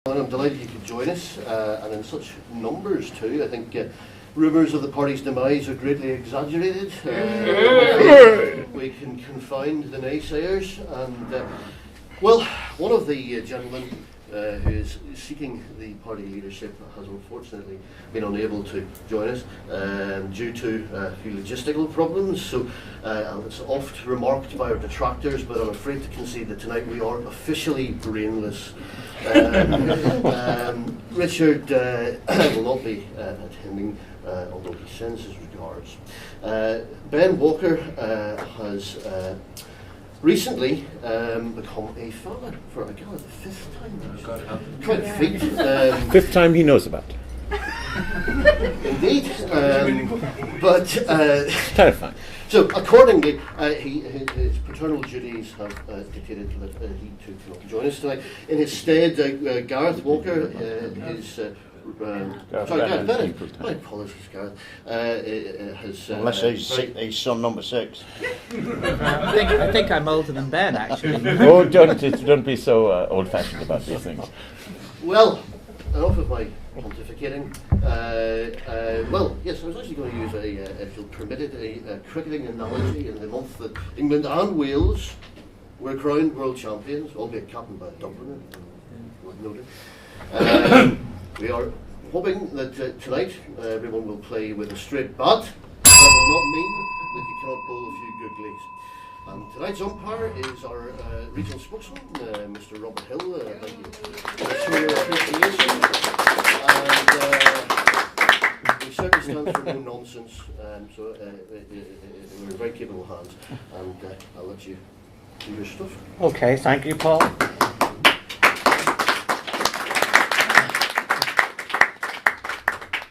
I'm delighted you could join us, and in such numbers too. I think rumours of the party's demise are greatly exaggerated. We can confound the naysayers, and well, one of the gentlemen who is seeking the party leadership has unfortunately been unable to join us due to a few logistical problems. So it's oft remarked by our detractors, but I'm afraid to concede that tonight we are officially brainless. Richard will not be attending, although he sends his regards. Ben Walker has recently become a father for a gal the fifth time. Quite a feat. Fifth time he knows about. Indeed. But terrifying. So accordingly, his paternal duties have dictated that he too cannot join us tonight. In his stead, Gareth Walker, Gareth Bennett. My apologies, Gareth. Unless he's son number 6. I think I'm older than Ben, actually. Oh, don't be so old-fashioned about these things. Well, enough of my pontificating. Well, yes, I was actually going to use if you'll permit it, a cricketing analogy in the month that England and Wales were crowned world champions, albeit captained by a Dubliner, noted. We are hoping that tonight everyone will play with a straight bat. That will not mean that you cannot bowl a few googlies. And tonight's umpire is our regional spokesman, Mr. Robert Hill. Thank you. Show your appreciation. And he certainly stands for no nonsense. So we're in very capable hands. And I'll let you do your stuff. Okay, thank you, Paul.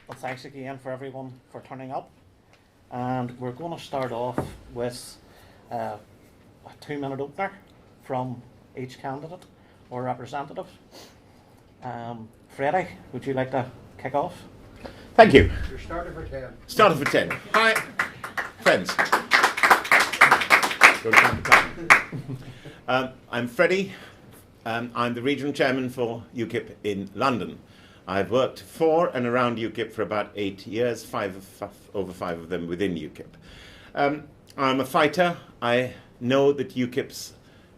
Well, thanks again for everyone for turning up. And we're going to start off with a 2-minute opener from each candidate or representative. Freddie, would you like to kick off? Thank you. You're starting for 10. Started for 10. Hi, friends. I'm Freddie. I'm the regional chairman for UKIP in London. I've worked for and around UKIP for about 8 years, over 5 of them within UKIP. I'm a fighter. I know that UKIP's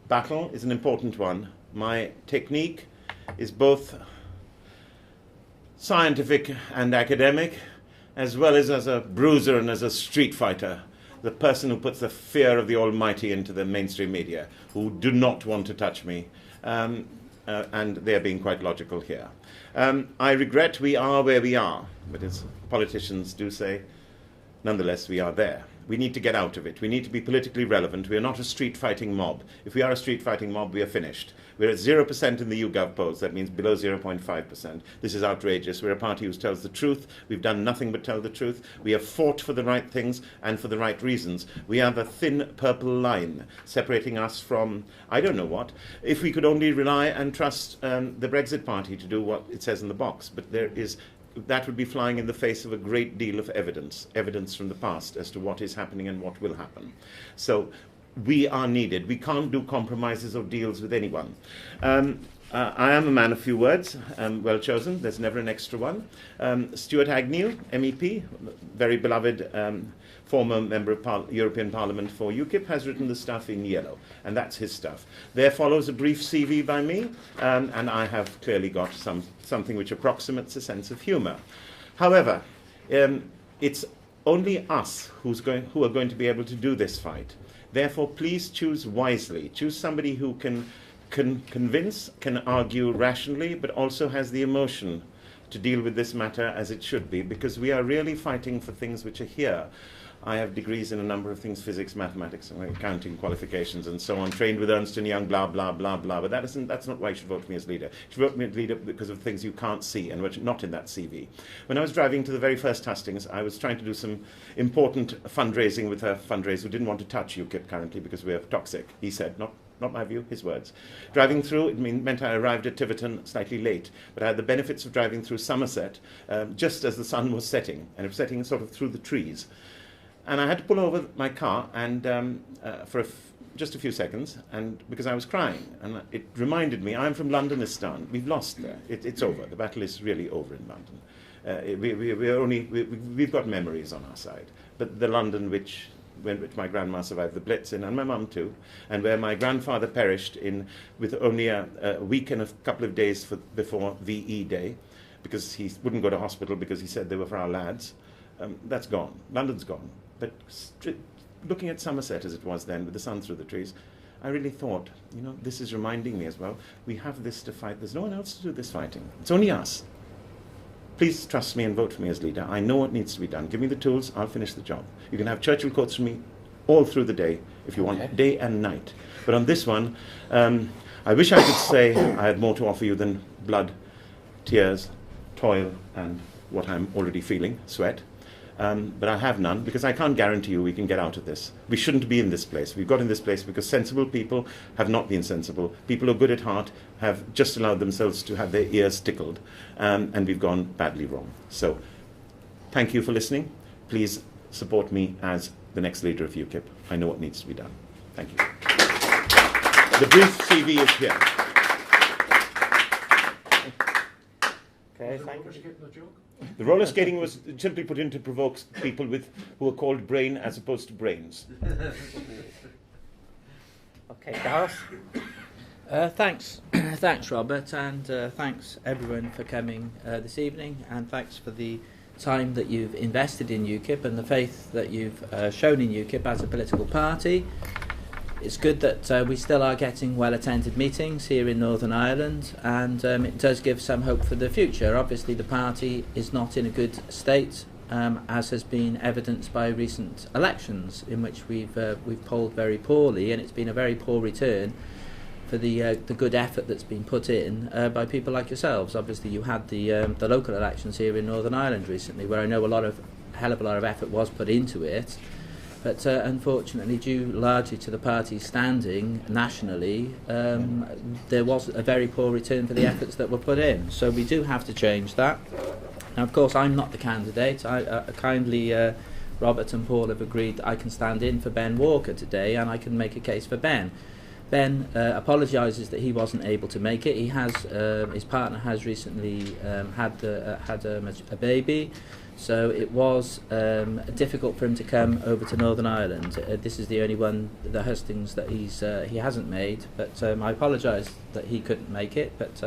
battle is an important one. My technique is both scientific and academic, as well as a bruiser and as a street fighter, the person who puts the fear of the Almighty into the mainstream media, who do not want to touch me, and they're being quite logical here. I regret we are where we are, but as politicians do say, nonetheless we are there. We need to get out of it. We need to be politically relevant. We are not a street-fighting mob. If we are a street-fighting mob, we are finished. We're at 0% in the YouGov polls. That means below 0.5%. This is outrageous. We're a party who tells the truth. We've done nothing but tell the truth. We have fought for the right things and for the right reasons. We are the thin purple line separating us from, I don't know what, if we could only rely and trust the Brexit Party to do what it says in the box. But that would be flying in the face of a great deal of evidence from the past as to what is happening and what will happen. So we are needed. We can't do compromises or deals with anyone. I am a man of few words, well chosen. There's never an extra one. Stuart Agnew, MEP, very beloved former member of European Parliament for UKIP, has written the stuff in yellow, and that's his stuff. There follows a brief CV by me, and I have clearly got something which approximates a sense of humour. However, it's only us who are going to be able to do this fight. Therefore, please choose wisely. Choose somebody who can convince, can argue rationally, but also has the emotion to deal with this matter as it should be, because we are really fighting for things which are here. I have degrees in a number of things, physics, mathematics, and accounting qualifications, and so on, trained with Ernst & Young, blah, blah, blah, blah. But that's not why you should vote for me as leader. You should vote for me as leader because of things you can't see and which are not in that CV. When I was driving to the very first hustings, I was trying to do some important fundraising with a fundraiser who didn't want to touch UKIP currently because we're toxic, he said, not my view, his words. Driving through, it meant I arrived at Tiverton slightly late, but I had the benefits of driving through Somerset just as the sun was setting, and it was setting sort of through the trees. And I had to pull over my car and for a just a few seconds, and because I was crying, and it reminded me, I'm from Londonistan. We've lost there. It's over. The battle is really over in London. We've got memories on our side, but the London which my grandma survived the Blitz in, and my mum too, and where my grandfather perished in with only a week and a couple of days before VE Day, because he wouldn't go to hospital because he said they were for our lads. That's gone. London's gone. But looking at Somerset as it was then, with the sun through the trees, I really thought, this is reminding me as well, we have this to fight. There's no one else to do this fighting. It's only us. Please trust me and vote for me as leader. I know what needs to be done. Give me the tools, I'll finish the job. You can have Churchill quotes from me all through the day, if you want, day and night. But on this one, I wish I could say I had more to offer you than blood, tears, toil, and what I'm already feeling, sweat. But I have none, because I can't guarantee you we can get out of this. We shouldn't be in this place. We've got in this place because sensible people have not been sensible. People who are good at heart have just allowed themselves to have their ears tickled, and we've gone badly wrong. So, thank you for listening. Please support me as the next leader of UKIP. I know what needs to be done. Thank you. The brief CV is here. Okay, thank you. The roller skating was simply put in to provoke people who are called brain as opposed to brains. Okay, Gareth. Thanks, thanks, Robert, and thanks everyone for coming this evening, and thanks for the time that you've invested in UKIP and the faith that you've shown in UKIP as a political party. It's good that we still are getting well-attended meetings here in Northern Ireland, and it does give some hope for the future. Obviously, the party is not in a good state, as has been evidenced by recent elections, in which we've polled very poorly, and it's been a very poor return for the good effort that's been put in by people like yourselves. Obviously, you had the local elections here in Northern Ireland recently, where I know a hell of a lot of effort was put into it. But unfortunately, due largely to the party's standing nationally, there was a very poor return for the efforts that were put in. So we do have to change that. Now, of course, I'm not the candidate. Kindly, Robert and Paul have agreed that I can stand in for Ben Walker today, and I can make a case for Ben. Ben apologises that he wasn't able to make it. He has his partner has recently had a baby. So it was difficult for him to come over to Northern Ireland. This is the only one, the HUstings, that he hasn't made. But I apologise that he couldn't make it. But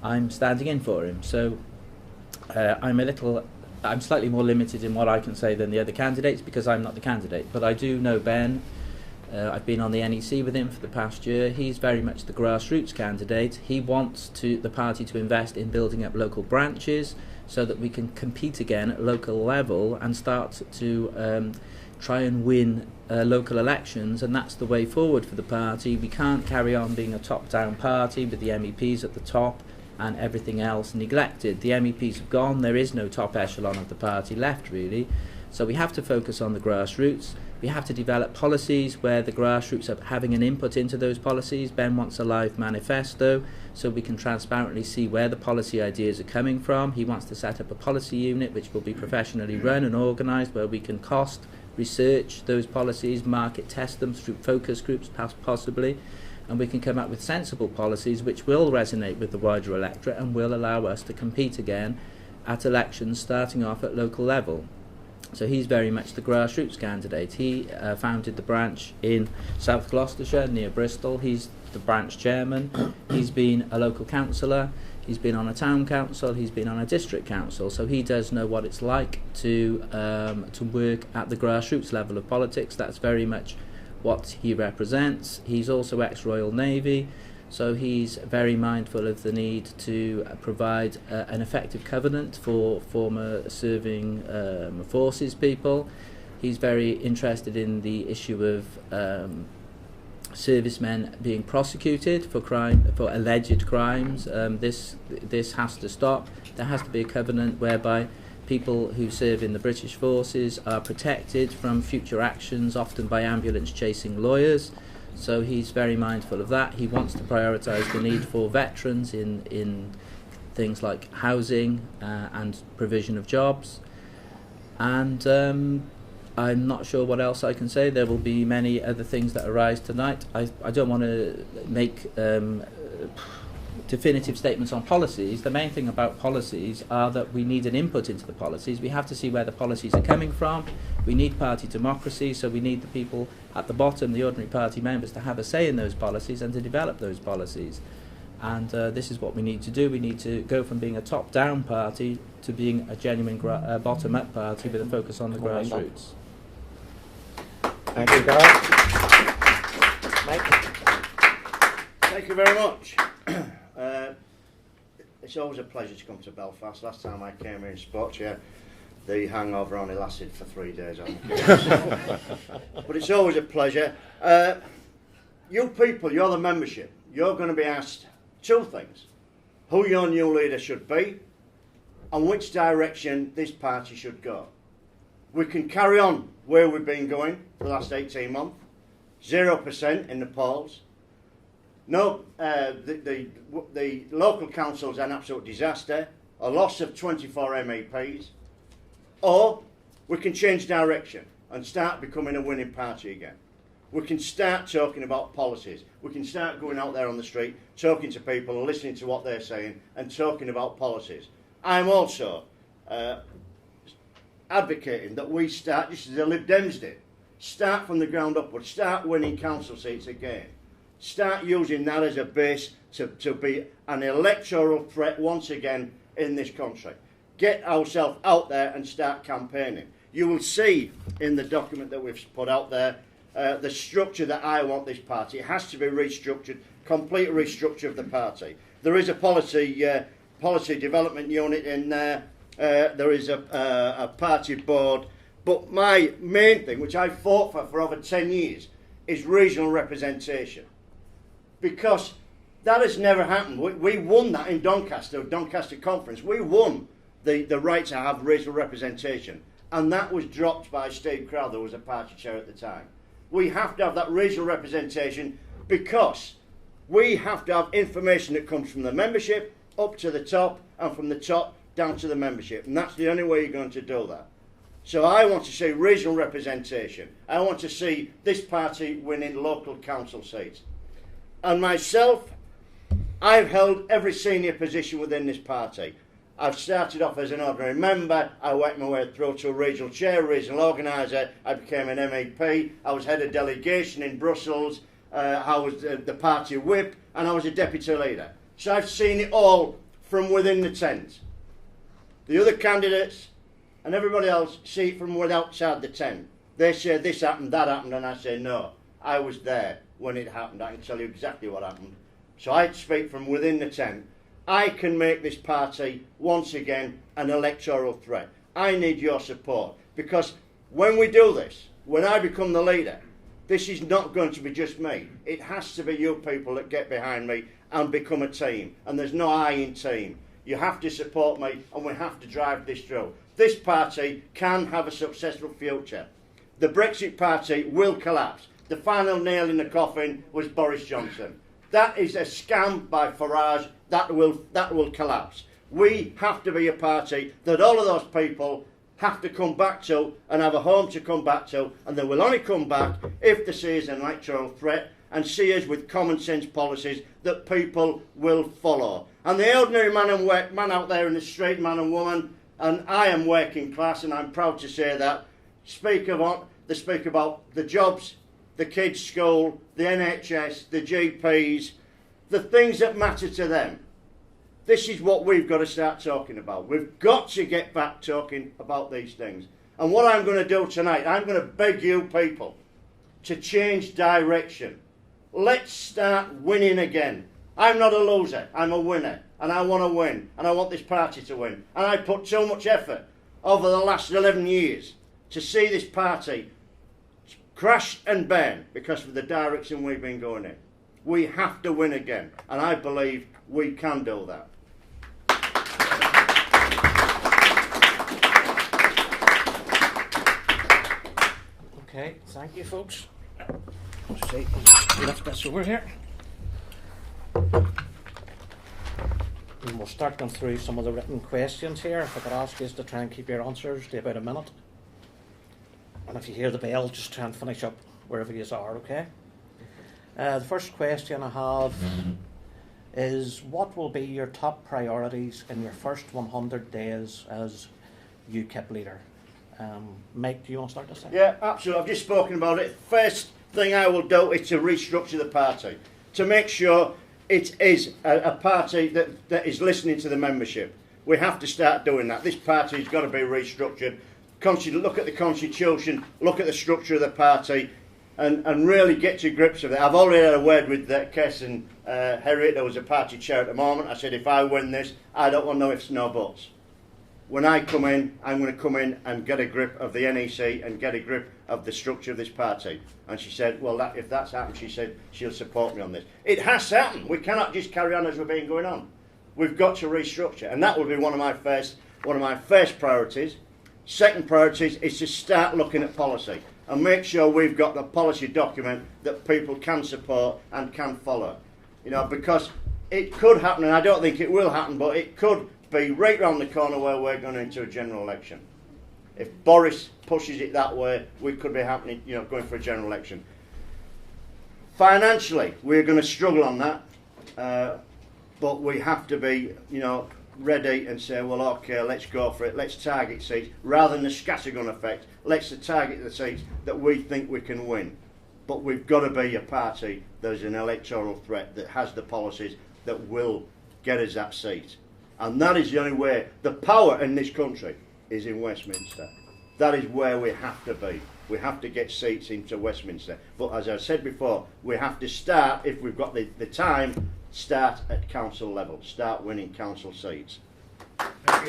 I'm standing in for him. So I'm slightly more limited in what I can say than the other candidates, because I'm not the candidate. But I do know Ben. I've been on the NEC with him for the past year. He's very much the grassroots candidate. He wants the party to invest in building up local branches, so that we can compete again at local level and start to try and win local elections, and that's the way forward for the party. We can't carry on being a top-down party with the MEPs at the top and everything else neglected. The MEPs have gone, there is no top echelon of the party left really, so we have to focus on the grassroots. We have to develop policies where the grassroots are having an input into those policies. Ben wants a live manifesto so we can transparently see where the policy ideas are coming from. He wants to set up a policy unit which will be professionally run and organised, where we can cost research those policies, market test them through focus groups possibly, and we can come up with sensible policies which will resonate with the wider electorate and will allow us to compete again at elections starting off at local level. So he's very much the grassroots candidate. He founded the branch in South Gloucestershire near Bristol. He's the branch chairman. He's been a local councillor. He's been on a town council. He's been on a district council. So he does know what it's like to work at the grassroots level of politics. That's very much what he represents. He's also ex-Royal Navy. So he's very mindful of the need to provide an effective covenant for former serving forces people. He's very interested in the issue of servicemen being prosecuted for alleged crimes. This has to stop. There has to be a covenant whereby people who serve in the British forces are protected from future actions, often by ambulance chasing lawyers. So he's very mindful of that. He wants to prioritise the need for veterans in things like housing and provision of jobs. And I'm not sure what else I can say. There will be many other things that arise tonight. I don't want to make definitive statements on policies. The main thing about policies are that we need an input into the policies. We have to see where the policies are coming from. We need party democracy, so we need the people at the bottom, the ordinary party members, to have a say in those policies and to develop those policies. And this is what we need to do. We need to go from being a top-down party to being a genuine bottom-up party with a focus on the grassroots. Thank you, Gareth. Mike? Thank you very much. It's always a pleasure to come to Belfast. Last time I came here and spoke to you, the hangover only lasted for 3 days. But it's always a pleasure. You people, you're the membership. You're going to be asked two things: who your new leader should be and which direction this party should go. We can carry on where we've been going for the last 18 months. 0% in the polls. No, the local council's an absolute disaster. A loss of 24 MEPs. Or we can change direction and start becoming a winning party again. We can start talking about policies. We can start going out there on the street, talking to people and listening to what they're saying and talking about policies. I'm also advocating that we start, just as the Lib Dems did, start from the ground upwards, start winning council seats again. Start using that as a base to be an electoral threat once again in this country. Get ourselves out there and start campaigning. You will see in the document that we've put out there the structure that I want this party. It has to be restructured, complete restructure of the party. There is a policy development unit in there. There is a party board. But my main thing, which I fought for over 10 years, is regional representation. Because that has never happened. We won that in Doncaster Conference. We won the right to have regional representation. And that was dropped by Steve Crowther, who was a party chair at the time. We have to have that regional representation because we have to have information that comes from the membership up to the top and from the top down to the membership. And that's the only way you're going to do that. So I want to see regional representation. I want to see this party winning local council seats. And myself, I've held every senior position within this party. I've started off as an ordinary member. I worked my way through to a regional chair, regional organiser. I became an MEP. I was head of delegation in Brussels. I was the party whip, and I was a deputy leader. So I've seen it all from within the tent. The other candidates and everybody else see it from outside the tent. They say this happened, that happened, and I say no. I was there when it happened. I can tell you exactly what happened. So I speak from within the tent. I can make this party once again an electoral threat. I need your support, because when we do this, when I become the leader, this is not going to be just me. It has to be you people that get behind me and become a team. And there's no I in team. You have to support me, and we have to drive this through. This party can have a successful future. The Brexit party will collapse. The final nail in the coffin was Boris Johnson. That is a scam by Farage. That will collapse. We have to be a party that all of those people have to come back to and have a home to come back to, and they will only come back if they see us an electoral threat and see us with common sense policies that people will follow. And the ordinary man out there in the street, man and woman, and I am working class, and I'm proud to say that, speak about the jobs, the kids' school, the NHS, the GPs, the things that matter to them. This is what we've got to start talking about. We've got to get back talking about these things. And what I'm going to do tonight, I'm going to beg you people to change direction. Let's start winning again. I'm not a loser, I'm a winner. And I want to win. And I want this party to win. And I put so much effort over the last 11 years to see this party crash and burn because of the direction we've been going in. We have to win again. And I believe we can do that. Okay, thank you, folks. See, lift this over here. And we'll start going through some of the written questions here. If I could ask you to try and keep your answers to about a minute. And if you hear the bell, just try and finish up wherever you are, okay? The first question I have is, what will be your top priorities in your first 100 days as UKIP leader? Mike, do you want to start this? Yeah, absolutely. I've just spoken about it. First thing I will do is to restructure the party, to make sure it is a party that is listening to the membership. We have to start doing that. This party has got to be restructured. Look at the constitution, look at the structure of the party, and really get to grips with it. I've already had a word with Kes and Harriet, who was a party chair at the moment. I said, if I win this, I don't want no ifs, no buts. When I come in, I'm going to come in and get a grip of the NEC and get a grip of the structure of this party. And she said, well, if that's happened, she said she'll support me on this. It has to happen. We cannot just carry on as we've been going on. We've got to restructure, and that will be one of my first priorities. Second priorities is to start looking at policy and make sure we've got the policy document that people can support and can follow. You know, because it could happen, and I don't think it will happen, but it could be right round the corner where we're going into a general election. If Boris pushes it that way, we could be going for a general election. Financially, we're going to struggle on that, but we have to be, ready and say, well, okay, let's go for it. Let's target seats rather than the scattergun effect. Let's target the seats that we think we can win. But we've got to be a party that's an electoral threat, that has the policies that will get us that seat. And that is the only way. The power in this country is in Westminster. That is where we have to be. We have to get seats into Westminster. But as I said before, we have to start, if we've got the time, start at council level. Start winning council seats. Thank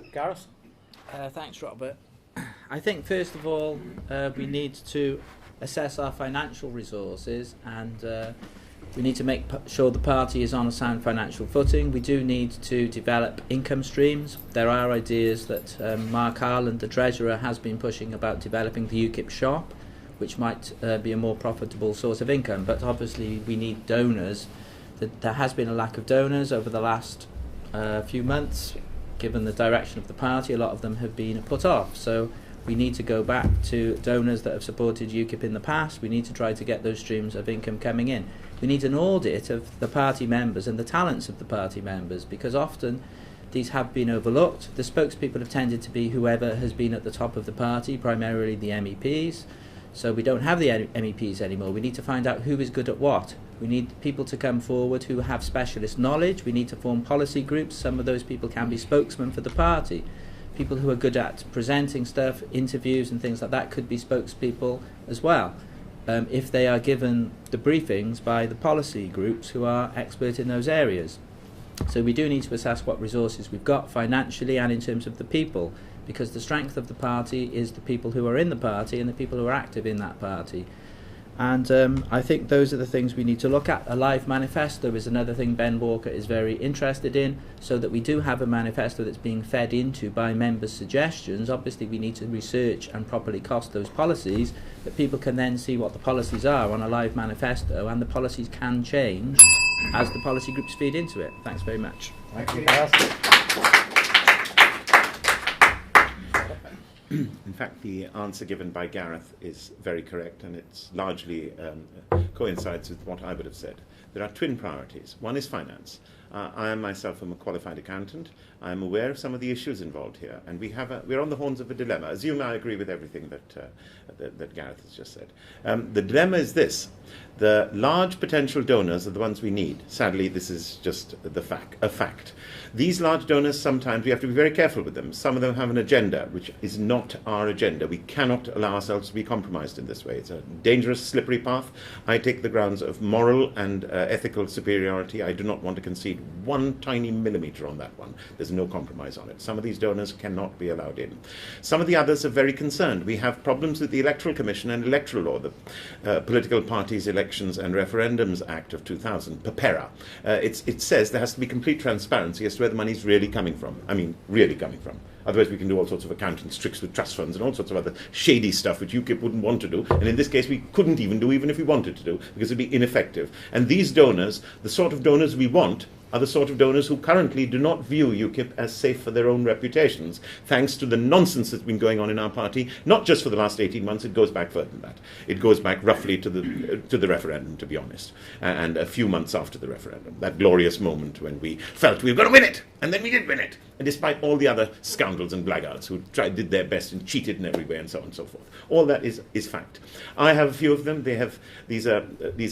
you. Gareth? Thanks, Robert. I think, first of all, we need to assess our financial resources, and we need to make sure the party is on a sound financial footing. We do need to develop income streams. There are ideas that Mark Harland, the Treasurer, has been pushing about developing the UKIP shop, which might be a more profitable source of income. But obviously we need donors. There has been a lack of donors over the last few months. Given the direction of the party, a lot of them have been put off. So we need to go back to donors that have supported UKIP in the past. We need to try to get those streams of income coming in. We need an audit of the party members and the talents of the party members, because often these have been overlooked. The spokespeople have tended to be whoever has been at the top of the party, primarily the MEPs. So we don't have the MEPs anymore. We need to find out who is good at what. We need people to come forward who have specialist knowledge. We need to form policy groups. Some of those people can be spokesmen for the party. People who are good at presenting stuff, interviews and things like that could be spokespeople as well, if they are given the briefings by the policy groups who are expert in those areas. So we do need to assess what resources we've got financially and in terms of the people, because the strength of the party is the people who are in the party and the people who are active in that party. And I think those are the things we need to look at. A live manifesto is another thing Ben Walker is very interested in, so that we do have a manifesto that's being fed into by members' suggestions. Obviously we need to research and properly cost those policies, but people can then see what the policies are on a live manifesto, and the policies can change as the policy groups feed into it. Thanks very much. Thank you, Gareth. In fact, the answer given by Gareth is very correct, and it's largely coincides with what I would have said. There are twin priorities. One is finance. I am myself a qualified accountant. I am aware of some of the issues involved here, and we're on the horns of a dilemma. Assume I agree with everything that Gareth has just said. The dilemma is this. The large potential donors are the ones we need. Sadly, this is just a fact. These large donors, sometimes we have to be very careful with them. Some of them have an agenda, which is not our agenda. We cannot allow ourselves to be compromised in this way. It's a dangerous, slippery path. I take the grounds of moral and ethical superiority. I do not want to concede one tiny millimetre on that one. There's no compromise on it. Some of these donors cannot be allowed in. Some of the others are very concerned. We have problems with the Electoral Commission and electoral law, the Political Parties, Elections and Referendums Act of 2000, PAPERA. It says there has to be complete transparency as to where the money is really coming from. I mean, really coming from. Otherwise we can do all sorts of accounting tricks with trust funds and all sorts of other shady stuff which UKIP wouldn't want to do, and in this case we couldn't even do, even if we wanted to do, because it'd be ineffective. And these donors, the sort of donors we want, are the sort of donors who currently do not view UKIP as safe for their own reputations, thanks to the nonsense that's been going on in our party, not just for the last 18 months, it goes back further than that. It goes back roughly to the referendum, to be honest, and a few months after the referendum, that glorious moment when we felt we were going to win it, and then we did win it, and despite all the other scoundrels and blackguards who did their best and cheated in every way and so on and so forth. All that is fact. I have a few of them. These are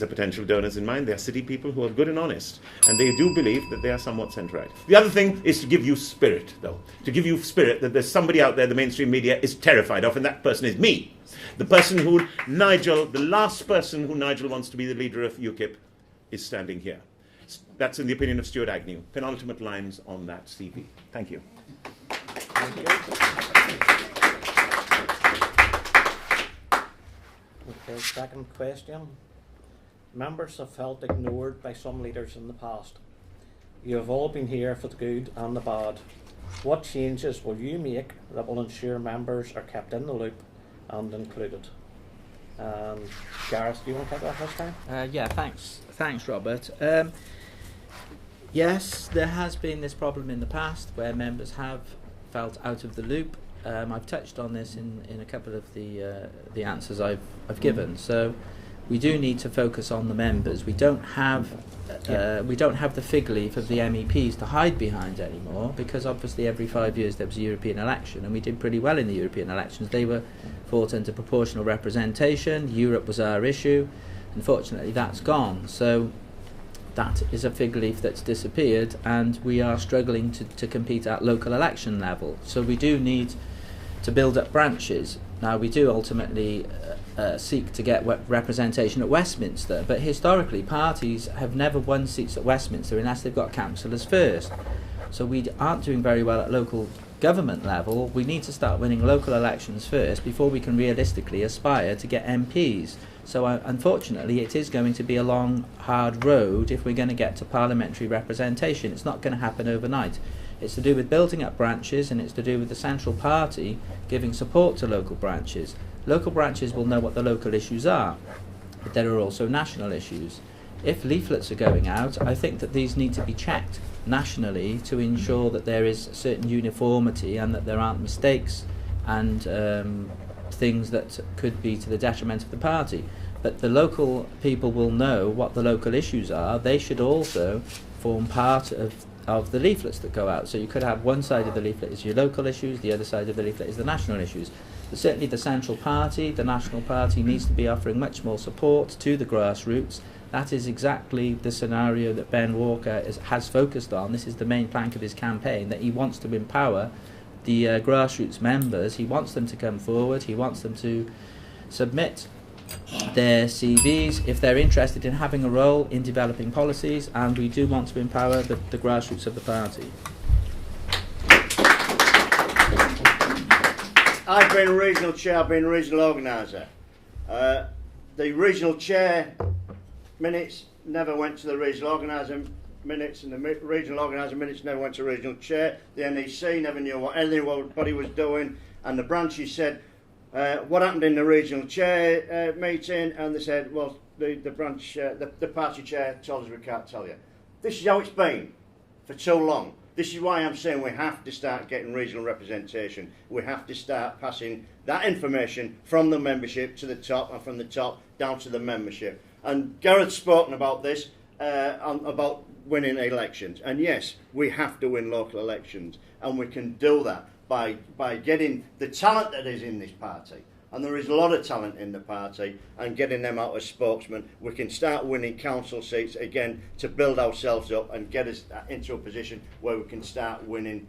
potential donors in mind. They are city people who are good and honest, and they do believe that they are somewhat centre-right. The other thing is to give you spirit, though. To give you spirit that there's somebody out there the mainstream media is terrified of, and that person is me. The person who the last person who Nigel wants to be the leader of UKIP is standing here. That's in the opinion of Stuart Agnew. Penultimate lines on that CV. Thank you. Thank you. Okay, second question. Members have felt ignored by some leaders in the past. You have all been here for the good and the bad. What changes will you make that will ensure members are kept in the loop and included? Gareth, do you want to take that this time? Yeah, thanks. Thanks, Robert. Yes, there has been this problem in the past where members have felt out of the loop. I've touched on this in a couple of the answers I've given. So we do need to focus on the members. We don't have the fig leaf of the MEPs to hide behind anymore, because obviously every 5 years there was a European election, and we did pretty well in the European elections. They were fought into proportional representation. Europe was our issue. Unfortunately, that's gone. So that is a fig leaf that's disappeared, and we are struggling to compete at local election level. So we do need to build up branches. Now, we do ultimately seek to get representation at Westminster, but historically parties have never won seats at Westminster unless they've got councillors first. So we aren't doing very well at local government level. We need to start winning local elections first before we can realistically aspire to get MPs. So unfortunately it is going to be a long, hard road if we're going to get to parliamentary representation. It's not going to happen overnight. It's to do with building up branches, and it's to do with the central party giving support to local branches. Local branches will know what the local issues are, but there are also national issues. If leaflets are going out, I think that these need to be checked nationally to ensure that there is certain uniformity and that there aren't mistakes and things that could be to the detriment of the party. But the local people will know what the local issues are. They should also form part of the leaflets that go out. So you could have one side of the leaflet is your local issues, the other side of the leaflet is the national issues. But certainly the central party, the national party, needs to be offering much more support to the grassroots. That is exactly the scenario that Ben Walker has focused on. This is the main plank of his campaign, that he wants to empower the grassroots members. He wants them to come forward. He wants them to submit their CVs if they're interested in having a role in developing policies, and we do want to empower the grassroots of the party. I've been a regional chair, I've been a regional organiser. The regional chair minutes never went to the regional organiser minutes, and the regional organiser minutes never went to regional chair. The NEC never knew what anybody was doing, and the branches said, what happened in the regional chair meeting? And they said, well, the party chair told us we can't tell you. This is how it's been for too long. This is why I'm saying we have to start getting regional representation. We have to start passing that information from the membership to the top, and from the top down to the membership. And Gareth's spoken about this, about winning elections. And yes, we have to win local elections, and we can do that by getting the talent that is in this party. And there is a lot of talent in the party, and getting them out as spokesmen. We can start winning council seats again to build ourselves up and get us into a position where we can start winning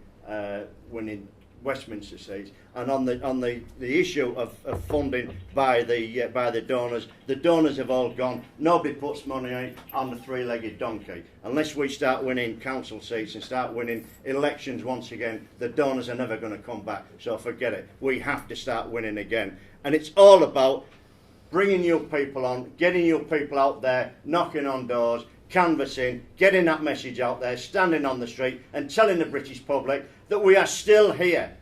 Westminster seats. And on the issue of funding by the donors have all gone. Nobody puts money on the three-legged donkey. Unless we start winning council seats and start winning elections once again, the donors are never going to come back. So forget it. We have to start winning again. And it's all about bringing your people on, getting your people out there, knocking on doors, canvassing, getting that message out there, standing on the street and telling the British public that we are still here.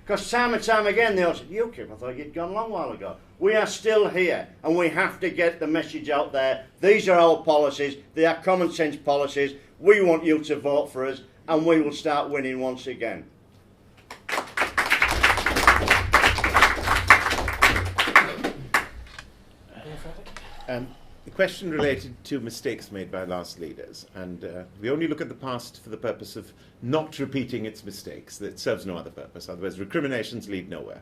Because time and time again they all said, UKIP, I thought you'd gone a long while ago. We are still here, and we have to get the message out there. These are our policies. They are common sense policies. We want you to vote for us, and we will start winning once again. The question related to mistakes made by last leaders, and we only look at the past for the purpose of not repeating its mistakes. That serves no other purpose, otherwise recriminations lead nowhere.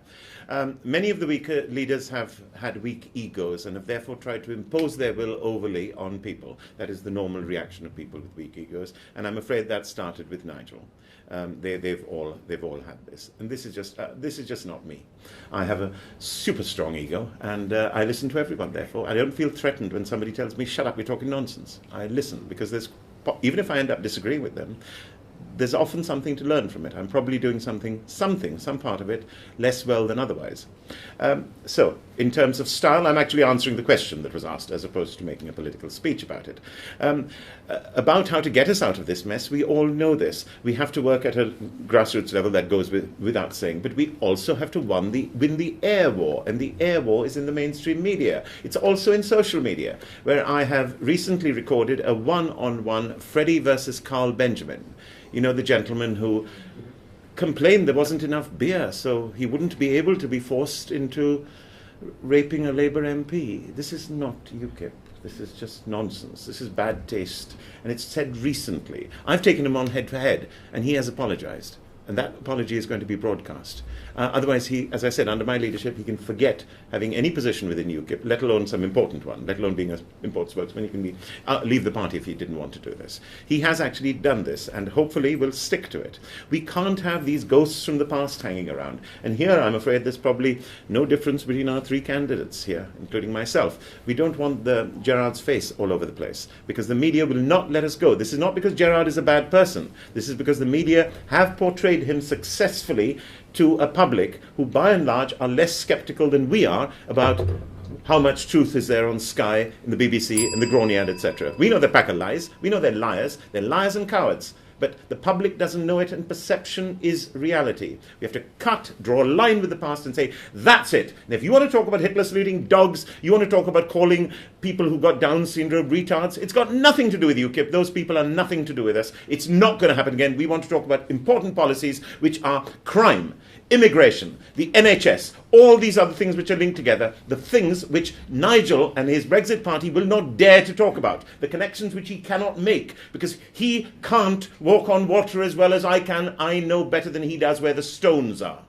Many of the weaker leaders have had weak egos and have therefore tried to impose their will overly on people. That is the normal reaction of people with weak egos, and I'm afraid that started with Nigel. They've all had this, and this is just not me. I have a super strong ego, and I listen to everyone. Therefore, I don't feel threatened when somebody tells me, "Shut up, you're talking nonsense." I listen because even if I end up disagreeing with them, there's often something to learn from it. I'm probably doing some part of it, less well than otherwise. So, in terms of style, I'm actually answering the question that was asked, as opposed to making a political speech about it. About how to get us out of this mess, we all know this. We have to work at a grassroots level, that goes without saying, but we also have to win the air war, and the air war is in the mainstream media. It's also in social media, where I have recently recorded a one-on-one Freddie versus Carl Benjamin. You know, the gentleman who complained there wasn't enough beer, so he wouldn't be able to be forced into raping a Labour MP. This is not UKIP. This is just nonsense. This is bad taste. And it's said recently. I've taken him on head to head, and he has apologised. And that apology is going to be broadcast. Otherwise, as I said, under my leadership, he can forget having any position within UKIP, let alone some important one, let alone being an important spokesman. He can leave the party if he didn't want to do this. He has actually done this, and hopefully will stick to it. We can't have these ghosts from the past hanging around. And here, I'm afraid, there's probably no difference between our three candidates here, including myself. We don't want Gerard's face all over the place, because the media will not let us go. This is not because Gerard is a bad person. This is because the media have portrayed him successfully to a public who, by and large, are less sceptical than we are about how much truth is there on Sky, in the BBC, in the Groniad, etc. We know they're a pack of lies. We know they're liars. They're liars and cowards. But the public doesn't know it, and perception is reality. We have to draw a line with the past and say, that's it. And if you want to talk about Hitler saluting dogs, you want to talk about calling people who got Down syndrome retards, it's got nothing to do with UKIP. Those people are nothing to do with us. It's not going to happen again. We want to talk about important policies, which are crime, immigration, the NHS, all these other things which are linked together, the things which Nigel and his Brexit party will not dare to talk about, the connections which he cannot make, because he can't walk on water as well as I can. I know better than he does where the stones are.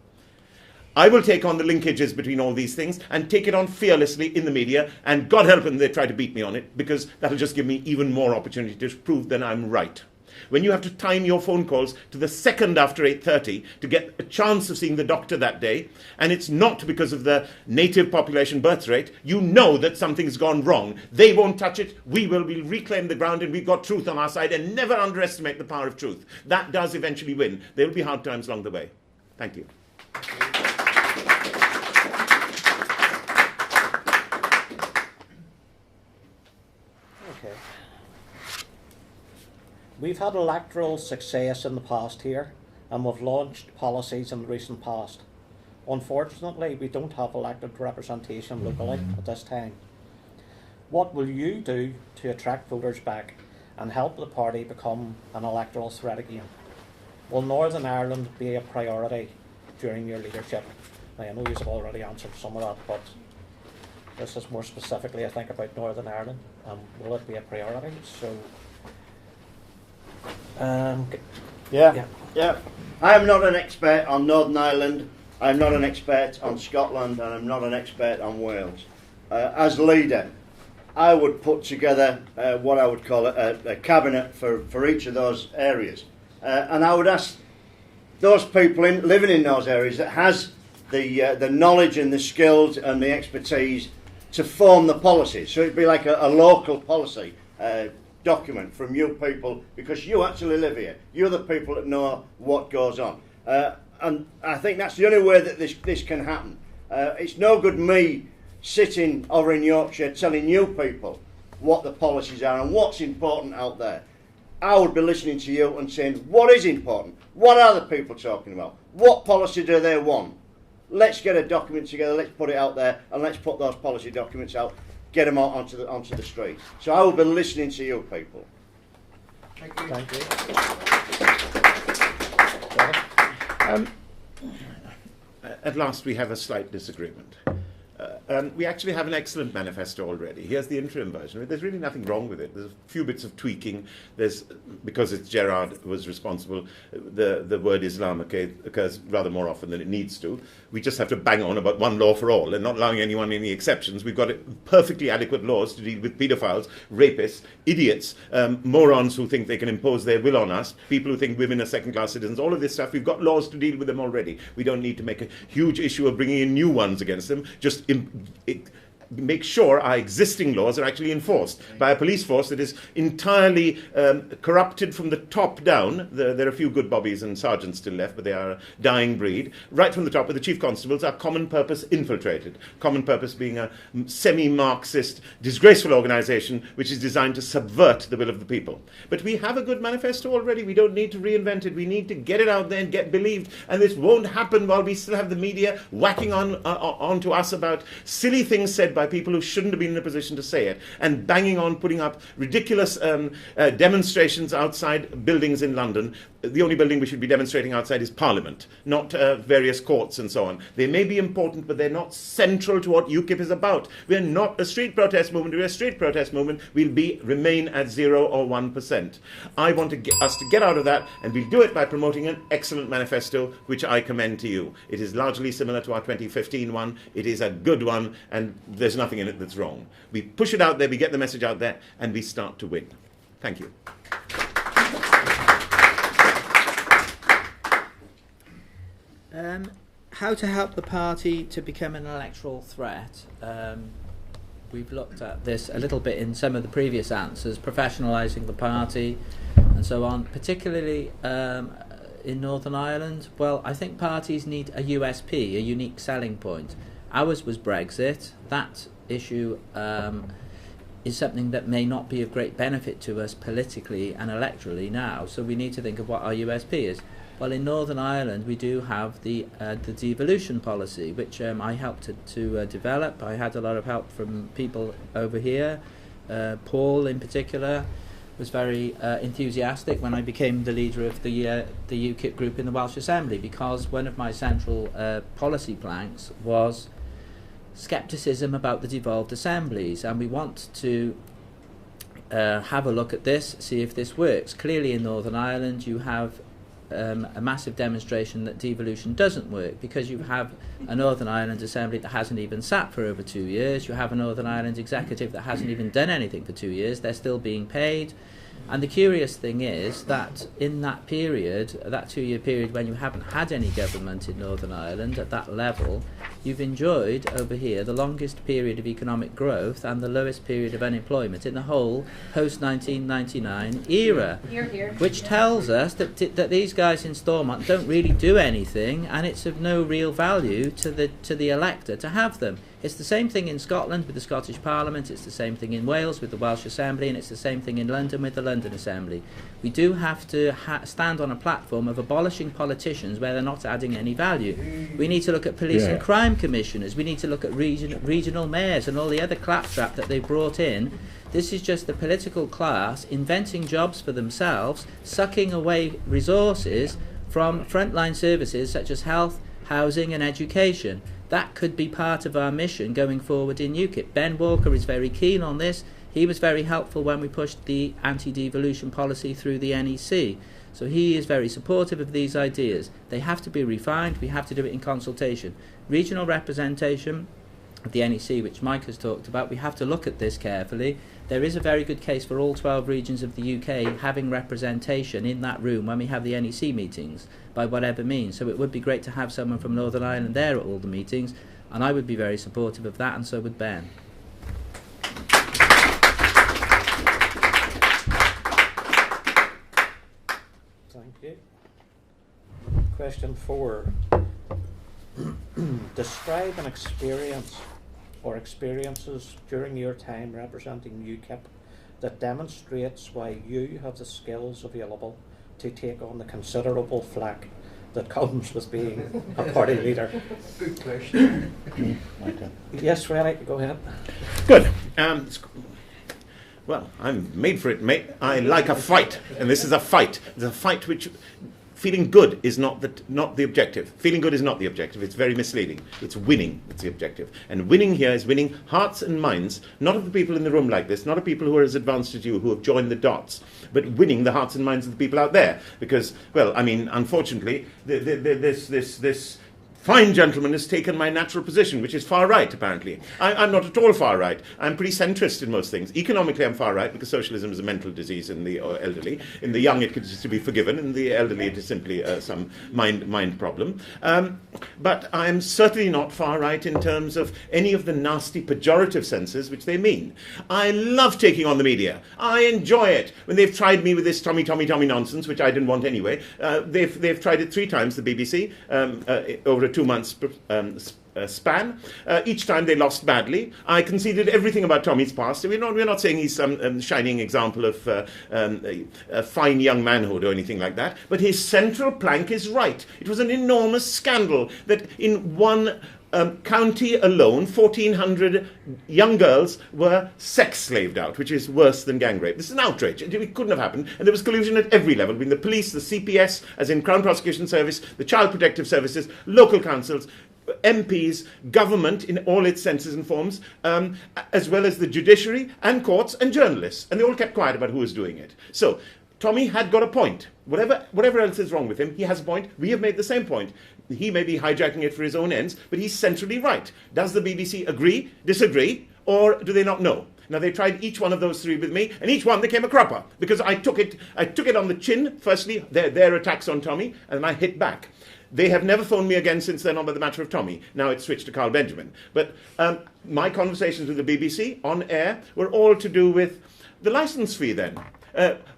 I will take on the linkages between all these things and take it on fearlessly in the media, and God help them they try to beat me on it, because that'll just give me even more opportunity to prove that I'm right. When you have to time your phone calls to the second after 8:30 to get a chance of seeing the doctor that day, and it's not because of the native population birth rate, you know that something's gone wrong. They won't touch it. We will reclaim the ground, and we've got truth on our side, and never underestimate the power of truth. That does eventually win. There will be hard times along the way. Thank you. Okay. We've had electoral success in the past here, and we've launched policies in the recent past. Unfortunately, we don't have elected representation locally at this time. What will you do to attract voters back and help the party become an electoral threat again? Will Northern Ireland be a priority during your leadership? Now, I know you've already answered some of that, but this is more specifically, I think, about Northern Ireland. Will it be a priority? So, yeah. I am not an expert on Northern Ireland. I'm not an expert on Scotland, and I'm not an expert on Wales. As leader, I would put together what I would call a cabinet for each of those areas, and I would ask those people living in those areas that has the knowledge and the skills and the expertise to form the policies. So it'd be like a local policy document from you people, because you actually live here. You're the people that know what goes on. And I think that's the only way that this can happen. It's no good me sitting over in Yorkshire telling you people what the policies are and what's important out there. I would be listening to you and saying, what is important? What are the people talking about? What policy do they want? Let's get a document together, let's put it out there, and let's put those policy documents out, get them out onto the street. So I will be listening to you people. Thank you. Thank you. At last, we have a slight disagreement. We actually have an excellent manifesto already. Here's the interim version. There's really nothing wrong with it. There's a few bits of tweaking. There's, because it's Gerard was responsible, the word Islam occurs rather more often than it needs to. We just have to bang on about one law for all and not allowing anyone any exceptions. We've got perfectly adequate laws to deal with paedophiles, rapists, idiots, morons who think they can impose their will on us, people who think women are second-class citizens, all of this stuff. We've got laws to deal with them already. We don't need to make a huge issue of bringing in new ones against them. Just make sure our existing laws are actually enforced by a police force that is entirely corrupted from the top down. There are a few good bobbies and sergeants still left, but they are a dying breed. Right from the top, where the chief constables are common purpose infiltrated. Common purpose being a semi-Marxist, disgraceful organisation which is designed to subvert the will of the people. But we have a good manifesto already. We don't need to reinvent it. We need to get it out there and get believed. And this won't happen while we still have the media whacking onto us about silly things said by people who shouldn't have been in a position to say it, and banging on, putting up ridiculous demonstrations outside buildings in London. The only building we should be demonstrating outside is Parliament, not various courts and so on. They may be important, but they're not central to what UKIP is about. We're not a street protest movement. We're a street protest movement. We'll remain at 0 or 1%. I want us to get out of that, and we'll do it by promoting an excellent manifesto, which I commend to you. It is largely similar to our 2015 one. It is a good one, and there's nothing in it that's wrong. We push it out there, we get the message out there, and we start to win. Thank you. How to help the party to become an electoral threat. We've looked at this a little bit in some of the previous answers, professionalising the party and so on, particularly in Northern Ireland. Well, I think parties need a USP, a unique selling point. Ours was Brexit. That issue is something that may not be of great benefit to us politically and electorally now, so we need to think of what our USP is. Well, in Northern Ireland we do have the devolution policy, which I helped to develop. I had a lot of help from people over here. Paul in particular was very enthusiastic when I became the leader of the UKIP group in the Welsh Assembly, because one of my central policy planks was scepticism about the devolved assemblies, and we want to have a look at this, see if this works. Clearly in Northern Ireland you have a massive demonstration that devolution doesn't work, because you have a Northern Ireland Assembly that hasn't even sat for over 2 years. You have a Northern Ireland Executive that hasn't even done anything for 2 years. They're still being paid. And the curious thing is that in that period, that 2-year period when you haven't had any government in Northern Ireland at that level, you've enjoyed over here the longest period of economic growth and the lowest period of unemployment in the whole post-1999 era, which tells us that these guys in Stormont don't really do anything, and it's of no real value to the elector to have them. It's the same thing in Scotland with the Scottish Parliament, it's the same thing in Wales with the Welsh Assembly, and it's the same thing in London with the London Assembly. We do have to stand on a platform of abolishing politicians where they're not adding any value. We need to look at police and crime commissioners, we need to look at regional mayors and all the other claptrap that they brought in. This is just the political class inventing jobs for themselves, sucking away resources from frontline services such as health, housing and education. That could be part of our mission going forward in UKIP. Ben Walker is very keen on this. He was very helpful when we pushed the anti-devolution policy through the NEC. So he is very supportive of these ideas. They have to be refined. We have to do it in consultation. Regional representation of the NEC, which Mike has talked about, we have to look at this carefully. There is a very good case for all 12 regions of the UK having representation in that room when we have the NEC meetings, by whatever means. So it would be great to have someone from Northern Ireland there at all the meetings, and I would be very supportive of that, and so would Ben. Thank you. Question 4. Describe an experience or experiences during your time representing UKIP that demonstrates why you have the skills available to take on the considerable flak that comes with being a party leader. Good question. Yes, Rennie, go ahead. Good. Well, I'm made for it, mate. I like a fight, and this is a fight. It's a fight which... Feeling good is not the objective. Feeling good is not the objective. It's very misleading. It's winning that's the objective. And winning here is winning hearts and minds, not of the people in the room like this, not of people who are as advanced as you, who have joined the dots, but winning the hearts and minds of the people out there. Because, well, I mean, unfortunately, this fine gentleman has taken my natural position, which is far right, apparently. I'm not at all far right. I'm pretty centrist in most things. Economically, I'm far right, because socialism is a mental disease in the elderly. In the young, it is to be forgiven. In the elderly, it is simply some mind problem. But I'm certainly not far right in terms of any of the nasty pejorative senses which they mean. I love taking on the media. I enjoy it. When they've tried me with this Tommy nonsense, which I didn't want anyway, they've tried it 3 times, the BBC, over a 2 months span. Each time they lost badly. I conceded everything about Tommy's past. We're not saying he's some shining example of a fine young manhood or anything like that, but his central plank is right. It was an enormous scandal that in one county alone, 1,400 young girls were sex slaved out, which is worse than gang rape. This is an outrage. It couldn't have happened. And there was collusion at every level, between the police, the CPS, as in Crown Prosecution Service, the Child Protective Services, local councils, MPs, government in all its senses and forms, as well as the judiciary and courts and journalists. And they all kept quiet about who was doing it. So Tommy had got a point. Whatever else is wrong with him, he has a point. We have made the same point. He may be hijacking it for his own ends, but he's centrally right. Does the BBC agree, disagree, or do they not know? Now, they tried each one of those 3 with me, and each one became a cropper, because I took it on the chin, firstly, their attacks on Tommy, and I hit back. They have never phoned me again since then on the matter of Tommy. Now it's switched to Carl Benjamin. But my conversations with the BBC on air were all to do with the licence fee then.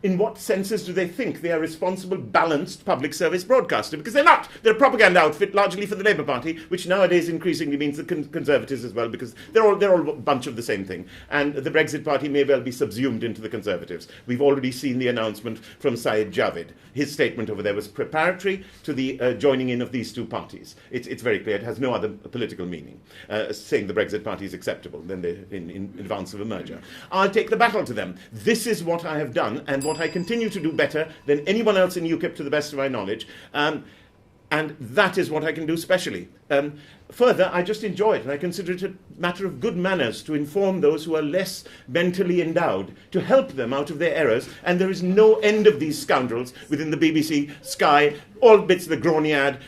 In what senses do they think they are responsible, balanced public service broadcaster? Because they're not. They're a propaganda outfit, largely for the Labour Party, which nowadays increasingly means the Conservatives as well, because they're all a bunch of the same thing. And the Brexit Party may well be subsumed into the Conservatives. We've already seen the announcement from Syed Javid. His statement over there was preparatory to the joining in of these 2 parties. It's very clear. It has no other political meaning, saying the Brexit Party is acceptable then in advance of a merger. I'll take the battle to them. This is what I have done, and what I continue to do better than anyone else in UKIP to the best of my knowledge, and that is what I can do specially. Further, I just enjoy it, and I consider it a matter of good manners to inform those who are less mentally endowed, to help them out of their errors, and there is no end of these scoundrels within the BBC, Sky, all bits of the Groniad,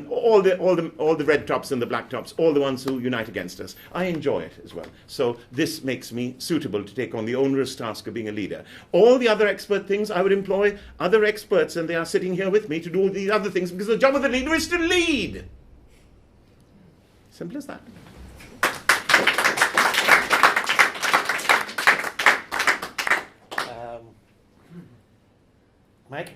all the red tops and the black tops, all the ones who unite against us. I enjoy it as well. So this makes me suitable to take on the onerous task of being a leader. All the other expert things, I would employ other experts, and they are sitting here with me to do these other things, because the job of the leader is to lead. Simple as that. Mike?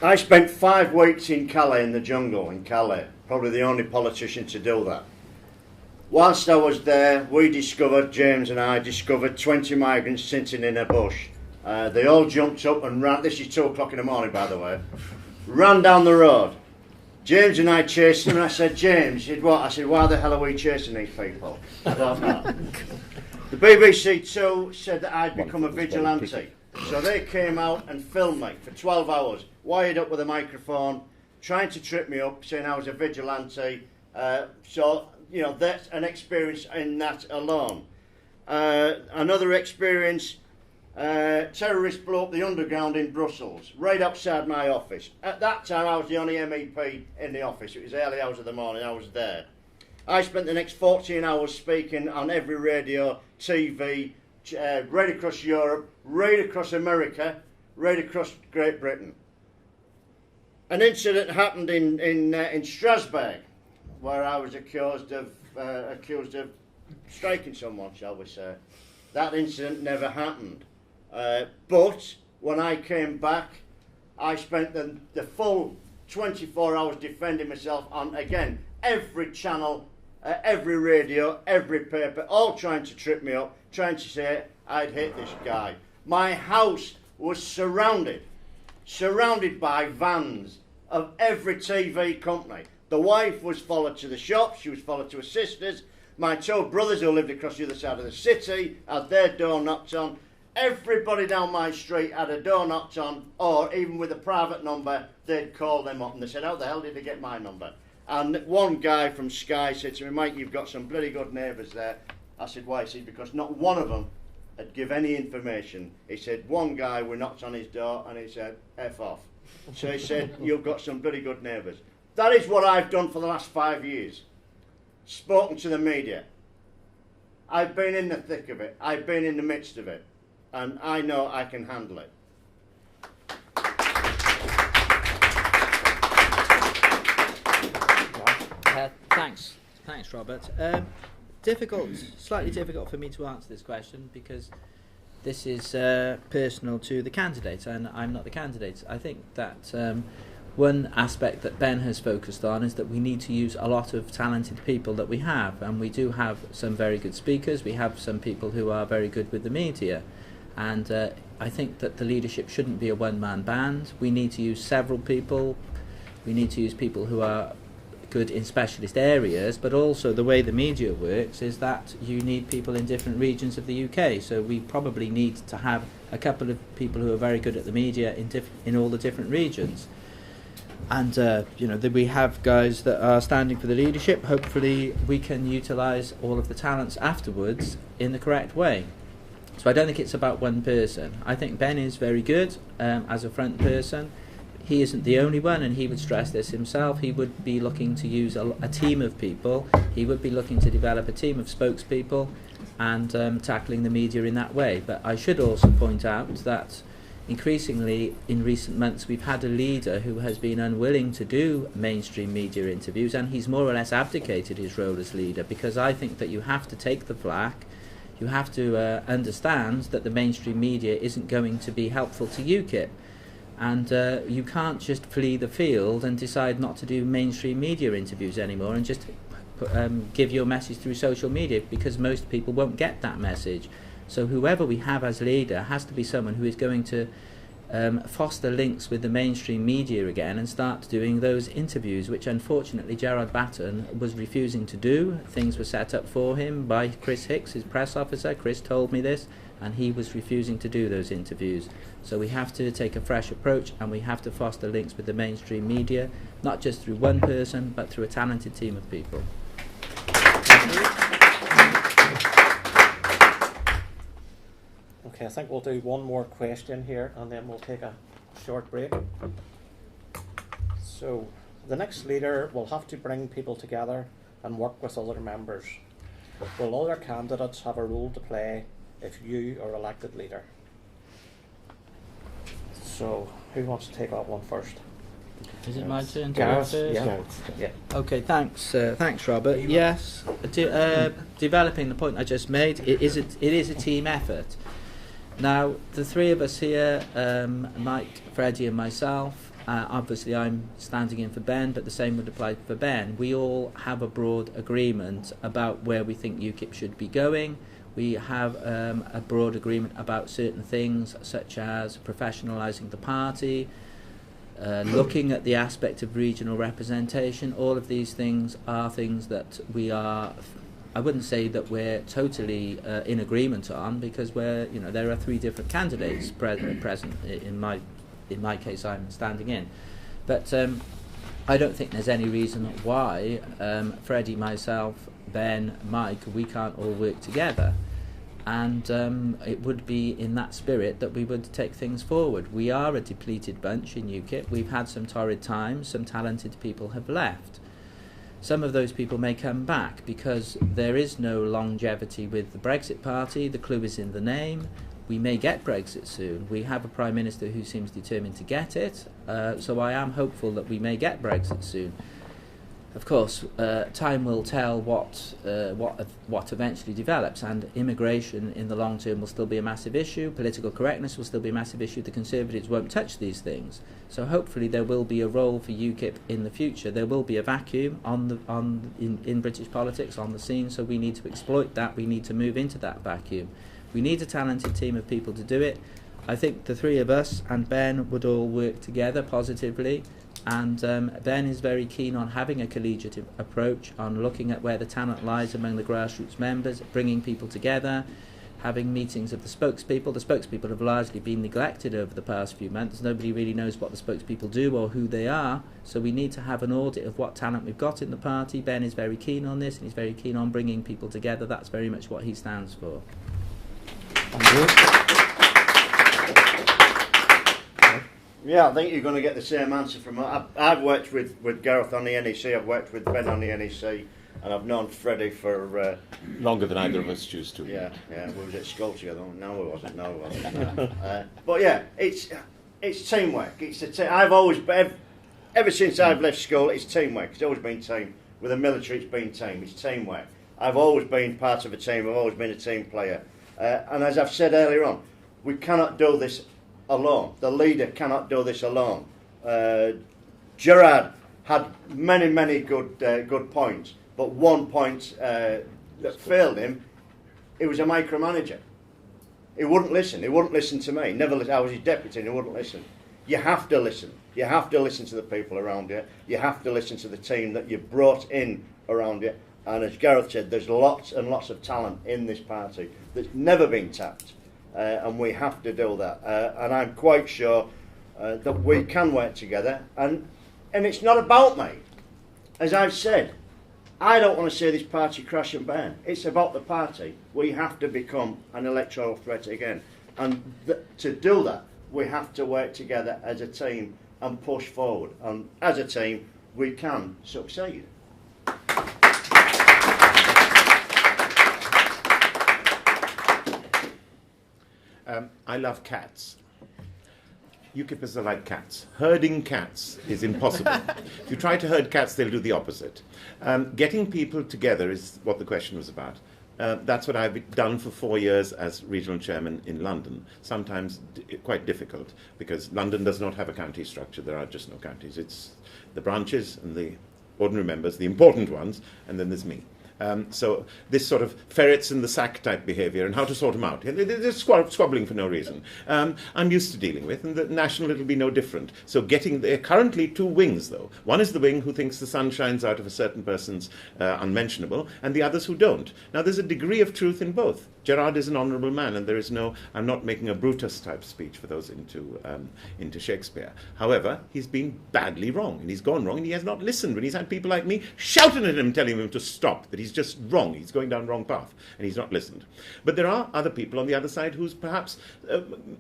I spent 5 weeks in Calais, in the jungle in Calais. Probably the only politician to do that. Whilst I was there, James and I discovered 20 migrants sitting in a bush. They all jumped up and ran. This is 2 o'clock in the morning, by the way. Ran down the road. James and I chased them, and I said, James, he said, what? I said, why the hell are we chasing these people? I don't know. The BBC too said that I'd become a vigilante. So they came out and filmed me for 12 hours, wired up with a microphone, trying to trip me up, saying I was a vigilante. So, you know, that's an experience in that alone. Another experience, terrorists blew up the underground in Brussels, right outside my office. At that time, I was the only MEP in the office. It was early hours of the morning, I was there. I spent the next 14 hours speaking on every radio, TV, right across Europe, right across America, right across Great Britain. An incident happened in Strasbourg, where I was accused of striking someone, shall we say. That incident never happened. But when I came back, I spent the full 24 hours defending myself on, again, every channel, every radio, every paper, all trying to trip me up, trying to say I'd hit this guy. My house was surrounded surrounded by vans of every TV company. The wife was followed to the shops, she was followed to her sisters. My two brothers who lived across the other side of the city had their door knocked on. Everybody down my street had a door knocked on, or even with a private number, they'd call them up and they said, how the hell did they get my number? And one guy from Sky said to me, Mike, you've got some bloody good neighbours there. I said, why? He said, because not one of them had give any information. He said, one guy, we knocked on his door and he said, F off. So he said, you've got some bloody good neighbours. That is what I've done for the last 5 years. Spoken to the media. I've been in the thick of it. I've been in the midst of it. And I know I can handle it. Thanks, Robert. Slightly difficult for me to answer this question because this is personal to the candidate, and I'm not the candidate. I think that one aspect that Ben has focused on is that we need to use a lot of talented people that we have, and we do have some very good speakers. We have some people who are very good with the media, and I think that the leadership shouldn't be a one-man band. We need to use several people. We need to use people who are good in specialist areas, but also the way the media works is that you need people in different regions of the UK. So we probably need to have a couple of people who are very good at the media in all the different regions. And we have guys that are standing for the leadership. Hopefully we can utilise all of the talents afterwards in the correct way. So I don't think it's about one person. I think Ben is very good as a front person. He isn't the only one, and he would stress this himself. He would be looking to use a team of people. He would be looking to develop a team of spokespeople and tackling the media in that way. But I should also point out that increasingly in recent months we've had a leader who has been unwilling to do mainstream media interviews, and he's more or less abdicated his role as leader, because I think that you have to take the flak. You have to understand that the mainstream media isn't going to be helpful to UKIP. And you can't just flee the field and decide not to do mainstream media interviews anymore and just give your message through social media, because most people won't get that message. So whoever we have as leader has to be someone who is going to foster links with the mainstream media again and start doing those interviews, which unfortunately Gerard Batten was refusing to do. Things were set up for him by Chris Hicks, his press officer. Chris told me this, and he was refusing to do those interviews. So we have to take a fresh approach, and we have to foster links with the mainstream media, not just through one person, but through a talented team of people. Okay, I think we'll do one more question here and then we'll take a short break. So, the next leader will have to bring people together and work with other members. Will other candidates have a role to play if you are elected leader? So, who wants to take that one first? Is it my turn to Gareth? go first? Yeah. Okay, thanks, Robert. Yes, developing the point I just made, it is a team effort. Now, the three of us here, Mike, Freddie and myself, obviously I'm standing in for Ben, but the same would apply for Ben. We all have a broad agreement about where we think UKIP should be going. We have a broad agreement about certain things, such as professionalising the party, looking at the aspect of regional representation. All of these things are things that we are, I wouldn't say that we're totally in agreement on, because there are three different candidates present. In my case, I'm standing in, but I don't think there's any reason why Freddie, myself, Ben, Mike, we can't all work together. And it would be in that spirit that we would take things forward. We are a depleted bunch in UKIP. We've had some torrid times. Some talented people have left. Some of those people may come back because there is no longevity with the Brexit Party. The clue is in the name. We may get Brexit soon. We have a Prime Minister who seems determined to get it. So I am hopeful that we may get Brexit soon. Of course, time will tell what eventually develops, and immigration in the long term will still be a massive issue. Political correctness will still be a massive issue. The Conservatives won't touch these things. So hopefully there will be a role for UKIP in the future. There will be a vacuum in British politics on the scene, so we need to exploit that. We need to move into that vacuum. We need a talented team of people to do it. I think the three of us and Ben would all work together positively, and Ben is very keen on having a collegiate approach, on looking at where the talent lies among the grassroots members, bringing people together, having meetings of the spokespeople. The spokespeople have largely been neglected over the past few months. Nobody really knows what the spokespeople do or who they are, so we need to have an audit of what talent we've got in the party. Ben is very keen on this, and he's very keen on bringing people together. That's very much what he stands for. Yeah, I think you're going to get the same answer from. I've worked with Gareth on the NEC, I've worked with Ben on the NEC, and I've known Freddie for Longer than either of us choose to. yeah, we was at school together. No, we wasn't. But yeah, it's teamwork. I've always ever since I've left school, it's teamwork. It's always been team. With the military, it's been team. It's teamwork. I've always been part of a team. I've always been a team player. And as I've said earlier on, we cannot do this alone. The leader cannot do this alone. Gerard had many good points, but one point that failed him, he was a micromanager. He wouldn't listen. He wouldn't listen to me. I was his deputy and he wouldn't listen. You have to listen. You have to listen to the people around you. You have to listen to the team that you've brought in around you. And as Gareth said, there's lots and lots of talent in this party that's never been tapped. And we have to do that. And I'm quite sure that we can work together. And it's not about me. As I've said, I don't want to see this party crash and burn. It's about the party. We have to become an electoral threat again. And to do that, we have to work together as a team and push forward. And as a team, we can succeed. I love cats. UKIPers are like cats. Herding cats is impossible. If you try to herd cats, they'll do the opposite. Getting people together is what the question was about. That's what I've done for 4 years as regional chairman in London. Sometimes quite difficult, because London does not have a county structure. There are just no counties. It's the branches and the ordinary members, the important ones, and then there's me. So this sort of ferrets in the sack type behaviour, and how to sort them out. They're squabbling for no reason. I'm used to dealing with, and the National it'll be no different. So there are currently two wings, though. One is the wing who thinks the sun shines out of a certain person's unmentionable, and the others who don't. Now, there's a degree of truth in both. Gerard is an honourable man, and there is no. I'm not making a Brutus type speech for those into Shakespeare. However, he's been badly wrong, and he's gone wrong, and he has not listened when he's had people like me shouting at him, telling him to stop, that he's just wrong, he's going down the wrong path, and he's not listened. But there are other people on the other side who's perhaps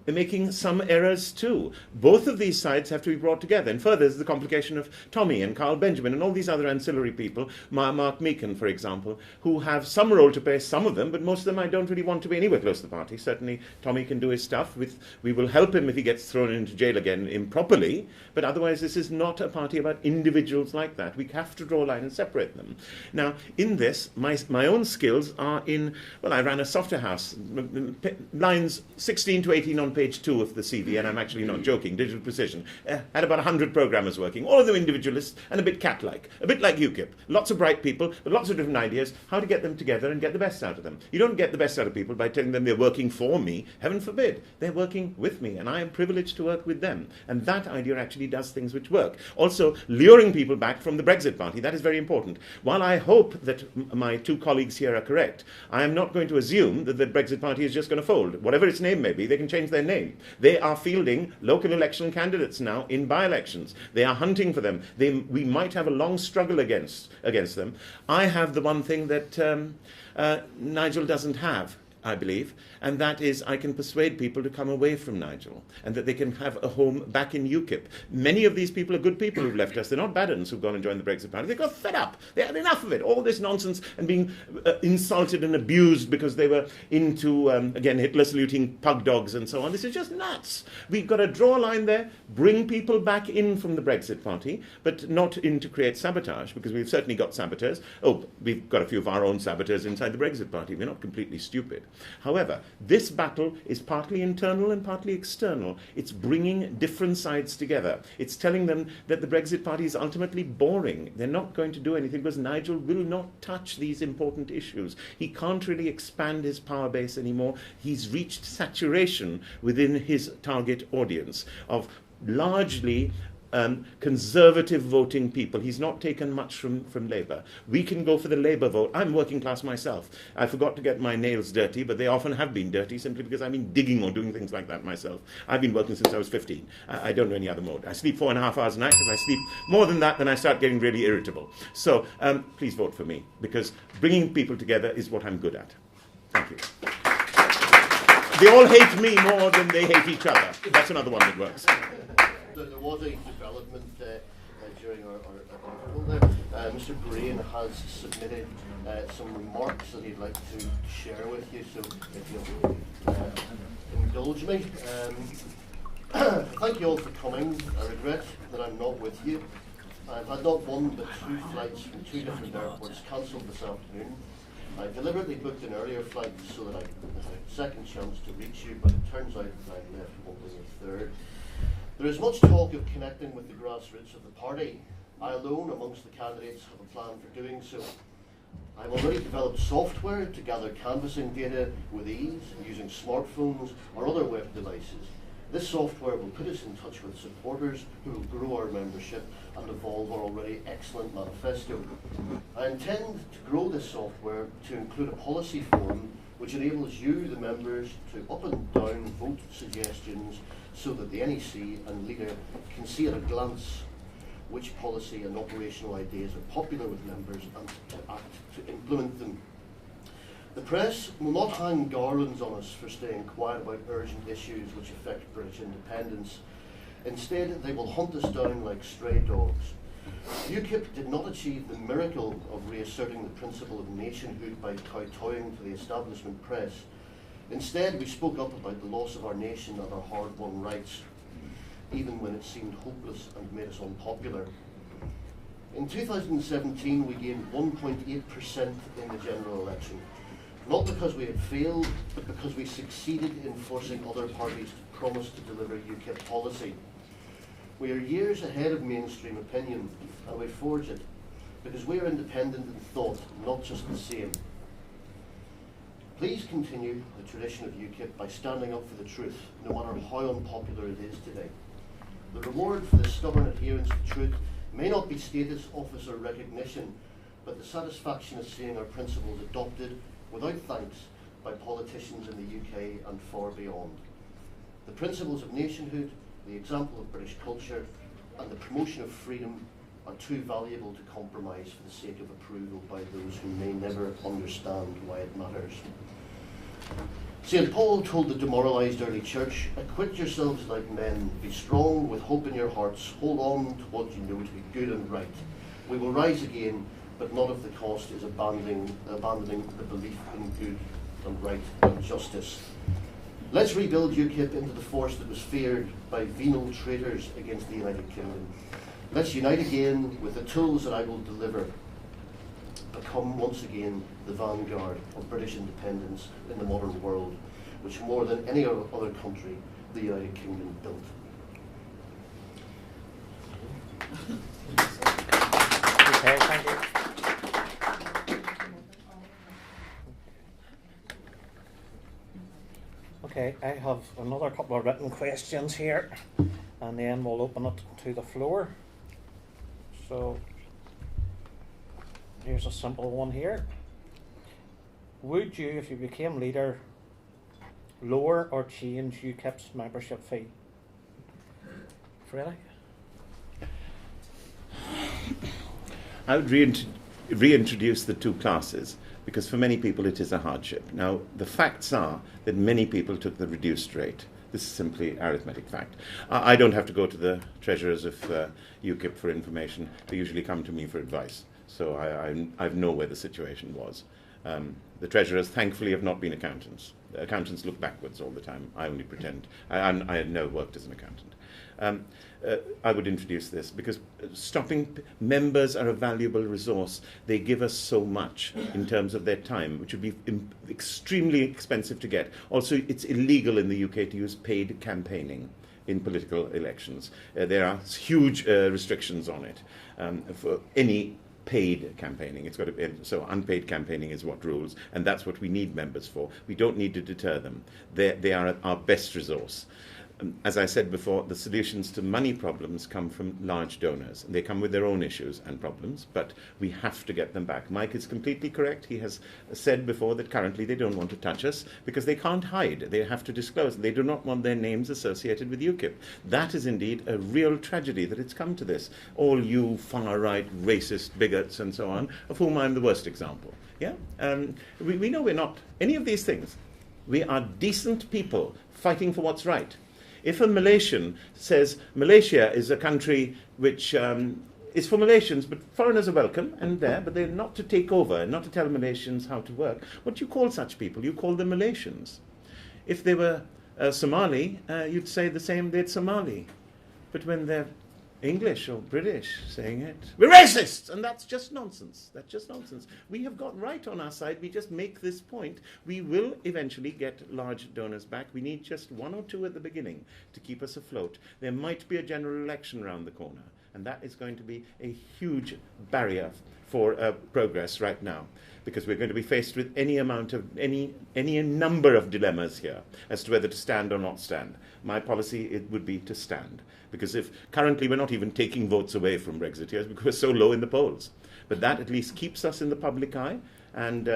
making some errors too. Both of these sides have to be brought together, and further there's the complication of Tommy and Carl Benjamin and all these other ancillary people, Mark Meakin, for example, who have some role to play, some of them, but most of them I don't really want to be anywhere close to the party. Certainly Tommy can do his stuff. We will help him if he gets thrown into jail again improperly, but otherwise this is not a party about individuals like that. We have to draw a line and separate them. Now, in this, my own skills are in, well, I ran a software house, lines 16 to 18 on page 2 of the CV, and I'm actually not joking, Digital Precision. Had about 100 programmers working, all of them individualists and a bit cat-like, a bit like UKIP. Lots of bright people with lots of different ideas, how to get them together and get the best out of them. You don't get the best out of people by telling them they're working for me. Heaven forbid. They're working with me, and I am privileged to work with them. And that idea actually does things which work. Also, luring people back from the Brexit party, that is very important. While I hope that my two colleagues here are correct, I am not going to assume that the Brexit party is just going to fold. Whatever its name may be, they can change their name. They are fielding local election candidates now in by-elections. They are hunting for them. We might have a long struggle against them. I have the one thing that Nigel doesn't have, I believe, and that is I can persuade people to come away from Nigel and that they can have a home back in UKIP. Many of these people are good people who've left us. They're not bad uns who've gone and joined the Brexit party. They got fed up. They had enough of it. All this nonsense and being insulted and abused because they were into, again, Hitler saluting pug dogs and so on. This is just nuts. We've got to draw a line there, bring people back in from the Brexit party, but not in to create sabotage, because we've certainly got saboteurs. Oh, we've got a few of our own saboteurs inside the Brexit party. We're not completely stupid. However, this battle is partly internal and partly external. It's bringing different sides together. It's telling them that the Brexit Party is ultimately boring. They're not going to do anything because Nigel will not touch these important issues. He can't really expand his power base anymore. He's reached saturation within his target audience of largely conservative voting people. He's not taken much from Labour. We can go for the Labour vote. I'm working class myself. I forgot to get my nails dirty, but they often have been dirty simply because I've been digging or doing things like that myself. I've been working since I was 15. I don't know any other mode. I sleep 4.5 hours a night. If I sleep more than that, then I start getting really irritable. So please vote for me, because bringing people together is what I'm good at. Thank you. They all hate me more than they hate each other. That's another one that works. There was a development during our interval there. Mr. Brain has submitted some remarks that he'd like to share with you, so if you'll indulge me. Thank you all for coming. I regret that I'm not with you. I've had not one but 2 flights from 2 different airports cancelled this afternoon. I deliberately booked an earlier flight so that I had a second chance to reach you, but it turns out that I left wanting a third. There is much talk of connecting with the grassroots of the party. I alone, amongst the candidates, have a plan for doing so. I've already developed software to gather canvassing data with ease using smartphones or other web devices. This software will put us in touch with supporters who will grow our membership and evolve our already excellent manifesto. I intend to grow this software to include a policy forum which enables you, the members, to up and down vote suggestions so that the NEC and leader can see at a glance which policy and operational ideas are popular with members and to act to implement them. The press will not hang garlands on us for staying quiet about urgent issues which affect British independence. Instead, they will hunt us down like stray dogs. UKIP did not achieve the miracle of reasserting the principle of nationhood by kowtowing to the establishment press. Instead, we spoke up about the loss of our nation and our hard-won rights, even when it seemed hopeless and made us unpopular. In 2017, we gained 1.8% in the general election, not because we had failed, but because we succeeded in forcing other parties to promise to deliver UKIP policy. We are years ahead of mainstream opinion, and we forge it, because we are independent in thought, not just the same. Please continue the tradition of UKIP by standing up for the truth, no matter how unpopular it is today. The reward for this stubborn adherence to truth may not be status, office or recognition, but the satisfaction of seeing our principles adopted without thanks by politicians in the UK and far beyond. The principles of nationhood, the example of British culture, and the promotion of freedom are too valuable to compromise for the sake of approval by those who may never understand why it matters. St. Paul told the demoralised early church, "Acquit yourselves like men, be strong with hope in your hearts, hold on to what you know to be good and right. We will rise again, but not if the cost is abandoning the belief in good and right and justice." Let's rebuild UKIP into the force that was feared by venal traitors against the United Kingdom. Let's unite again with the tools that I will deliver. Become once again the vanguard of British independence in the modern world, which more than any other country the United Kingdom built. Okay, thank you. Okay, I have another couple of written questions here, and then we'll open it to the floor. So, here's a simple one here. Would you, if you became leader, lower or change UKIP's membership fee? Freddie? I would reintroduce the 2 classes, because for many people it is a hardship. Now, the facts are that many people took the reduced rate. This is simply arithmetic fact. I don't have to go to the treasurers of UKIP for information. They usually come to me for advice. So I know where the situation was. The treasurers, thankfully, have not been accountants. Accountants look backwards all the time. I only pretend. I had never worked as an accountant. I would introduce this because members are a valuable resource. They give us so much in terms of their time, which would be extremely expensive to get. Also, it's illegal in the UK to use paid campaigning in political elections. There are huge restrictions on it for any paid campaigning. It's got to be, so unpaid campaigning is what rules, and that's what we need members for. We don't need to deter them. They are our best resource. As I said before, the solutions to money problems come from large donors. They come with their own issues and problems, but we have to get them back. Mike is completely correct. He has said before that currently they don't want to touch us because they can't hide. They have to disclose. They do not want their names associated with UKIP. That is indeed a real tragedy that it's come to this. All you far-right, racist bigots and so on, of whom I'm the worst example. Yeah? We know we're not any of these things. We are decent people fighting for what's right. If a Malaysian says Malaysia is a country which is for Malaysians, but foreigners are welcome and there, but they're not to take over and not to tell Malaysians how to work, what do you call such people? You call them Malaysians. If they were Somali, you'd say the same, they're Somali. But when they're English or British saying it, we're racists, and that's just nonsense. That's just nonsense. We have got right on our side. We just make this point. We will eventually get large donors back. We need just one or two at the beginning to keep us afloat. There might be a general election around the corner, and that is going to be a huge barrier for progress right now, because we're going to be faced with any number of dilemmas here as to whether to stand or not stand. My policy, it would be to stand. Because if currently we're not even taking votes away from Brexiteers because we're so low in the polls. But that at least keeps us in the public eye. And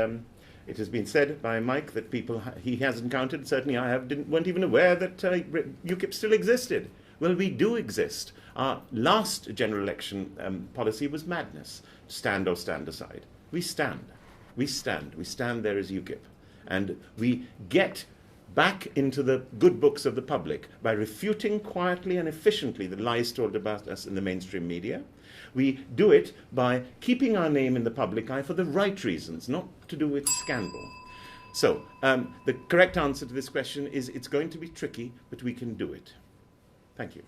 it has been said by Mike that people he has encountered, certainly I weren't even aware that UKIP still existed. Well, we do exist. Our last general election policy was madness. Stand or stand aside. We stand. We stand. We stand there as UKIP. And we get back into the good books of the public by refuting quietly and efficiently the lies told about us in the mainstream media. We do it by keeping our name in the public eye for the right reasons, not to do with scandal. So, the correct answer to this question is it's going to be tricky, but we can do it. Thank you.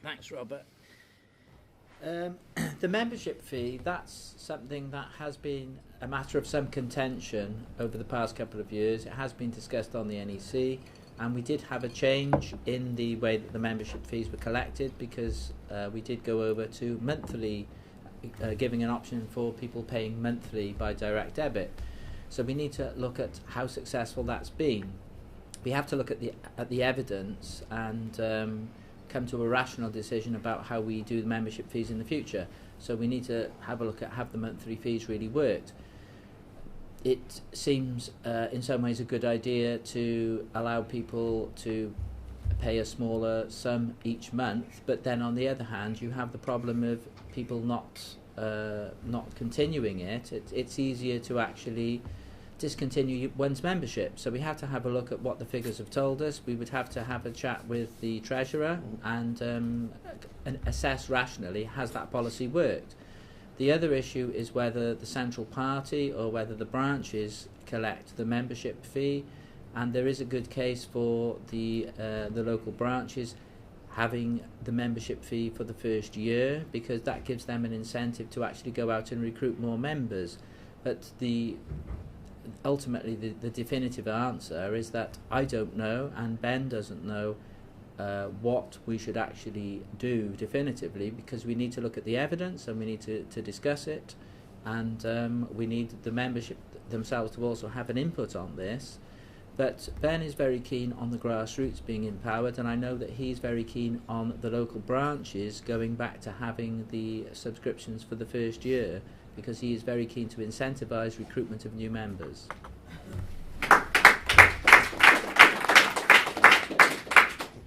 Thanks, Robert. The membership fee, that's something that has been a matter of some contention over the past couple of years. It has been discussed on the NEC, and we did have a change in the way that the membership fees were collected, because we did go over to monthly, giving an option for people paying monthly by direct debit. So we need to look at how successful that's been. We have to look at the evidence and come to a rational decision about how we do the membership fees in the future. So we need to have a look at have the monthly fees really worked. It seems in some ways a good idea to allow people to pay a smaller sum each month, but then on the other hand you have the problem of people not continuing it. It's easier to actually discontinue one's membership. So we have to have a look at what the figures have told us. We would have to have a chat with the Treasurer and assess rationally, has that policy worked? The other issue is whether the central party or whether the branches collect the membership fee, and there is a good case for the local branches having the membership fee for the first year, because that gives them an incentive to actually go out and recruit more members. But ultimately the definitive answer is that I don't know and Ben doesn't know what we should actually do definitively, because we need to look at the evidence and we need to discuss it, and we need the membership themselves to also have an input on this. But Ben is very keen on the grassroots being empowered, and I know that he's very keen on the local branches going back to having the subscriptions for the first year, because he is very keen to incentivise recruitment of new members.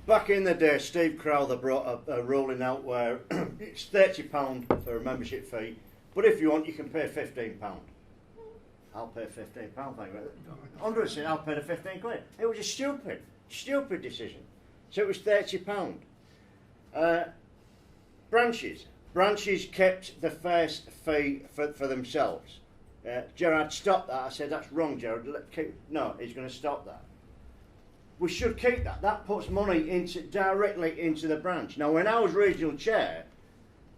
Back in the day, Steve Crowther brought a ruling out where it's £30 for a membership fee, but if you want, you can pay £15. I'll pay £15, thank you. Andre said, I'll pay the 15 quid. It was a stupid decision. So it was £30. Branches, Branches kept the first fee for themselves. Gerard stopped that. I said, that's wrong, Gerard. No, he's going to stop that. We should keep that. That puts money directly into the branch. Now, when I was regional chair,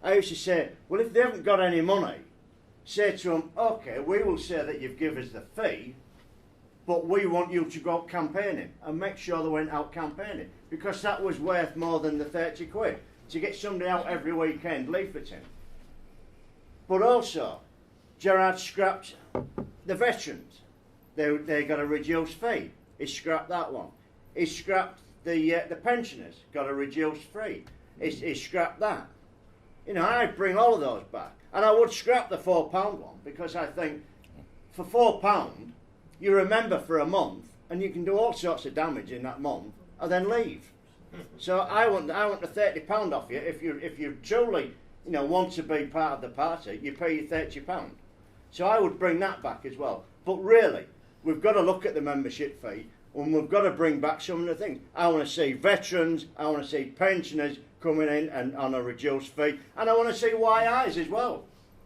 I used to say, well, if they haven't got any money, say to them, okay, we will say that you've given us the fee, but we want you to go out campaigning, and make sure they went out campaigning, because that was worth more than the 30 quid to get somebody out every weekend leafleting. But also, Gerard scrapped the veterans. They got a reduced fee. He scrapped that one. He scrapped the pensioners, got a reduced fee. He scrapped that. You know, I'd bring all of those back. And I would scrap the £4 one, because I think for £4, you remember for a month, and you can do all sorts of damage in that month, and then leave. So I want the £30 off you. If you truly, you know, want to be part of the party, you pay your £30. So I would bring that back as well. But really, we've got to look at the membership fee, and we've got to bring back some of the things. I want to see veterans, I want to see pensioners coming in and on a reduced fee, and I want to see YIs as well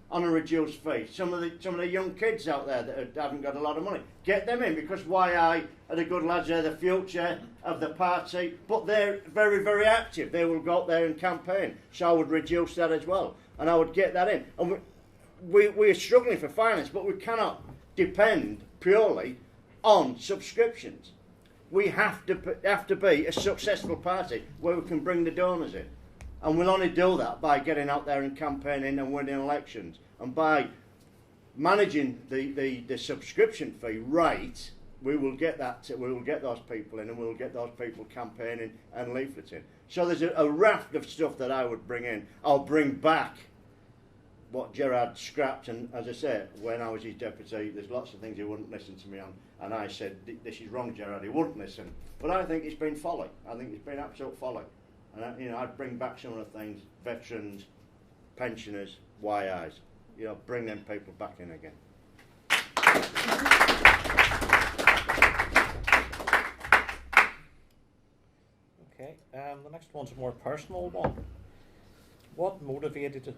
on a reduced fee. Some of the young kids out there that haven't got a lot of money, get them in, because YI are the good lads. They're the future of the party, but they're very, very active. They will go out there and campaign. So I would reduce that as well, and I would get that in. And we are struggling for finance, but we cannot depend purely on subscriptions. We have to be a successful party where we can bring the donors in. And we'll only do that by getting out there and campaigning and winning elections. And by managing the subscription fee right, we will get those people in, and we'll get those people campaigning and leafleting. So there's a raft of stuff that I would bring in. I'll bring back what Gerard scrapped, and as I say, when I was his deputy, there's lots of things he wouldn't listen to me on, and I said, this is wrong, Gerard, he wouldn't listen. But I think it's been folly. I think it's been absolute folly. And I'd bring back some of the things, veterans, pensioners, YIs, bring them people back in again. Okay, the next one's a more personal one. What motivated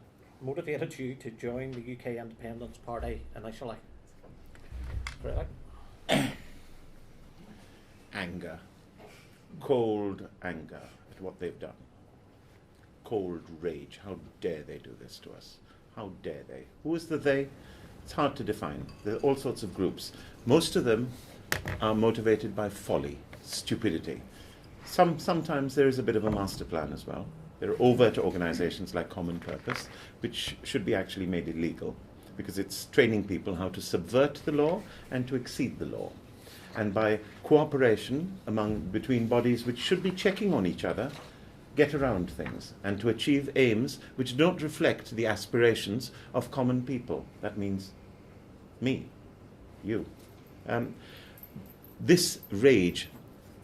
you to join the UK Independence Party initially? Really? Anger. Cold anger at what they've done. Cold rage. How dare they do this to us? How dare they? Who is the they? It's hard to define. There are all sorts of groups. Most of them are motivated by folly, stupidity. Sometimes there is a bit of a master plan as well. There are overt organizations like Common Purpose, which should be actually made illegal, because it's training people how to subvert the law and to exceed the law. And by cooperation between bodies which should be checking on each other, get around things and to achieve aims which don't reflect the aspirations of common people. That means me, you. This rage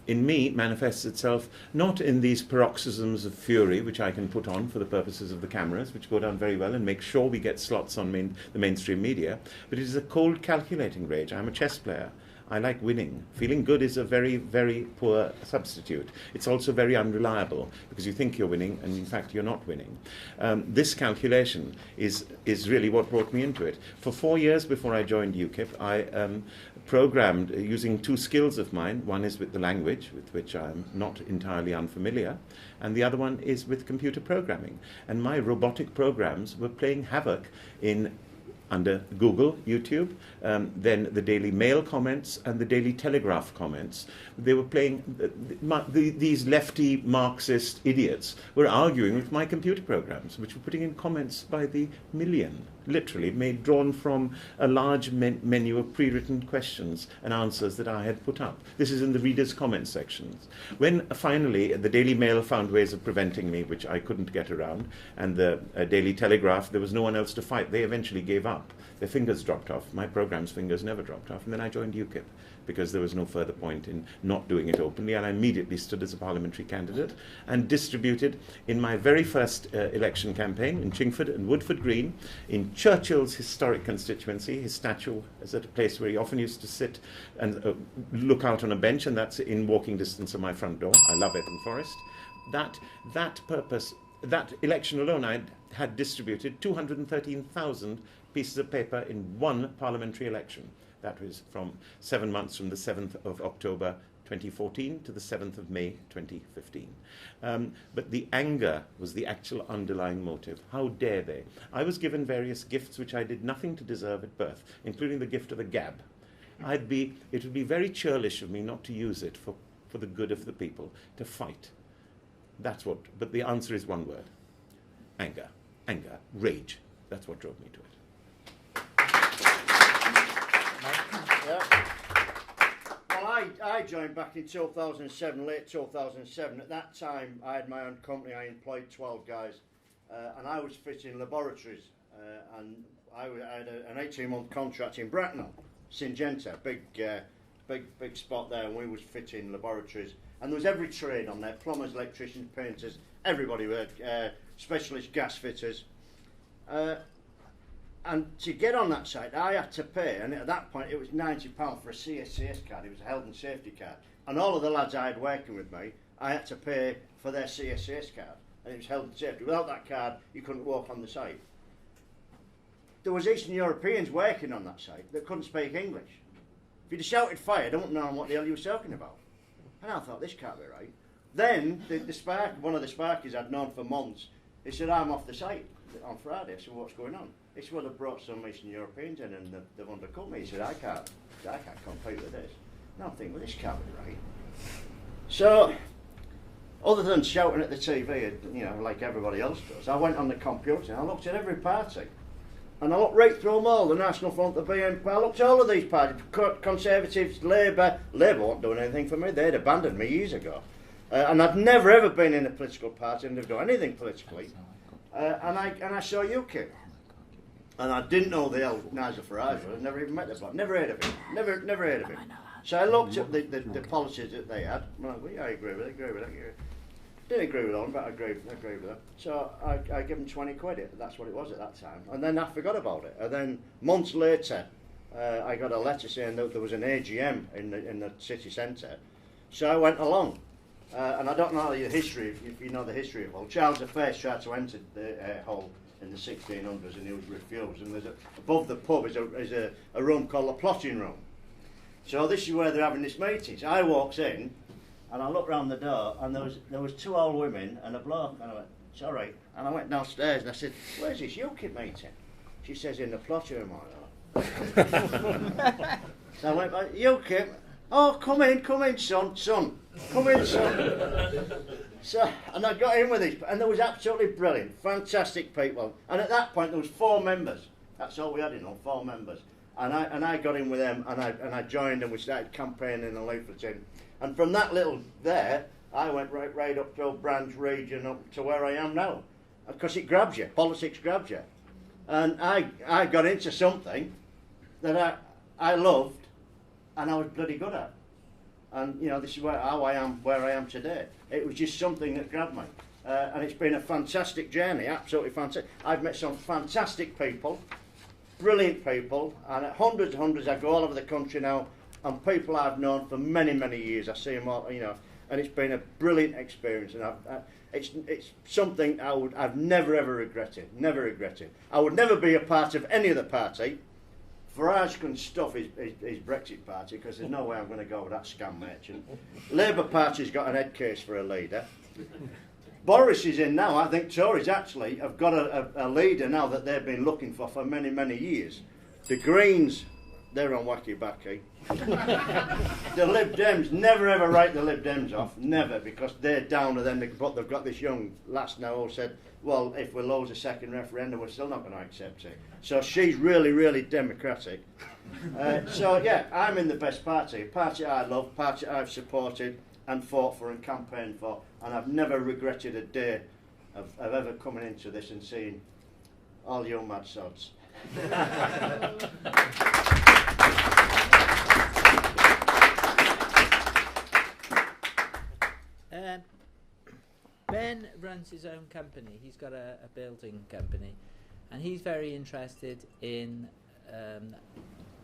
in me manifests itself not in these paroxysms of fury, which I can put on for the purposes of the cameras, which go down very well and make sure we get slots on the mainstream media, but it is a cold, calculating rage. I'm a chess player. I like winning. Feeling good is a very, very poor substitute. It's also very unreliable, because you think you're winning and in fact you're not winning. This calculation is really what brought me into it. For 4 years before I joined UKIP, I programmed using two skills of mine. One is with the language, with which I'm not entirely unfamiliar, and the other one is with computer programming. And my robotic programs were playing havoc under Google, YouTube, then the Daily Mail comments and the Daily Telegraph comments. They were playing, these lefty Marxist idiots were arguing with my computer programs, which were putting in comments by the million, literally, drawn from a large menu of pre-written questions and answers that I had put up. This is in the readers' comment sections. When finally the Daily Mail found ways of preventing me, which I couldn't get around, and the Daily Telegraph, there was no one else to fight. They eventually gave up. Their fingers dropped off. My program's fingers never dropped off. And then I joined UKIP, because there was no further point in not doing it openly, and I immediately stood as a parliamentary candidate and distributed in my very first election campaign in Chingford and Woodford Green, in Churchill's historic constituency. His statue is at a place where he often used to sit and look out on a bench, and that's in walking distance of my front door. I love Epping Forest. That election alone, had distributed 213,000 pieces of paper in one parliamentary election. That was from 7 months from the 7th of October 2014 to the 7th of May 2015. But the anger was the actual underlying motive. How dare they? I was given various gifts which I did nothing to deserve at birth, including the gift of the gab. It would be very churlish of me not to use it for the good of the people, to fight. That's what, but the answer is one word. Anger, rage. That's what drove me to it. Yeah. Well, I joined back in 2007, late 2007. At that time, I had my own company. I employed 12 guys, and I was fitting laboratories. And I had an 18-month contract in Bracknell, Syngenta, big spot there, and we was fitting laboratories. And there was every trade on there: plumbers, electricians, painters, everybody. We had specialist gas fitters. And to get on that site, I had to pay, and at that point it was £90 for a CSCS card. It was a health and safety card. And all of the lads I had working with me, I had to pay for their CSCS card. And it was health and safety. Without that card, you couldn't walk on the site. There was Eastern Europeans working on that site that couldn't speak English. If you'd have shouted fire, I don't know what the hell you were talking about. And I thought, this can't be right. Then, one of the sparkies I'd known for months, he said, I'm off the site on Friday. I said, what's going on? He said, well, they've brought some Eastern Europeans in and they've undercut me. He said, I can't compete with this. And I'm thinking, well, this can't be right. So, other than shouting at the TV, you know, like everybody else does, I went on the computer and I looked at every party. And I looked right through them all, the National Front, the BNP, I looked at all of these parties, Conservatives, Labour. Labour weren't doing anything for me, they'd abandoned me years ago. And I'd never ever been in a political party and never done anything politically. And I saw UKIP. And I didn't know the old Nigel Farage, I'd never even met the bloke, never heard of him, never heard of him. So I looked at the policies that they had, and I went, well, yeah, I agree with it. Didn't agree with them, but I agreed with them. So I gave them 20 quid, that's what it was at that time. And then I forgot about it. And then months later, I got a letter saying that there was an AGM in the city centre. So I went along. And I don't know the history, if you know the history of Hull. Charles I tried to enter Hull in the 1600s and he was refused. And above the pub is a room called the plotting room. So this is where they're having this meeting. So I walks in and I looked round the door and there was two old women and a bloke. And I went, it's all right. And I went downstairs and I said, where's this UKIP meeting? She says, in the plotting room. So I went, UKIP? Oh, come in, son. Come in, son. So, and I got in with this, and there was absolutely brilliant, fantastic people. And at that point, there was 4 members. That's all we had, 4 members. And I got in with them, and I joined, and we started campaigning and leafleting. And from that little there, I went right up to branch region, up to where I am now, because it grabs you. Politics grabs you. And I got into something that I loved, and I was bloody good at. And you know, this is how I am, where I am today. It was just something that grabbed me, and it's been a fantastic journey, absolutely fantastic. I've met some fantastic people, brilliant people, and hundreds and hundreds. I go all over the country now, and people I've known for many, many years. I see them all, you know, and it's been a brilliant experience. And it's something I've never ever regretted. Never regretted. I would never be a part of any other party. Farage can stuff his Brexit party because there's no way I'm going to go with that scam merchant. Labour Party's got an head case for a leader. Boris is in now. I think Tories actually have got a leader now that they've been looking for many, many years. The Greens, they're on wacky-backy. The Lib Dems, never ever write the Lib Dems off, never, because they're down, and then they've got this young lass now who said, well, if we lose a second referendum, we're still not going to accept it. So she's really, really democratic. So yeah, I'm in the best party, a party I love, party I've supported and fought for and campaigned for, and I've never regretted a day of ever coming into this and seeing all you mad sods. Ben runs his own company. He's got a building company, and he's very interested in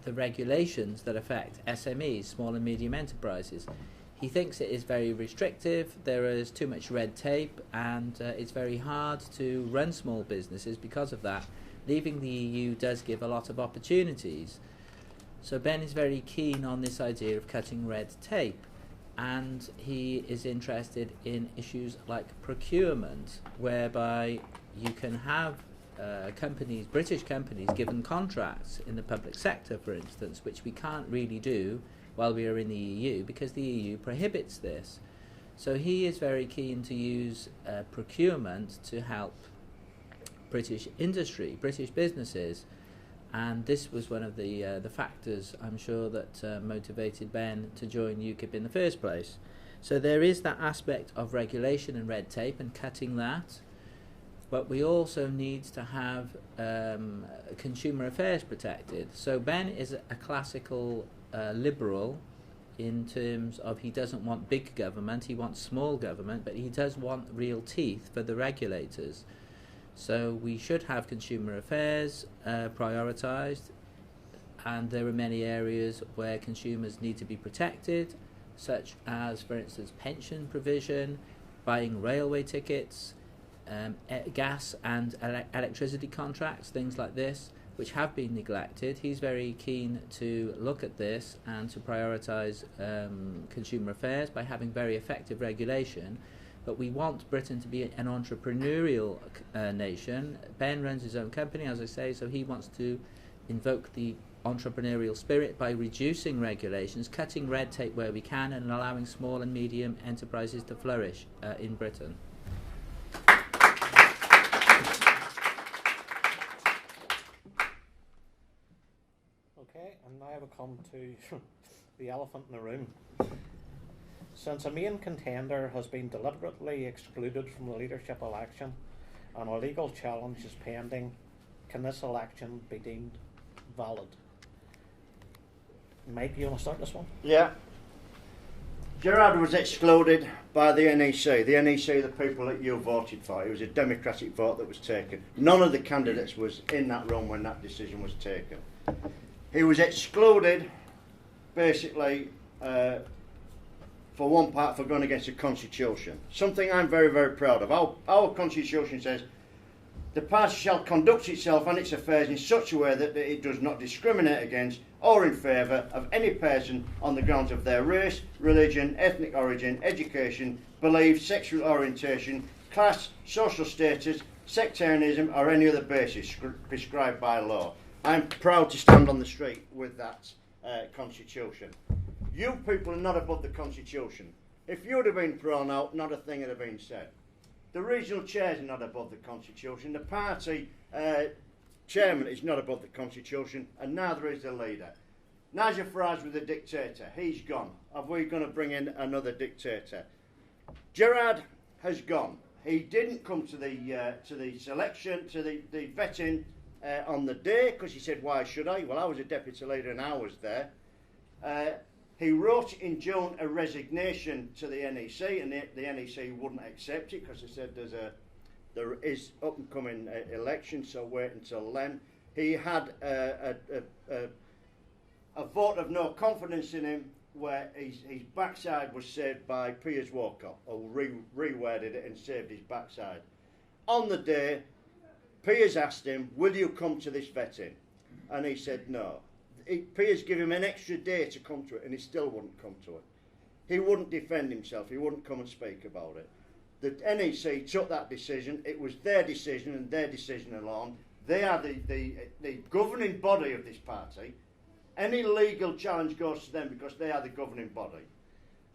the regulations that affect SMEs, small and medium enterprises. he thinks it is very restrictive, there is too much red tape, and it's very hard to run small businesses because of that. Leaving the EU does give a lot of opportunities. So Ben is very keen on this idea of cutting red tape, and he is interested in issues like procurement, whereby you can have companies, British companies, given contracts in the public sector, for instance, which we can't really do while we are in the EU because the EU prohibits this. So he is very keen to use procurement to help British industry, British businesses, and this was one of the factors, I'm sure, that motivated Ben to join UKIP in the first place. So there is that aspect of regulation and red tape and cutting that, but we also need to have consumer affairs protected. So Ben is a classical liberal in terms of he doesn't want big government, he wants small government, but he does want real teeth for the regulators. So we should have consumer affairs prioritised, and there are many areas where consumers need to be protected, such as, for instance, pension provision, buying railway tickets, gas and electricity contracts, things like this, which have been neglected. He's very keen to look at this and to prioritise consumer affairs by having very effective regulation. But we want Britain to be an entrepreneurial nation. Ben runs his own company, as I say, so he wants to invoke the entrepreneurial spirit by reducing regulations, cutting red tape where we can, and allowing small and medium enterprises to flourish in Britain. Okay, and now we come to the elephant in the room. Since a main contender has been deliberately excluded from the leadership election and a legal challenge is pending, can this election be deemed valid? Mike, you want to start this one? Yeah. Gerard was excluded by the NEC. The NEC are the people that you voted for. It was a democratic vote that was taken. None of the candidates was in that room when that decision was taken. He was excluded, basically, for one part, for going against the Constitution. Something I'm very, very proud of. Our Constitution says, the party shall conduct itself and its affairs in such a way that it does not discriminate against or in favour of any person on the grounds of their race, religion, ethnic origin, education, belief, sexual orientation, class, social status, sectarianism or any other basis prescribed by law. I'm proud to stand on the street with that Constitution. You people are not above the Constitution. If you'd have been thrown out, not a thing would have been said. The regional chairs are not above the Constitution. The party chairman is not above the Constitution, and neither is the leader. Nigel Farage was a dictator. He's gone. Are we going to bring in another dictator? Gerard has gone. He didn't come to the selection, to the vetting on the day, because he said, why should I? Well, I was a deputy leader and I was there. He wrote in June a resignation to the NEC, and the NEC wouldn't accept it because they said there is up and coming election, so wait until then. He had a vote of no confidence in him, where his backside was saved by Piers Walcott, who reworded it and saved his backside. On the day, Piers asked him, will you come to this vetting? And he said no. Piers gave him an extra day to come to it, and he still wouldn't come to it. He wouldn't defend himself. He wouldn't come and speak about it. The NEC took that decision. It was their decision and their decision alone. They are the governing body of this party. Any legal challenge goes to them because they are the governing body.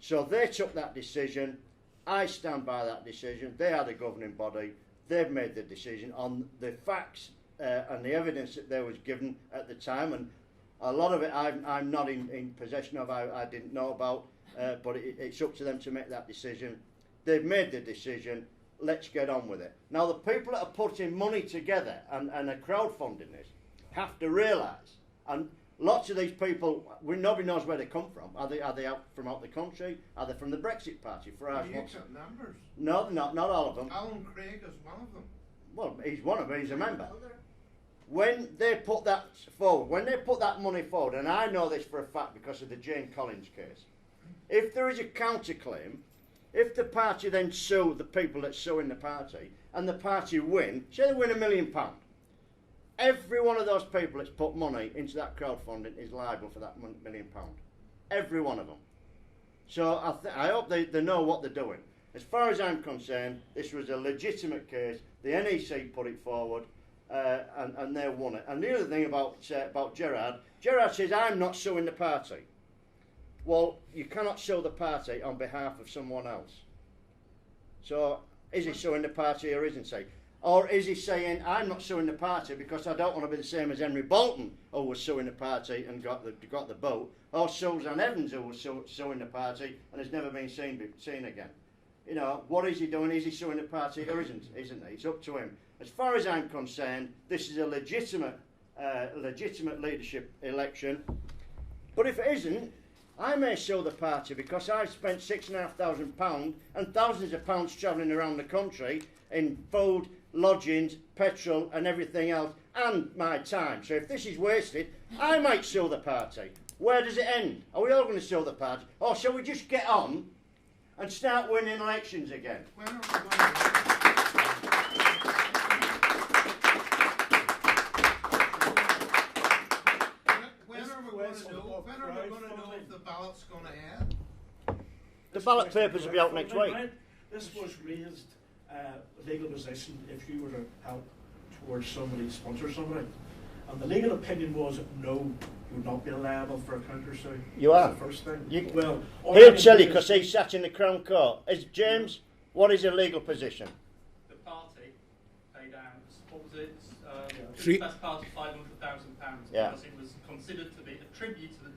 So they took that decision. I stand by that decision. They are the governing body. They've made the decision on the facts and the evidence that they was given at the time, and a lot of it I'm not in possession of, I didn't know about, but it's up to them to make that decision. They've made the decision, let's get on with it. Now the people that are putting money together and are crowdfunding this have to realise, and lots of these people, nobody knows where they come from. Are they out from out the country? Are they from the Brexit Party? You got numbers. No, not all of them. Alan Craig is one of them. Well, he's one of them, he's a member. When they put that forward, when they put that money forward, and I know this for a fact because of the Jane Collins case, if there is a counterclaim, if the party then sue the people that sue in the party, and the party win, say they win £1 million, every one of those people that's put money into that crowdfunding is liable for that £1 million. Every one of them. So I hope they know what they're doing. As far as I'm concerned, this was a legitimate case. The NEC put it forward, and they won it. And the other thing about Gerard says, I'm not suing the party. Well, you cannot sue the party on behalf of someone else. So, is he suing the party or isn't he? Or is he saying, I'm not suing the party because I don't want to be the same as Henry Bolton, who was suing the party and got the vote, or Susan Evans, who was suing the party and has never been seen again. You know, what is he doing? Is he suing the party or isn't he? It's up to him. As far as I'm concerned, this is a legitimate leadership election. But if it isn't, I may sue the party because I've spent £6,500 and thousands of pounds travelling around the country in food, lodgings, petrol and everything else, and my time. So if this is wasted, I might sue the party. Where does it end? Are we all going to sue the party? Or shall we just get on and start winning elections again? When are we going to know if the ballot's going to end? The ballot papers will be out next week. This was raised legal position if you were to help towards somebody, sponsor somebody. And the legal opinion was no, you would not be liable for a counter sue. You are. That's the first thing. Well, He'll tell you because he sat in the Crown Court. James, what is your legal position? The party paid out, what was it? Three- Best part of £500,000 Yeah. because it was considered to be attributed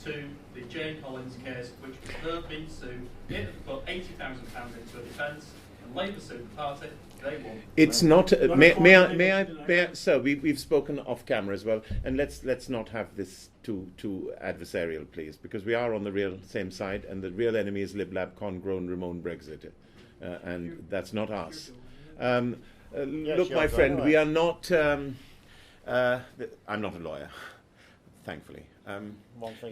to the Jane Collins case, which was her being sued. It had put £80,000 into a defence, and Labour sued the party. They won. It's not. May I? Sir, we've spoken off camera as well, and let's not have this too adversarial, please, because we are on the real same side, and the real enemy is Lib Lab, Con Grown, Ramon Brexit, and that's not us. Look, my friend, we are not. I'm not a lawyer, thankfully.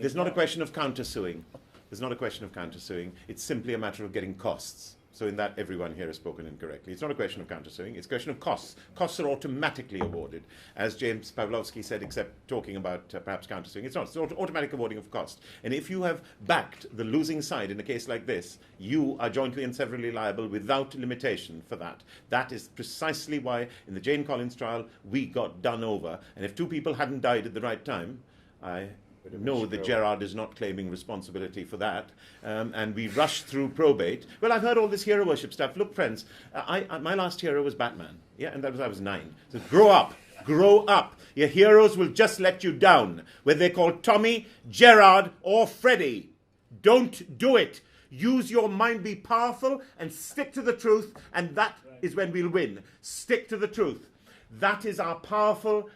There's not a question of counter-suing. There's not a question of counter-suing. It's simply a matter of getting costs. So in that, everyone here has spoken incorrectly. It's not a question of counter-suing. It's a question of costs. Costs are automatically awarded. As James Pawlowski said, except talking about perhaps counter-suing, it's not. It's automatic awarding of cost. And if you have backed the losing side in a case like this, you are jointly and severally liable without limitation for that. That is precisely why in the Jane Collins trial, we got done over. And if two people hadn't died at the right time, I know that Gerard is not claiming responsibility for that, and we rushed through probate. Well, I've heard all this hero worship stuff. Look, friends, my last hero was Batman, yeah, and that was I was 9. So grow up, grow up. Your heroes will just let you down, whether they're called Tommy, Gerard, or Freddie. Don't do it. Use your mind, be powerful, and stick to the truth, and that is when we'll win. Stick to the truth. That is our powerful,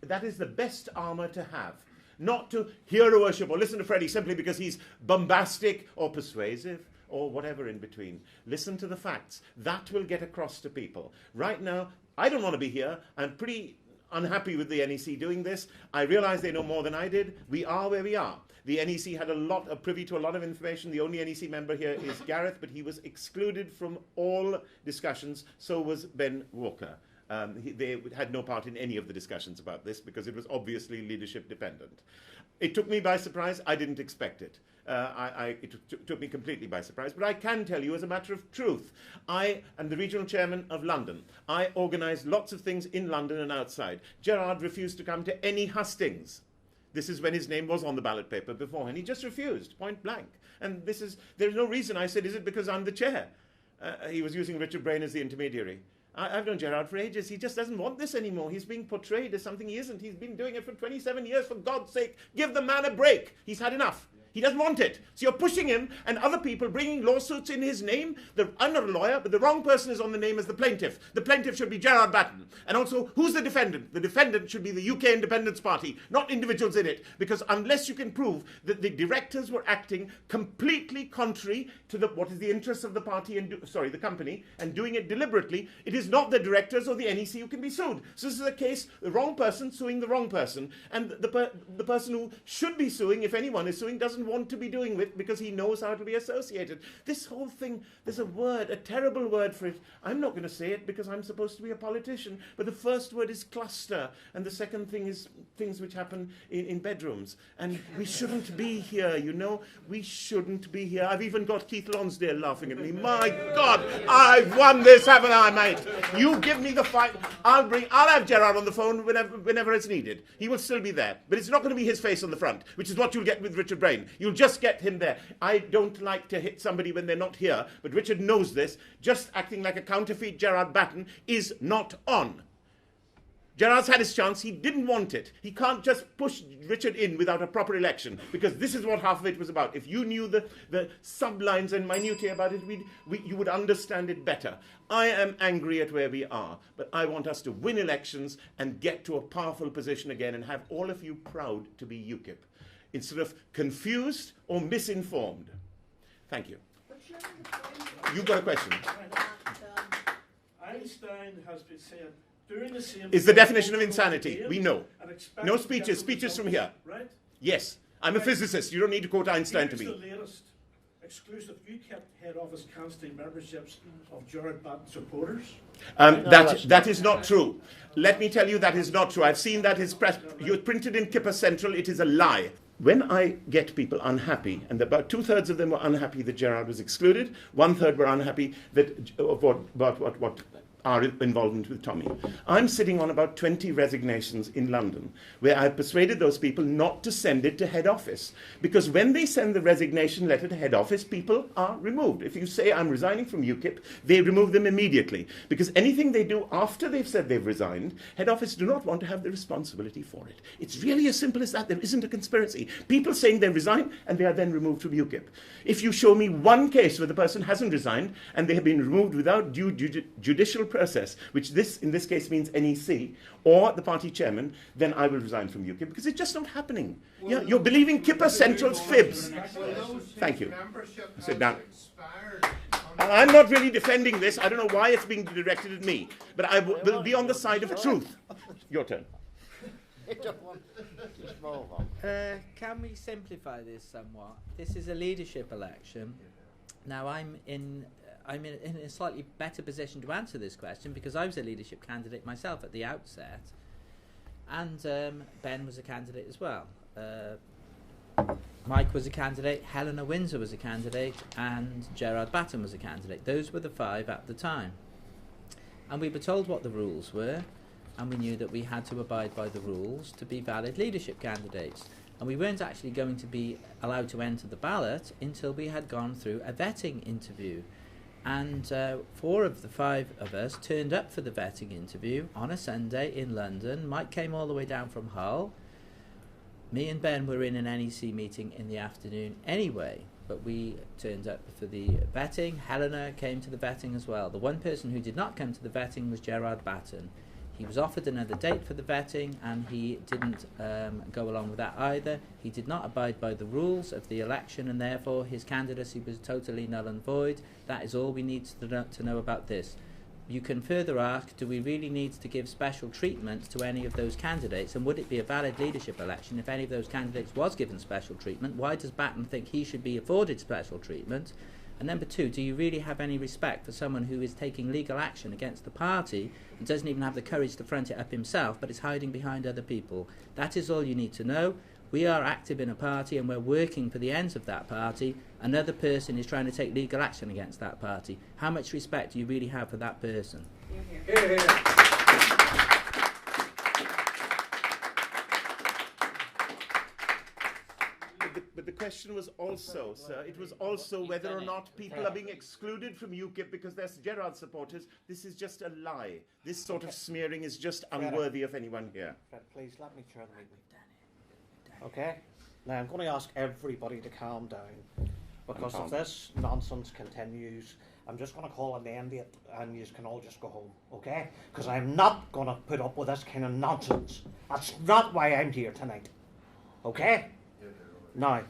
that is the best armour to have. Not to hero worship or listen to Freddie simply because he's bombastic or persuasive or whatever in between. Listen to the facts. That will get across to people. Right now, I don't want to be here. I'm pretty unhappy with the NEC doing this. I realise they know more than I did. We are where we are. The NEC had privy to a lot of information. The only NEC member here is Gareth, but he was excluded from all discussions. So was Ben Walker. They had no part in any of the discussions about this because it was obviously leadership dependent. It took me by surprise. I didn't expect it. It took me completely by surprise. But I can tell you as a matter of truth, I am the regional chairman of London. I organise lots of things in London and outside. Gerard refused to come to any hustings. This is when his name was on the ballot paper before, and he just refused, point blank. And there's no reason. I said, is it because I'm the chair? He was using Richard Brain as the intermediary. I've known Gerard for ages. He just doesn't want this anymore. He's being portrayed as something he isn't. He's been doing it for 27 years. For God's sake, give the man a break. He's had enough. He doesn't want it. So you're pushing him and other people bringing lawsuits in his name. I'm not a lawyer, but the wrong person is on the name as the plaintiff. The plaintiff should be Gerard Batten. And also, who's the defendant? The defendant should be the UK Independence Party, not individuals in it. Because unless you can prove that the directors were acting completely contrary to what is the interests of the party and the company, and doing it deliberately, it is not the directors or the NEC who can be sued. So this is a case, the wrong person suing the wrong person. And the person who should be suing, if anyone is suing, doesn't want to be doing it because he knows how to be associated. This whole thing, there's a word, a terrible word for it. I'm not going to say it because I'm supposed to be a politician, but the first word is cluster, and the second thing is things which happen in bedrooms. And we shouldn't be here, you know. We shouldn't be here. I've even got Keith Lonsdale laughing at me. My God, I've won this, haven't I, mate? You give me the fight. I'll have Gerard on the phone whenever it's needed. He will still be there. But it's not going to be his face on the front, which is what you'll get with Richard Brain. You'll just get him there. I don't like to hit somebody when they're not here, but Richard knows this. Just acting like a counterfeit Gerard Batten is not on. Gerard's had his chance. He didn't want it. He can't just push Richard in without a proper election, because this is what half of it was about. If you knew the sublines and minutiae about it, you would understand it better. I am angry at where we are, but I want us to win elections and get to a powerful position again and have all of you proud to be UKIP, instead of confused or misinformed. Thank you. You've got a question. Einstein has been saying, doing the same It's the definition of insanity. We know. No speeches. Speeches from here. Right? Yes. I'm a physicist. You don't need to quote Einstein to me. Here's the latest exclusive UKIP head office cancelling memberships of Gerard Batten supporters. That is not true. Let me tell you that is not true. I've seen that is you're printed in Kipper Central. It is a lie. When I get people unhappy, and about 2/3 of them were unhappy that Gerard was excluded, 1/3 were unhappy about what our involvement with Tommy. I'm sitting on about 20 resignations in London, where I've persuaded those people not to send it to head office. Because when they send the resignation letter to head office, people are removed. If you say, I'm resigning from UKIP, they remove them immediately. Because anything they do after they've said they've resigned, head office do not want to have the responsibility for it. It's really as simple as that. There isn't a conspiracy. People saying they resign, and they are then removed from UKIP. If you show me one case where the person hasn't resigned, and they have been removed without due judicial process, which in this case means NEC, or the party chairman, then I will resign from UKIP, because it's just not happening. Well, you're believing Kipper Central's fibs. Thank you. Sit down. I'm not really defending this. I don't know why it's being directed at me, but I will be on the side of truth. Your turn. Can we simplify this somewhat? This is a leadership election. Now I'm in a slightly better position to answer this question because I was a leadership candidate myself at the outset, and Ben was a candidate as well. Mike was a candidate, Helena Windsor was a candidate, and Gerard Batten was a candidate. Those were the 5 at the time. And we were told what the rules were, and we knew that we had to abide by the rules to be valid leadership candidates. And we weren't actually going to be allowed to enter the ballot until we had gone through a vetting interview. And 4 of the 5 of us turned up for the vetting interview on a Sunday in London. Mike came all the way down from Hull. Me and Ben were in an NEC meeting in the afternoon anyway, but we turned up for the vetting. Helena came to the vetting as well. The one person who did not come to the vetting was Gerard Batten. He was offered another date for the vetting, and he didn't go along with that either. He did not abide by the rules of the election, and therefore his candidacy was totally null and void. That is all we need to know about this. You can further ask, do we really need to give special treatment to any of those candidates, and would it be a valid leadership election if any of those candidates was given special treatment? Why does Batten think he should be afforded special treatment? And number 2, do you really have any respect for someone who is taking legal action against the party and doesn't even have the courage to front it up himself, but is hiding behind other people? That is all you need to know. We are active in a party and we're working for the ends of that party. Another person is trying to take legal action against that party. How much respect do you really have for that person? Hear, hear. But the question was also, sir, it was also whether or not people are being excluded from UKIP because they're Gerard supporters. This is just a lie. This sort of smearing is just unworthy of anyone here. Fred, please let me chair the meeting. Okay? Now I'm going to ask everybody to calm down, because if this nonsense continues, I'm just going to call an end to it, and you can all just go home, okay? Because I'm not going to put up with this kind of nonsense. That's not why I'm here tonight, okay? Now,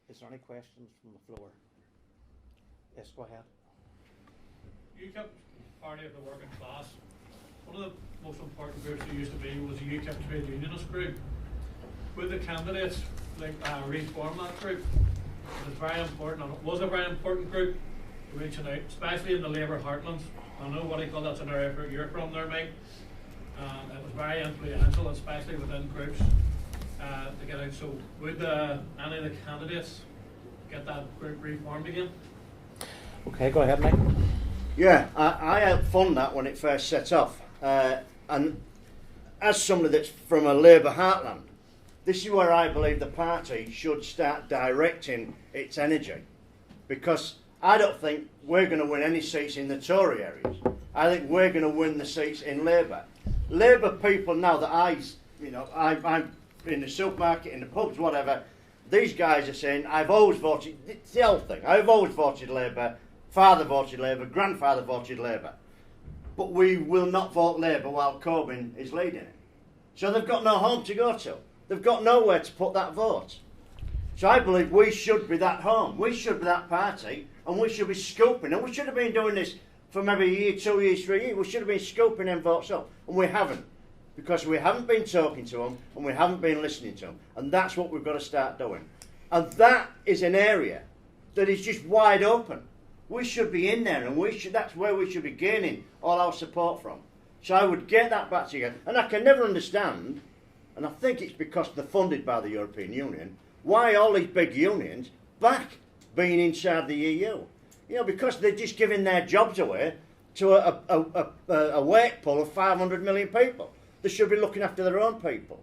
is there any questions from the floor? Yes, go ahead. UKIP, party of the working class. One of the most important groups there used to be was the UKIP Trade Unionist group. With the candidates, like reform that group, it was very important, and it was a very important group to reaching out, especially in the Labour heartlands. I know what I call that's an area where you're from there, Mike. It was very influential, especially within groups, to get out. So would any of the candidates get that group reformed again? Okay, go ahead, Mike. Yeah, I helped fund that when it first set off. And as somebody that's from a Labour heartland, this is where I believe the party should start directing its energy. Because I don't think we're going to win any seats in the Tory areas. I think we're going to win the seats in Labour. Labour people now that I'm in the supermarket, in the pubs, whatever, these guys are saying, I've always voted, it's the old thing, I've always voted Labour, father voted Labour, grandfather voted Labour. But we will not vote Labour while Corbyn is leading it. So they've got no home to go to. They've got nowhere to put that vote. So I believe we should be that home. We should be that party, and we should be scooping. And we should have been doing this for maybe a year, 2 years, 3 years. We should have been scooping them votes up, and we haven't. Because we haven't been talking to them, and we haven't been listening to them. And that's what we've got to start doing. And that is an area that is just wide open. We should be in there, and that's where we should be gaining all our support from. So I would get that back together. And I can never understand, and I think it's because they're funded by the European Union, why all these big unions back being inside the EU. You know, because they're just giving their jobs away to a work pool of 500 million people. They should be looking after their own people.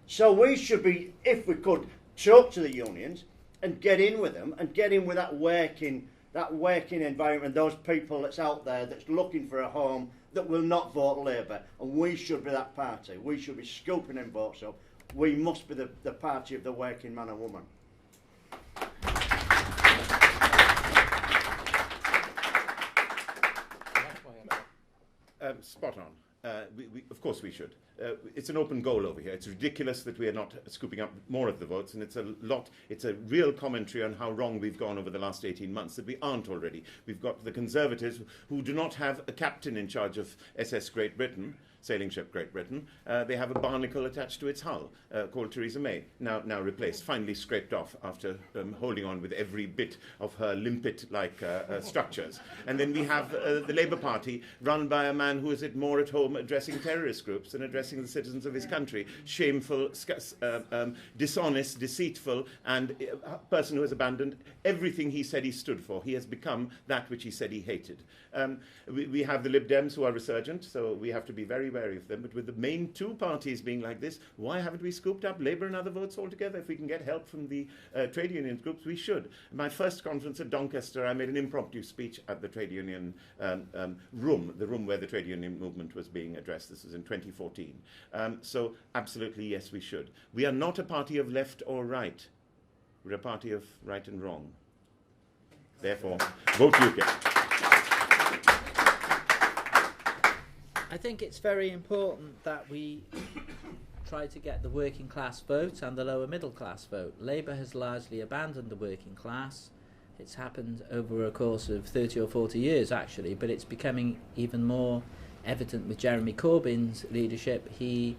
So we should be, if we could, talk to the unions and get in with them and get in with that working environment, those people that's out there that's looking for a home that will not vote Labour. And we should be that party. We should be scooping them votes up. We must be the party of the working man and woman. Spot on. Of course we should. It's an open goal over here. It's ridiculous that we are not scooping up more of the votes, and it's a real commentary on how wrong we've gone over the last 18 months, that we aren't already. We've got the Conservatives who do not have a captain in charge of SS Great Britain, sailing ship Great Britain. They have a barnacle attached to its hull called Theresa May, now replaced, finally scraped off after holding on with every bit of her limpet-like structures. And then we have the Labour Party run by a man who is more at home addressing terrorist groups than addressing the citizens of his country. Shameful, dishonest, deceitful, and a person who has abandoned everything he said he stood for. He has become that which he said he hated. We have the Lib Dems who are resurgent, so we have to be very wary of them. But with the main two parties being like this, why haven't we scooped up Labour and other votes altogether? If we can get help from the trade union groups, we should. My first conference at Doncaster, I made an impromptu speech at the trade union room, the room where the trade union movement was being addressed. This was in 2014. So absolutely, yes, we should. We are not a party of left or right. We're a party of right and wrong. Therefore, vote UKIP. I think it's very important that we try to get the working class vote and the lower middle class vote. Labour has largely abandoned the working class. It's happened over a course of 30 or 40 years actually, but it's becoming even more evident with Jeremy Corbyn's leadership. He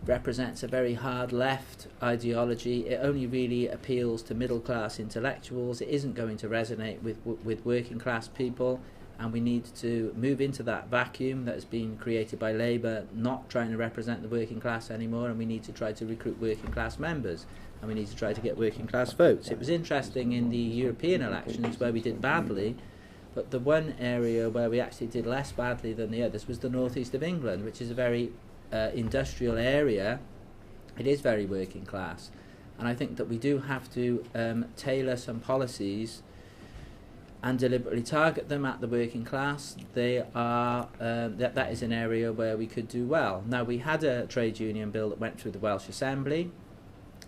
represents a very hard left ideology. It only really appeals to middle class intellectuals. It isn't going to resonate with working class people. And we need to move into that vacuum that has been created by Labour, not trying to represent the working class anymore, and we need to try to recruit working class members, and we need to try to get working class votes. It was interesting in the European elections where we did badly, but the one area where we actually did less badly than the others was the northeast of England, which is a very industrial area. It is very working class, and I think that we do have to tailor some policies and deliberately target them at the working class, they are that is an area where we could do well. Now, we had a trade union bill that went through the Welsh Assembly.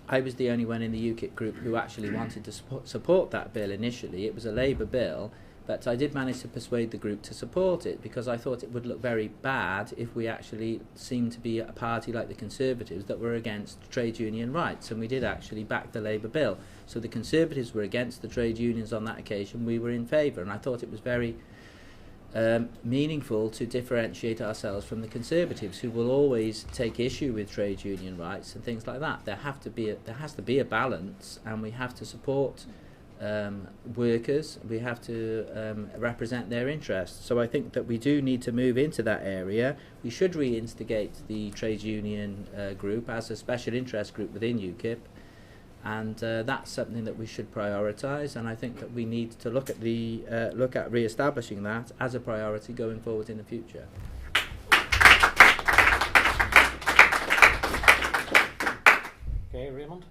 I was the only one in the UKIP group who actually wanted to support that bill initially. It was a Labour bill, but I did manage to persuade the group to support it because I thought it would look very bad if we actually seemed to be a party like the Conservatives that were against trade union rights, and we did actually back the Labour bill. So the Conservatives were against the trade unions on that occasion, we were in favour, and I thought it was very meaningful to differentiate ourselves from the Conservatives, who will always take issue with trade union rights and things like that. There has to be a balance, and we have to support workers. We have to represent their interests. So I think that we do need to move into that area. We should reinstigate the trade union group as a special interest group within UKIP. And that's something that we should prioritise, and I think that we need to look at re-establishing that as a priority going forward in the future. Okay, Raymond.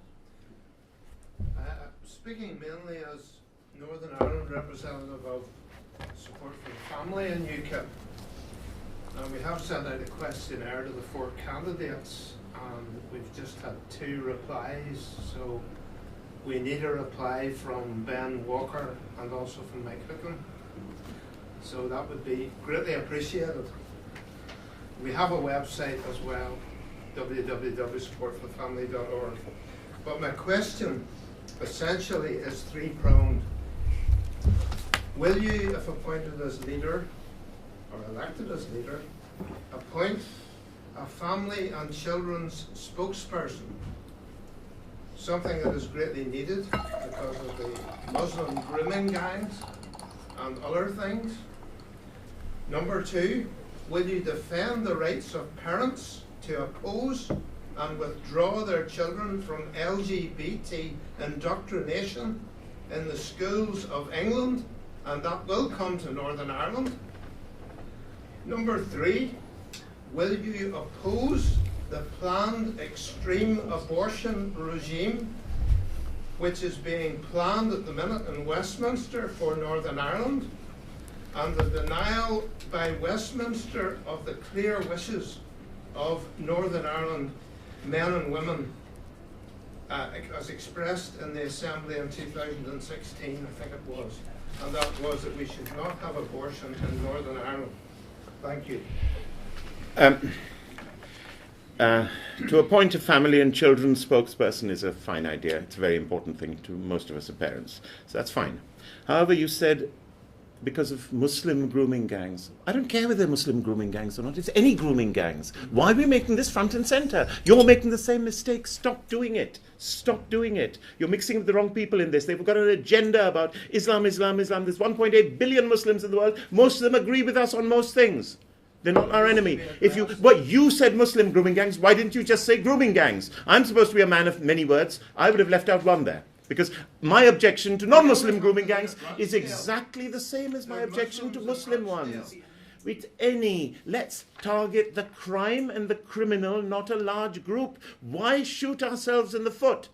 Speaking mainly as Northern Ireland representative of support for the family in UKIP, now we have sent out a questionnaire to the 4 candidates. We've just had 2 replies, so we need a reply from Ben Walker and also from Mike Hookham. So that would be greatly appreciated. We have a website as well, www.supportforthefamily.org. But my question essentially is 3-pronged. Will you, if appointed as leader or elected as leader, appoint a family and children's spokesperson, something that is greatly needed because of the Muslim grooming gangs and other things? Number 2, will you defend the rights of parents to oppose and withdraw their children from LGBT indoctrination in the schools of England? And that will come to Northern Ireland. Number 3, will you oppose the planned extreme abortion regime which is being planned at the minute in Westminster for Northern Ireland, and the denial by Westminster of the clear wishes of Northern Ireland men and women as expressed in the Assembly in 2016, I think it was, and that was that we should not have abortion in Northern Ireland. Thank you. To appoint a family and children spokesperson is a fine idea. It's a very important thing to most of us as parents. So that's fine. However, you said because of Muslim grooming gangs. I don't care whether they're Muslim grooming gangs or not. It's any grooming gangs. Why are we making this front and centre? You're making the same mistake. Stop doing it. Stop doing it. You're mixing with the wrong people in this. They've got an agenda about Islam, Islam, Islam. There's 1.8 billion Muslims in the world. Most of them agree with us on most things. They're not our enemy. You said Muslim grooming gangs, why didn't you just say grooming gangs? I'm supposed to be a man of many words. I would have left out one there. Because my objection to non-Muslim grooming gangs is exactly the same as my objection to Muslim ones. Let's target the crime and the criminal, not a large group. Why shoot ourselves in the foot?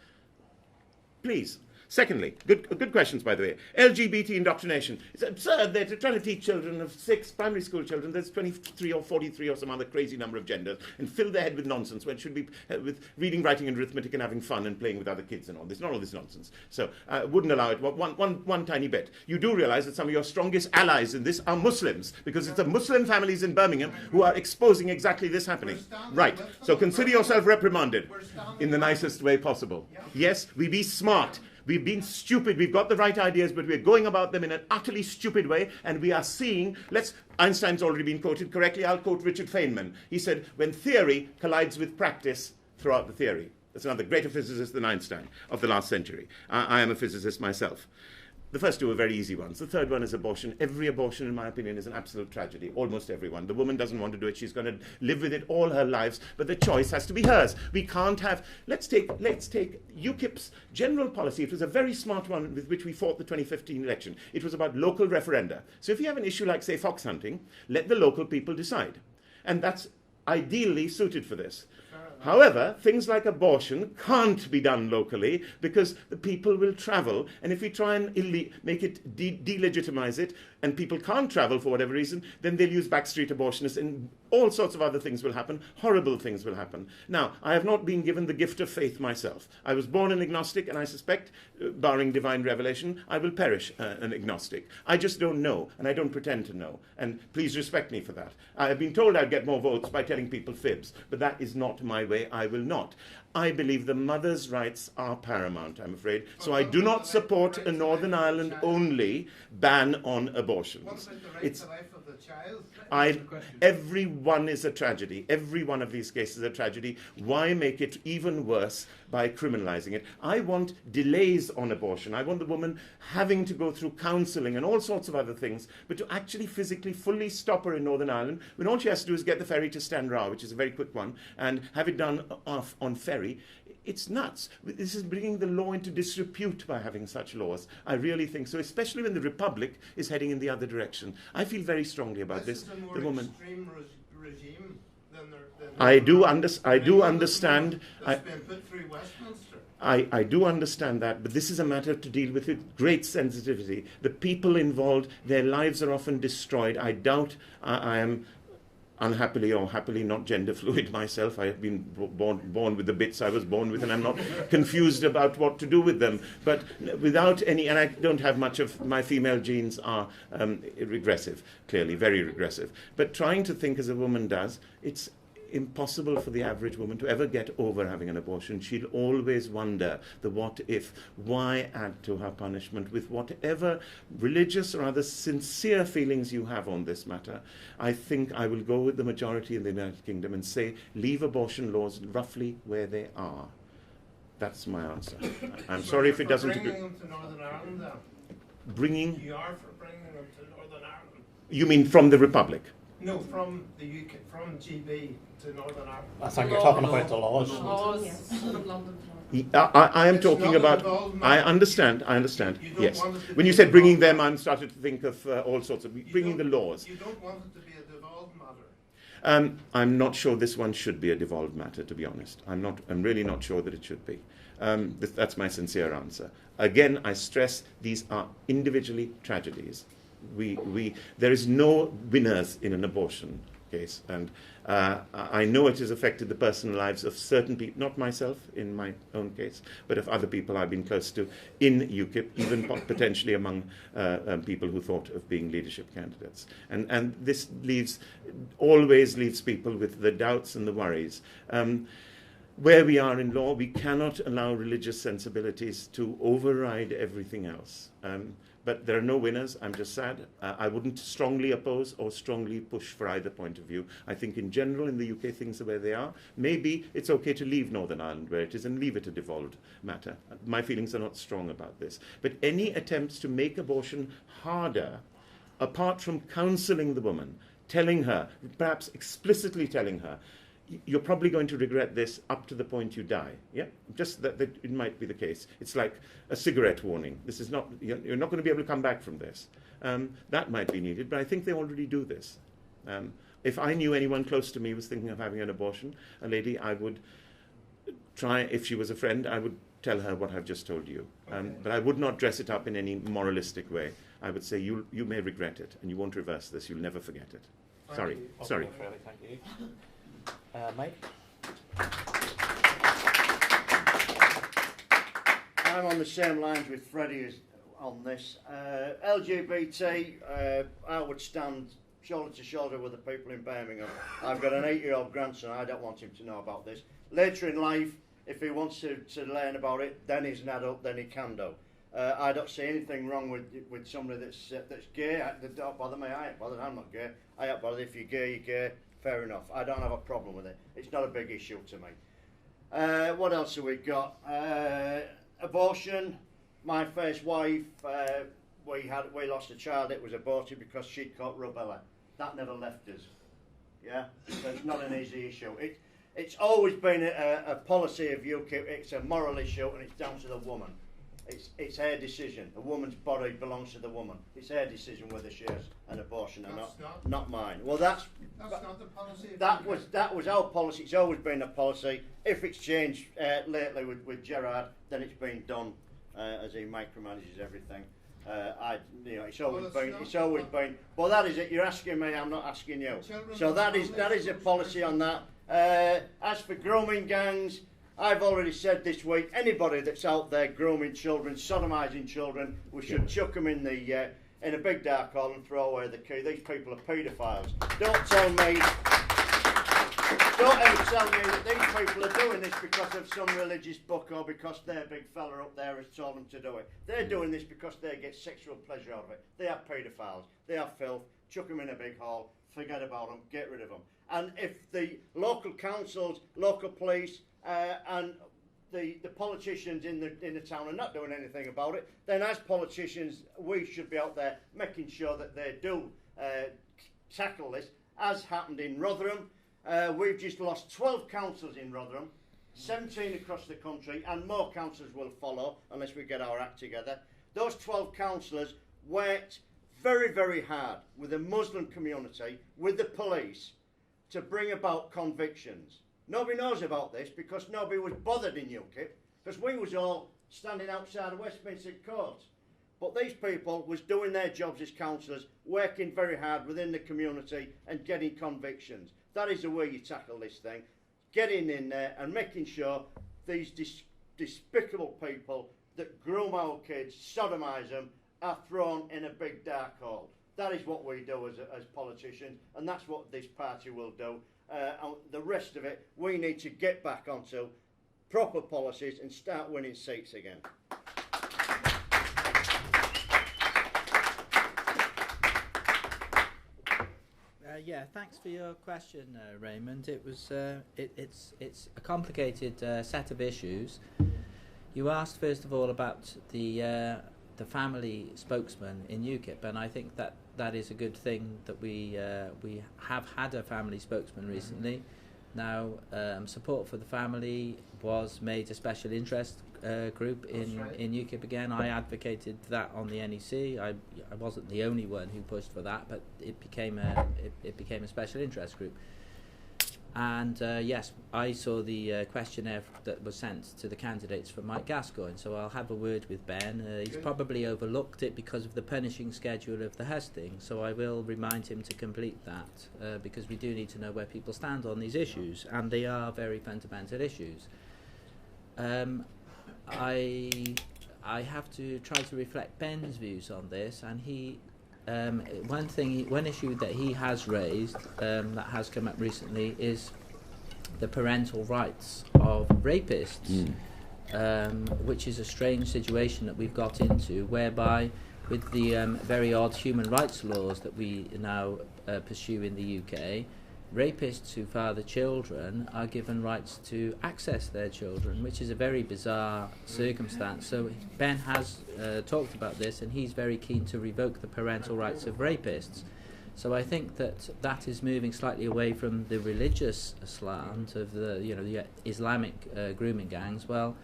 Please. Secondly, good questions, by the way. LGBT indoctrination. It's absurd. They're trying to teach children of 6 primary school children. There's 23 or 43 or some other crazy number of genders, and fill their head with nonsense when it should be with reading, writing, and arithmetic and having fun and playing with other kids and all this. Not all this nonsense. So wouldn't allow it. One tiny bit. You do realize that some of your strongest allies in this are Muslims, because it's the Muslim families in Birmingham who are exposing exactly this happening. Right. So consider yourself reprimanded in the nicest way possible. Yes, we be smart. We've been stupid. We've got the right ideas, but we're going about them in an utterly stupid way. And we are seeing, Einstein's already been quoted correctly. I'll quote Richard Feynman. He said, when theory collides with practice, throw out the theory. That's another greater physicist than Einstein of the last century. I am a physicist myself. The first 2 are very easy ones. The third one is abortion. Every abortion, in my opinion, is an absolute tragedy. Almost everyone. The woman doesn't want to do it. She's going to live with it all her lives, but the choice has to be hers. We can't have... Let's take UKIP's general policy. It was a very smart one with which we fought the 2015 election. It was about local referenda. So if you have an issue like, say, fox hunting, let the local people decide. And that's ideally suited for this. However, things like abortion can't be done locally because the people will travel, and if we try and make it delegitimize it, and people can't travel for whatever reason, then they'll use backstreet abortionists, and all sorts of other things will happen. Horrible things will happen. Now, I have not been given the gift of faith myself. I was born an agnostic, and I suspect, barring divine revelation, I will perish an agnostic. I just don't know, and I don't pretend to know. And please respect me for that. I have been told I'd get more votes by telling people fibs, but that is not my way. I will not. I believe the mother's rights are paramount, I'm afraid. So I do not support a Northern Ireland only ban on abortions. What about the right to life of the child? Every one is a tragedy. Every one of these cases is a tragedy. Why make it even worse by criminalizing it? I want delays on abortion. I want the woman having to go through counselling and all sorts of other things, but to actually physically fully stop her in Northern Ireland, when all she has to do is get the ferry to Stranraer, which is a very quick one, and have it done off on ferry. It's nuts. This is bringing the law into disrepute by having such laws. I really think so, especially when the Republic is heading in the other direction. I feel very strongly about this. This is a more extreme regime than I do understand. That's been put through Westminster. I do understand that, but this is a matter to deal with great sensitivity. The people involved, their lives are often destroyed. I doubt I am unhappily or happily not gender fluid myself. I have been born with the bits I was born with, and I'm not confused about what to do with them. But without any, and I don't have much of, my female genes are regressive, clearly, very regressive. But trying to think as a woman does, it's impossible for the average woman to ever get over having an abortion. She'll always wonder the what if. Why add to her punishment with whatever religious or other sincere feelings you have on this matter? I think I will go with the majority in the United Kingdom and say leave abortion laws roughly where they are. That's my answer. I'm sorry if it doesn't agree. Bringing them to Northern Ireland then? Bringing? You are for bringing them to Northern Ireland? You mean from the Republic? No, from the UK, from GB to Northern Ireland. I think you're talking about the laws. I am It's talking not about. involved, I Mark. understand. You don't Yes. want it to When be you said a bringing devolved them, matter. I'm started to think of all sorts of You bringing the don't- laws. You don't want it to be a devolved matter. I'm not sure this one should be a devolved matter, to be honest. I'm really not sure that it should be. That's my sincere answer. Again, I stress these are individually tragedies. There is no winners in an abortion case, and I know it has affected the personal lives of certain people, not myself in my own case, but of other people I've been close to in UKIP, even potentially among people who thought of being leadership candidates. And this always leaves people with the doubts and the worries. Where we are in law, we cannot allow religious sensibilities to override everything else. But there are no winners. I'm just sad. I wouldn't strongly oppose or strongly push for either point of view. I think in general in the UK things are where they are. Maybe it's okay to leave Northern Ireland where it is and leave it a devolved matter. My feelings are not strong about this. But any attempts to make abortion harder, apart from counselling the woman, telling her, perhaps explicitly telling her, you're probably going to regret this up to the point you die. Yeah, just that it might be the case. It's like a cigarette warning. This is not. You're not going to be able to come back from this. That might be needed, but I think they already do this. If I knew anyone close to me was thinking of having an abortion, a lady, I would try. If she was a friend, I would tell her what I've just told you. But I would not dress it up in any moralistic way. I would say you may regret it, and you won't reverse this. You'll never forget it. Sorry. Okay, thank you. Mike? I'm on the same lines with Freddie on this. LGBT, I would stand shoulder to shoulder with the people in Birmingham. I've got an 8-year-old grandson. I don't want him to know about this. Later in life, if he wants to learn about it, then he's an adult, then he can do. I don't see anything wrong with somebody that's gay. Don't bother me. I ain't bothered. I'm not gay. I ain't bothered. If you're gay, you're gay. Fair enough. I don't have a problem with it. It's not a big issue to me. What else have we got? Abortion. My first wife, we lost a child. It was aborted because she'd caught rubella. That never left us. Yeah, so it's not an easy issue. It's always been a policy of UKIP. It's a moral issue, and it's down to the woman. It's her decision. A woman's body belongs to the woman. It's her decision whether she has an abortion or not mine. Well, that's not the policy. That was our policy. It's always been a policy. If it's changed lately with Gerard, then it's been done as he micromanages everything. It's always been. Well, that is it. You're asking me. I'm not asking you. So that is a policy on that. As for grooming gangs, I've already said this week, anybody that's out there grooming children, sodomising children, we should chuck them in a big dark hole and throw away the key. These people are paedophiles. Don't ever tell me that these people are doing this because of some religious book or because their big fella up there has told them to do it. They're doing this because they get sexual pleasure out of it. They are paedophiles. They are filth. Chuck them in a big hole. Forget about them. Get rid of them. And if the local councils, local police, and the politicians in the town are not doing anything about it, then as politicians we should be out there making sure that they do tackle this, as happened in Rotherham. We've just lost 12 councillors in Rotherham, 17 across the country, and more councillors will follow unless we get our act together. Those 12 councillors worked very, very hard with the Muslim community, with the police, to bring about convictions. Nobody knows about this because nobody was bothered in UKIP, because we was all standing outside of Westminster Court. But these people was doing their jobs as councillors, working very hard within the community and getting convictions. That is the way you tackle this thing. Getting in there and making sure these despicable people that groom our kids, sodomise them, are thrown in a big dark hole. That is what we do as politicians, and that's what this party will do. And the rest of it, we need to get back onto proper policies and start winning seats again. Yeah, thanks for your question, Raymond. It was it's a complicated set of issues. You asked first of all about the family spokesman in UKIP, and I think that is a good thing that we have had a family spokesman recently. Now, support for the family was made a special interest group in UKIP again. I advocated that on the NEC. I wasn't the only one who pushed for that, but it became a special interest group. And yes, I saw the questionnaire that was sent to the candidates for Mike Gascoigne, so I'll have a word with Ben. He's probably overlooked it because of the punishing schedule of the hustings, so I will remind him to complete that, because we do need to know where people stand on these issues, and they are very fundamental issues. I have to try to reflect Ben's views on this, and one issue that he has raised that has come up recently is the parental rights of rapists, which is a strange situation that we've got into, whereby with the very odd human rights laws that we now pursue in the UK, rapists who father children are given rights to access their children, which is a very bizarre circumstance. So Ben has talked about this, and he's very keen to revoke the parental rights of rapists. So I think that is moving slightly away from the religious slant of the Islamic grooming gangs. Well,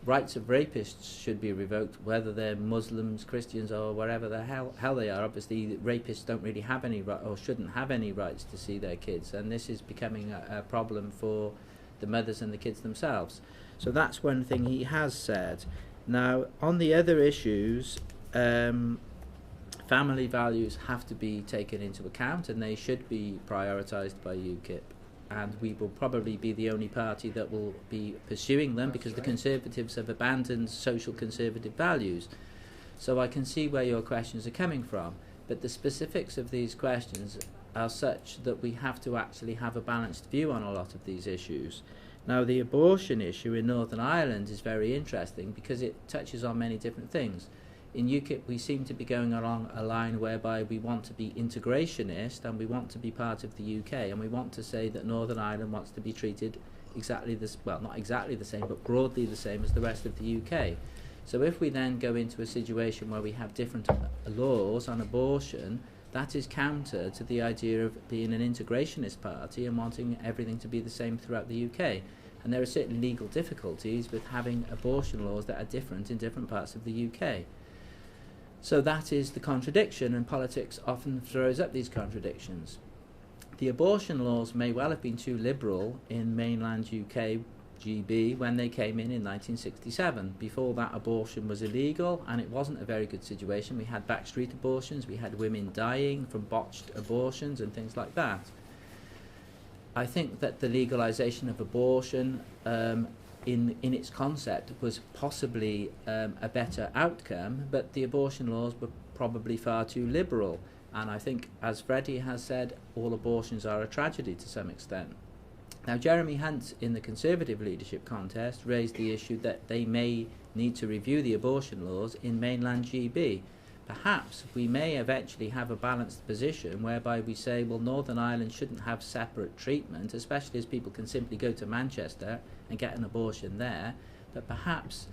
rights of rapists should be revoked, whether they're Muslims, Christians, or whatever the hell they are. Obviously, rapists don't really have any or shouldn't have any rights to see their kids, and this is becoming a problem for the mothers and the kids themselves. So that's one thing he has said. Now, on the other issues, family values have to be taken into account, and they should be prioritised by UKIP. And we will probably be the only party that will be pursuing them, because the Conservatives have abandoned social conservative values. So I can see where your questions are coming from, but the specifics of these questions are such that we have to actually have a balanced view on a lot of these issues. Now, the abortion issue in Northern Ireland is very interesting because it touches on many different things. In UKIP, we seem to be going along a line whereby we want to be integrationist and we want to be part of the UK, and we want to say that Northern Ireland wants to be treated exactly not exactly the same, but broadly the same as the rest of the UK. So if we then go into a situation where we have different laws on abortion, that is counter to the idea of being an integrationist party and wanting everything to be the same throughout the UK. And there are certain legal difficulties with having abortion laws that are different in different parts of the UK. So that is the contradiction, and politics often throws up these contradictions. The abortion laws may well have been too liberal in mainland UK GB when they came in 1967. Before that, abortion was illegal, and it wasn't a very good situation. We had backstreet abortions, we had women dying from botched abortions and things like that. I think that the legalisation of abortion in its concept was possibly a better outcome, but the abortion laws were probably far too liberal. And I think, as Freddie has said, all abortions are a tragedy to some extent. Now, Jeremy Hunt, in the Conservative leadership contest, raised the issue that they may need to review the abortion laws in mainland GB. Perhaps we may eventually have a balanced position whereby we say, well, Northern Ireland shouldn't have separate treatment, especially as people can simply go to Manchester and get an abortion there, but perhaps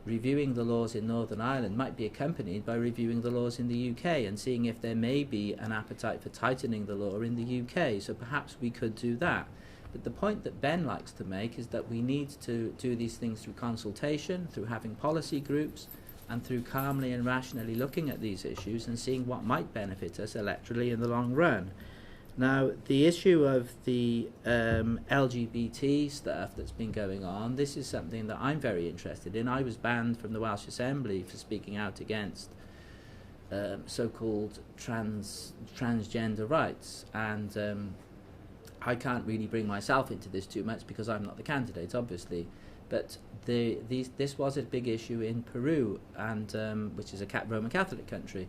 reviewing the laws in Northern Ireland might be accompanied by reviewing the laws in the UK and seeing if there may be an appetite for tightening the law in the UK. So perhaps we could do that. But the point that Ben likes to make is that we need to do these things through consultation, through having policy groups, and through calmly and rationally looking at these issues and seeing what might benefit us electorally in the long run. Now, the issue of the LGBT stuff that's been going on, this is something that I'm very interested in. I was banned from the Welsh Assembly for speaking out against so-called transgender rights, and I can't really bring myself into this too much because I'm not the candidate, obviously. But this was a big issue in Peru, and which is a Roman Catholic country.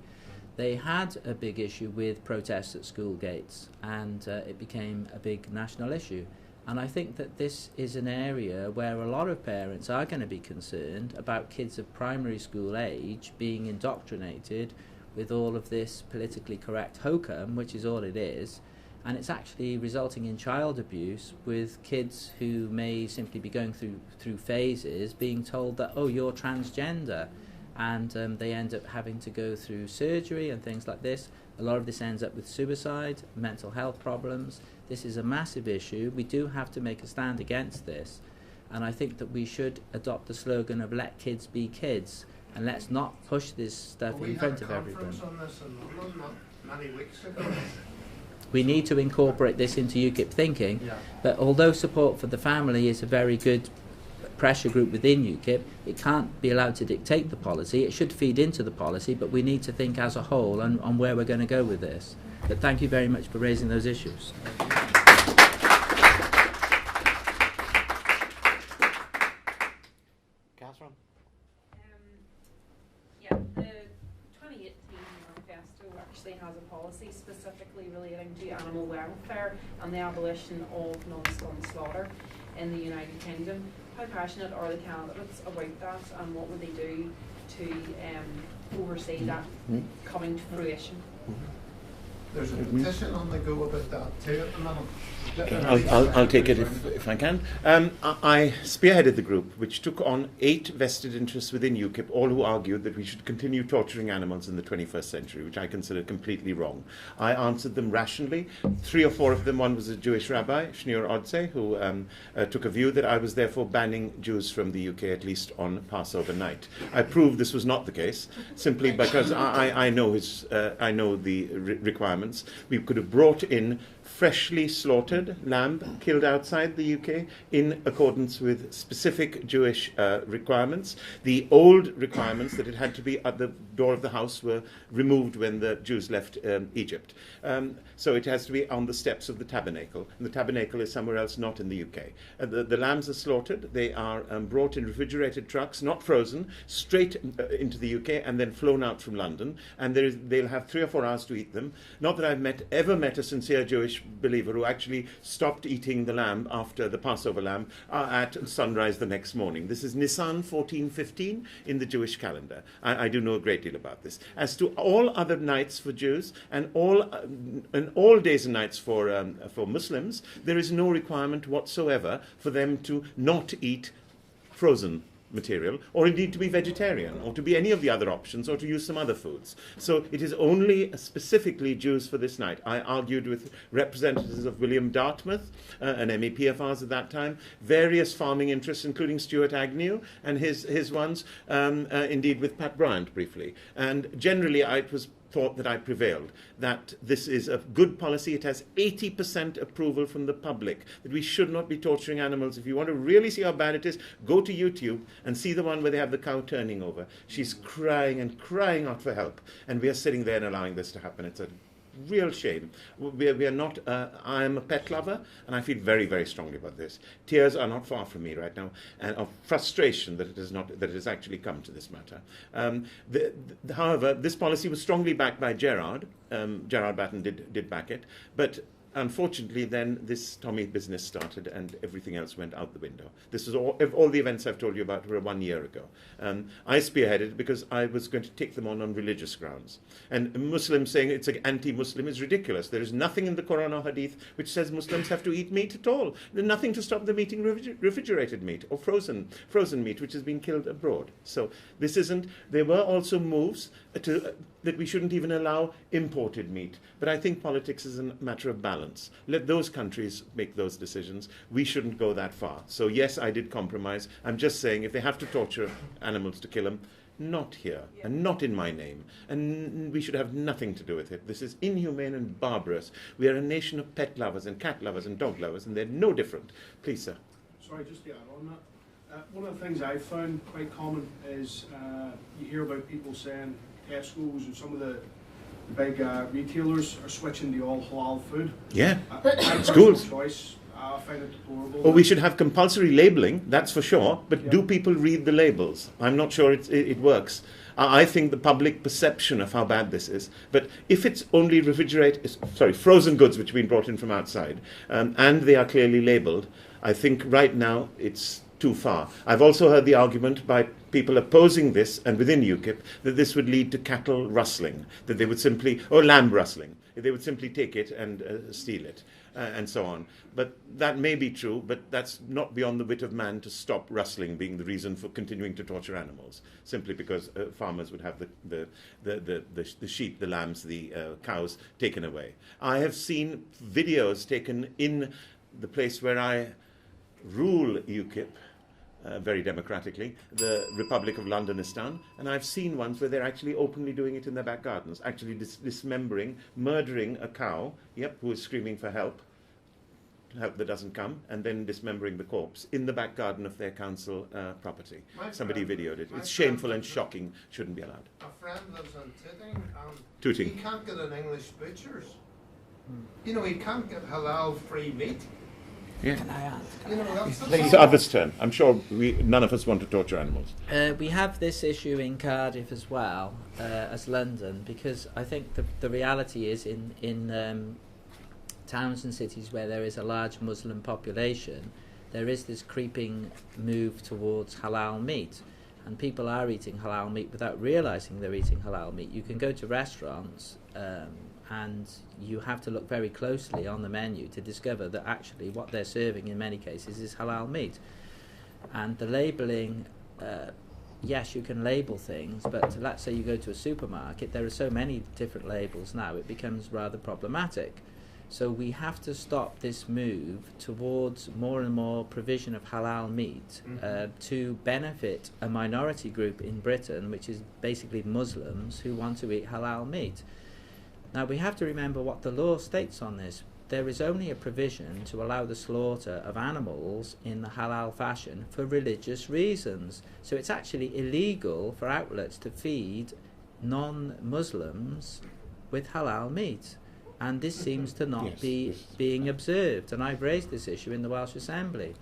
They had a big issue with protests at school gates, and it became a big national issue. And I think that this is an area where a lot of parents are going to be concerned about kids of primary school age being indoctrinated with all of this politically correct hokum, which is all it is. And it's actually resulting in child abuse with kids who may simply be going through phases being told that, oh, you're transgender, and they end up having to go through surgery and things like this. A lot of this ends up with suicide, mental health problems. This is a massive issue. We do have to make a stand against this, and I think that we should adopt the slogan of let kids be kids, and let's not push this stuff in front of everybody. We had a conference on this in London not many weeks ago. We need to incorporate this into UKIP thinking, but although support for the family is a very good pressure group within UKIP, it can't be allowed to dictate the policy. It should feed into the policy, but we need to think as a whole on where we're going to go with this. But thank you very much for raising those issues. Catherine? Yeah, the 2018 manifesto actually has a policy specifically relating to animal welfare and the abolition of non-stun slaughter in the United Kingdom. How passionate are the candidates about that, and what would they do to oversee that coming to fruition? There's a petition on the go about that too at the moment. I'll take it if I can. I spearheaded the group, which took on 8 vested interests within UKIP, all who argued that we should continue torturing animals in the 21st century, which I consider completely wrong. I answered them rationally. 3 or 4 of them, one was a Jewish rabbi, Shneur Odsey, who took a view that I was therefore banning Jews from the UK, at least on Passover night. I proved this was not the case, simply because I know the requirements. We could have brought in freshly slaughtered lamb killed outside the UK in accordance with specific Jewish requirements. The old requirements that it had to be at the door of the house were removed when the Jews left Egypt. So it has to be on the steps of the tabernacle. And the tabernacle is somewhere else, not in the UK. The lambs are slaughtered. They are brought in refrigerated trucks, not frozen, straight into the UK and then flown out from London. And they'll have 3 or 4 hours to eat them. Not that I've ever met a sincere Jewish believer who actually stopped eating the lamb after the Passover lamb at sunrise the next morning. This is Nisan 1415 in the Jewish calendar. I do know a great deal about this. As to all other nights for Jews and all days and nights for Muslims, there is no requirement whatsoever for them to not eat frozen material, or indeed to be vegetarian, or to be any of the other options, or to use some other foods. So it is only specifically Jews for this night. I argued with representatives of William Dartmouth, an MEP of ours at that time, various farming interests, including Stuart Agnew and his ones, indeed with Pat Bryant briefly. And generally it was thought that I prevailed, that this is a good policy. It has 80% approval from the public, that we should not be torturing animals. If you want to really see how bad it is, go to YouTube and see the one where they have the cow turning over. She's crying and crying out for help, and we are sitting there and allowing this to happen. It's a real shame. We are not, I am a pet lover, and I feel very, very strongly about this. Tears are not far from me right now, and of frustration that it has actually come to this matter. However, this policy was strongly backed by Gerard. Gerard Batten did back it, but unfortunately, then this Tommy business started and everything else went out the window. This was all the events I've told you about were 1 year ago. I spearheaded because I was going to take them on religious grounds. And Muslims saying it's anti-Muslim is ridiculous. There is nothing in the Quran or Hadith which says Muslims have to eat meat at all. There's nothing to stop them eating refrigerated meat or frozen meat which has been killed abroad. So this isn't. There were also moves that we shouldn't even allow imported meat. But I think politics is a matter of balance. Let those countries make those decisions. We shouldn't go that far. So yes, I did compromise. I'm just saying if they have to torture animals to kill them, not here, and not in my name. And we should have nothing to do with it. This is inhumane and barbarous. We are a nation of pet lovers and cat lovers and dog lovers, and they're no different. Please, sir. Sorry, just to add on that. One of the things I've found quite common is you hear about people saying Tesco's and some of the big retailers are switching to all halal food. Yeah, schools. Choice. I find it deplorable. Well, we should have compulsory labelling, that's for sure, but do people read the labels? I'm not sure it works. I think the public perception of how bad this is, but if it's only frozen goods which have been brought in from outside, and they are clearly labelled, I think right now it's too far. I've also heard the argument by people opposing this, and within UKIP, that this would lead to cattle rustling, that they would simply, or lamb rustling, they would simply take it and steal it, and so on. But that may be true, but that's not beyond the wit of man to stop rustling being the reason for continuing to torture animals, simply because farmers would have the sheep, the lambs, the cows taken away. I have seen videos taken in the place where I rule UKIP, very democratically, the Republic of Londonistan, and I've seen ones where they're actually openly doing it in their back gardens, actually dismembering, murdering a cow, who is screaming for help that doesn't come, and then dismembering the corpse in the back garden of their council property. Somebody videoed it. It's shameful and shocking, shouldn't be allowed. A friend lives in Tooting, and Tooting. He can't get an English butcher's. You know, he can't get halal-free meat. Yeah. Can I add? You know, It's others' turn. I'm sure none of us want to torture animals. We have this issue in Cardiff as well as London, because I think the reality is in towns and cities where there is a large Muslim population, there is this creeping move towards halal meat, and people are eating halal meat without realising they're eating halal meat. You can go to restaurants and you have to look very closely on the menu to discover that actually what they're serving in many cases is halal meat. And the labelling, yes, you can label things, but let's say you go to a supermarket, there are so many different labels now, it becomes rather problematic. So we have to stop this move towards more and more provision of halal meat to benefit a minority group in Britain, which is basically Muslims who want to eat halal meat. Now we have to remember what the law states on this. There is only a provision to allow the slaughter of animals in the halal fashion for religious reasons. So it's actually illegal for outlets to feed non-Muslims with halal meat. And this seems to not be being observed. And I've raised this issue in the Welsh Assembly.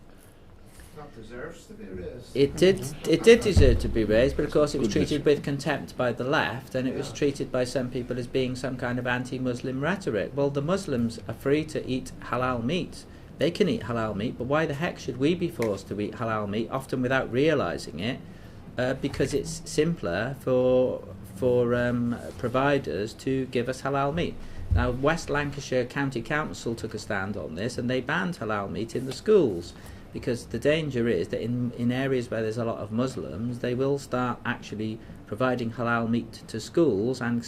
That deserves to be raised. It did deserve to be raised, but of course it was treated with contempt by the left, and it was treated by some people as being some kind of anti-Muslim rhetoric. Well, the Muslims are free to eat halal meat. They can eat halal meat, but why the heck should we be forced to eat halal meat, often without realising it, because it's simpler for providers to give us halal meat. Now, West Lancashire County Council took a stand on this, and they banned halal meat in the schools. because the danger is that in areas where there's a lot of Muslims, they will start actually providing halal meat to schools, and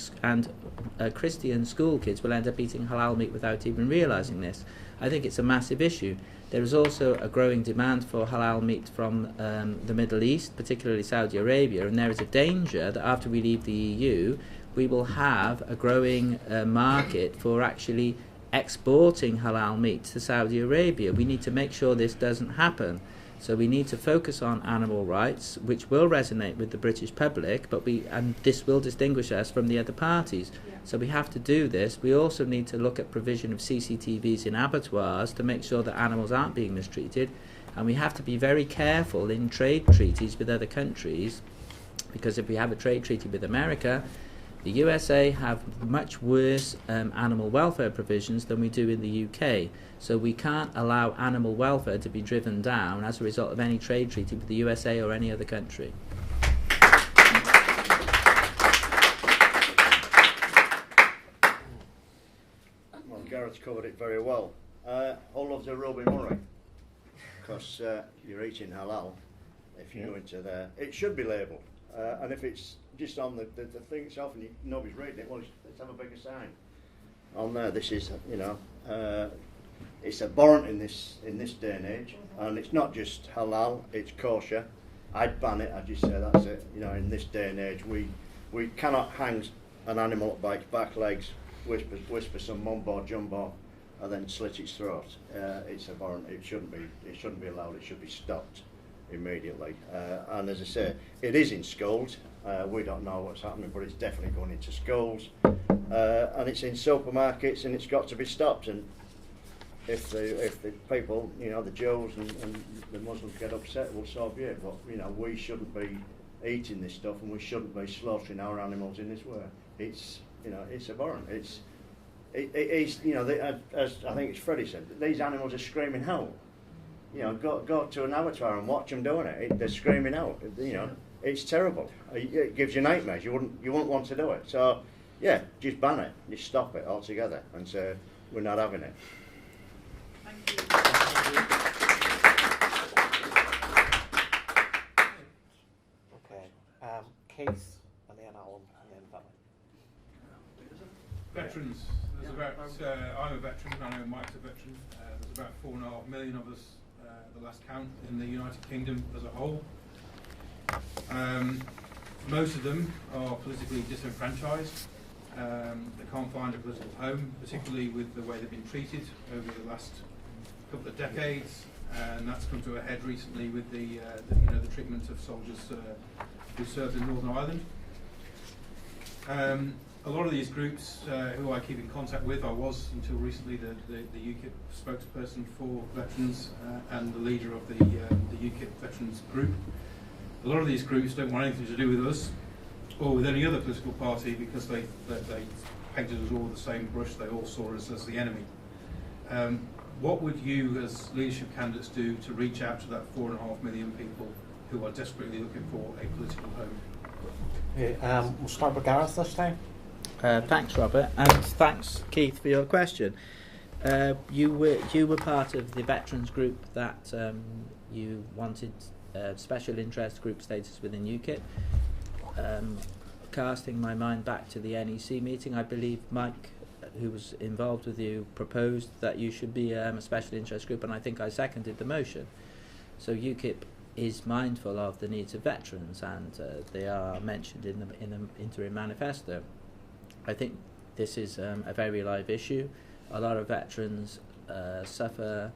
Christian school kids will end up eating halal meat without even realising this. I think it's a massive issue. There is also a growing demand for halal meat from the Middle East, particularly Saudi Arabia, and there is a danger that after we leave the EU, we will have a growing market for actually exporting halal meat to Saudi Arabia. We need to make sure this doesn't happen. So we need to focus on animal rights, which will resonate with the British public, and this will distinguish us from the other parties. Yeah. So we have to do this. We also need to look at provision of CCTVs in abattoirs to make sure that animals aren't being mistreated. And we have to be very careful in trade treaties with other countries, because if we have a trade treaty with America, the USA have much worse animal welfare provisions than we do in the UK. So we can't allow animal welfare to be driven down as a result of any trade treaty with the USA or any other country. Well, Gareth's covered it very well. All loves a Robbie Murray, because you're eating halal. If you go into there, it should be labelled, and if it's just on the thing itself and nobody's reading it, well, let's have a bigger sign on there. This is, it's abhorrent in this day and age, and it's not just halal, it's kosher. I'd ban it. I'd just say that's it. In this day and age, we cannot hang an animal by its back legs, whisper some mumbo jumbo, and then slit its throat. It's abhorrent. It shouldn't be allowed. It should be stopped immediately. And as I say, it is in schools. We don't know what's happening, but it's definitely going into schools, and it's in supermarkets, and it's got to be stopped. And if the people, the Jews and the Muslims get upset, well, so be it. But we shouldn't be eating this stuff, and we shouldn't be slaughtering our animals in this way. It's abhorrent. It is, as I think it's Freddie said, these animals are screaming out. Go to an abattoir and watch them doing it. They're screaming out. It's terrible. It gives you nightmares. You wouldn't want to do it. So, yeah, just ban it. Just stop it altogether and say we're not having it. Thank you. Okay, Keith, and then Alan, and then Valley. Veterans. There's about. I'm a veteran. I know Mike's a veteran. There's about 4.5 million of us. The last count in the United Kingdom as a whole. Most of them are politically disenfranchised. They can't find a political home, particularly with the way they've been treated over the last couple of decades, and that's come to a head recently with the treatment of soldiers who served in Northern Ireland. A lot of these groups who I keep in contact with, I was until recently the UKIP spokesperson for veterans and the leader of the UKIP veterans group. A lot of these groups don't want anything to do with us or with any other political party because they painted us all with the same brush. They all saw us as the enemy. What would you as leadership candidates do to reach out to that 4.5 million people who are desperately looking for a political home? Okay, we'll start with Gareth this time. Thanks, Robert, and thanks, Keith, for your question. You were part of the veterans group that you wanted special interest group status within UKIP. Casting my mind back to the NEC meeting, I believe Mike, who was involved with you, proposed that you should be a special interest group, and I think I seconded the motion. So UKIP is mindful of the needs of veterans, and they are mentioned in the interim manifesto. I think this is a very live issue. A lot of veterans suffer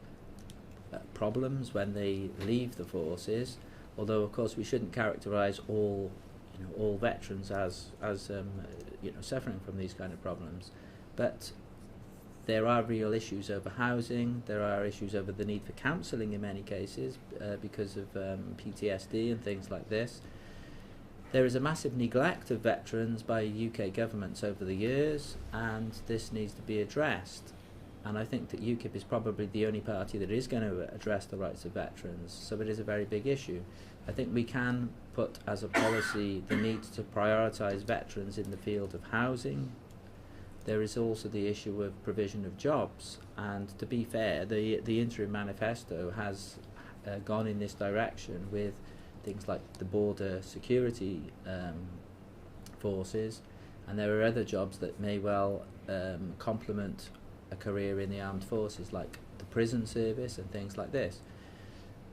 problems when they leave the forces, although of course we shouldn't characterise all veterans as suffering from these kind of problems. But there are real issues over housing. There are issues over the need for counselling in many cases because of PTSD and things like this. There is a massive neglect of veterans by UK governments over the years, and this needs to be addressed. And I think that UKIP is probably the only party that is going to address the rights of veterans, so it is a very big issue. I think we can put as a policy the need to prioritise veterans in the field of housing. There is also the issue of provision of jobs, and to be fair, the interim manifesto has gone in this direction with things like the border security forces, and there are other jobs that may well complement a career in the armed forces, like the prison service and things like this.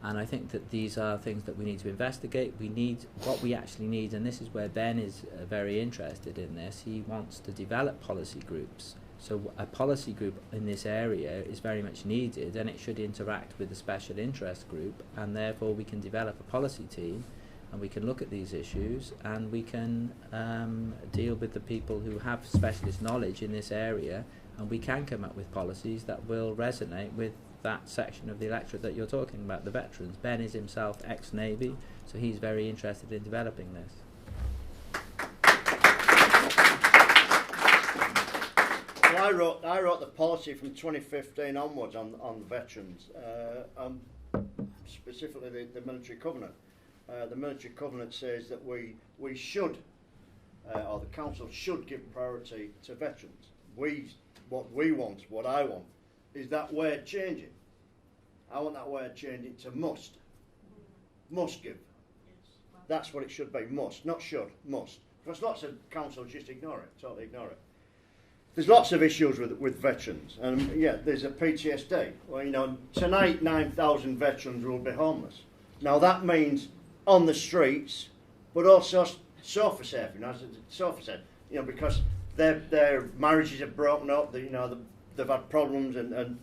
And I think that these are things that we need to investigate. We need what we actually need, and this is where Ben is very interested in this. He wants to develop policy groups. So a policy group in this area is very much needed, and it should interact with the special interest group, and therefore we can develop a policy team, and we can look at these issues, and we can deal with the people who have specialist knowledge in this area, and we can come up with policies that will resonate with that section of the electorate that you're talking about, the veterans. Ben is himself ex-Navy, so he's very interested in developing this. Well, I wrote the policy from 2015 onwards on the veterans, specifically the military covenant. The military covenant says that we should, or the council should give priority to veterans. What I want, is that word changing. I want that word changing to must. Must give. That's what it should be, must, not should, must. Because lots of councils just ignore it, totally ignore it. There's lots of issues with veterans, and yeah, there's a PTSD. Well, you know, tonight 9,000 veterans will be homeless. Now that means on the streets, but also sofa surfing, as Sophie said, you know, because their marriages have broken up, they've had problems and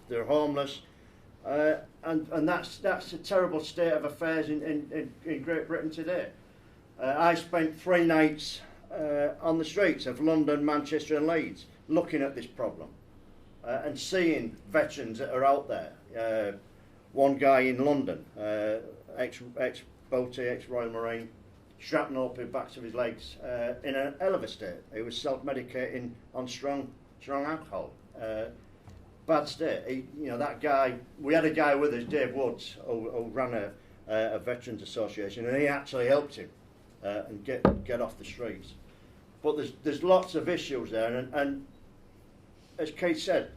they're homeless, and that's a terrible state of affairs in Great Britain today. I spent 3 nights on the streets of London, Manchester and Leeds looking at this problem and seeing veterans that are out there. One guy in London, ex-BOT, ex-Royal Marine, shrapnel up the backs of his legs in an elevator state. He was self-medicating on strong alcohol. Bad state. That guy, we had a guy with us, Dave Woods, who ran a Veterans Association, and he actually helped him and get off the streets. But there's lots of issues there, and as Kate said,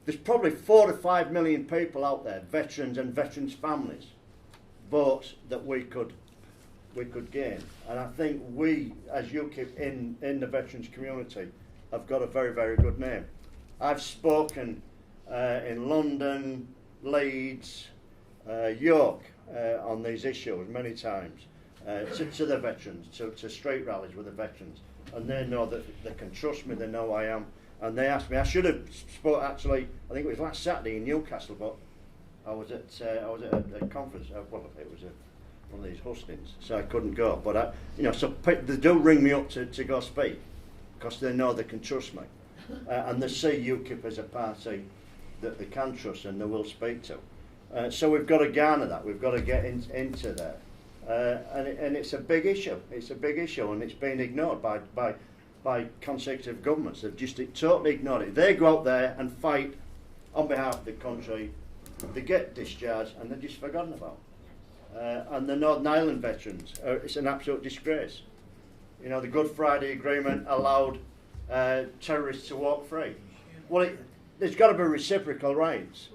there's probably 4 to 5 million people out there, veterans and veterans' families, votes that we could gain. And I think we, as UKIP in the veterans community, have got a very, very good name. I've spoken in London, Leeds, York on these issues many times to the veterans, to street rallies with the veterans, and they know that they can trust me, they know I am. And they asked me, I should have spoke actually, I think it was last Saturday in Newcastle, but I was at a conference, well it was one of these HUstings, so I couldn't go. But so they do ring me up to go speak, because they know they can trust me, and they see UKIP as a party that they can trust and they will speak to. So we've got to garner that. We've got to get into there, and it's a big issue. It's a big issue, and it's been ignored by consecutive governments. They've just totally ignored it. They go out there and fight on behalf of the country. They get discharged, and they're just forgotten about. And the Northern Ireland veterans, it's an absolute disgrace. You know, the Good Friday Agreement allowed terrorists to walk free. Well, there's got to be reciprocal rights.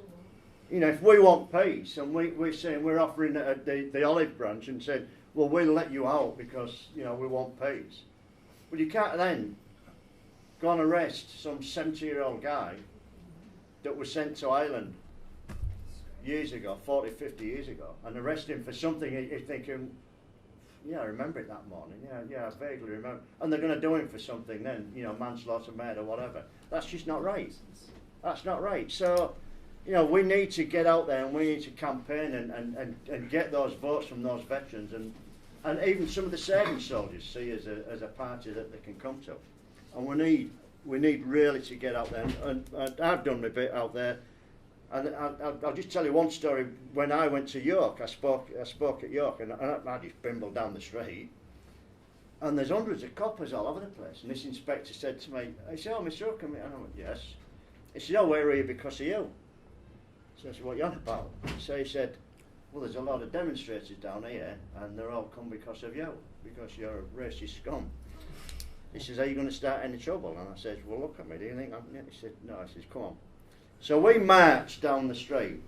You know, if we want peace, and we're saying we're offering the olive branch and saying, well, we'll let you out because, you know, we want peace. But you can't then go and arrest some 70-year-old guy that was sent to Ireland years ago, 40, 50 years ago, and arrest him for something you're thinking, yeah, I remember it that morning, yeah, I vaguely remember. And they're going to do him for something then, you know, manslaughter, murder, whatever. That's just not right. That's not right. So, you know, we need to get out there and we need to campaign and get those votes from those veterans and even some of the serving soldiers see as a party that they can come to. And we need really to get out there. And I've done my bit out there. And I'll just tell you one story. When I went to York, I spoke at York, and I just bimbled down the street, and there's hundreds of coppers all over the place. And this inspector said to me, he said, "Oh, Mr. Hookham," and I went, "Yes." He said, "Oh, we're here because of you." So I said, "What are you on about?" So he said, "Well, there's a lot of demonstrators down here, and they're all come because of you, because you're a racist scum." He says, "Are you going to start any trouble?" And I said, "Well, look at me, do you think I'm..." He said, "No." I said, "Come on." So we marched down the street,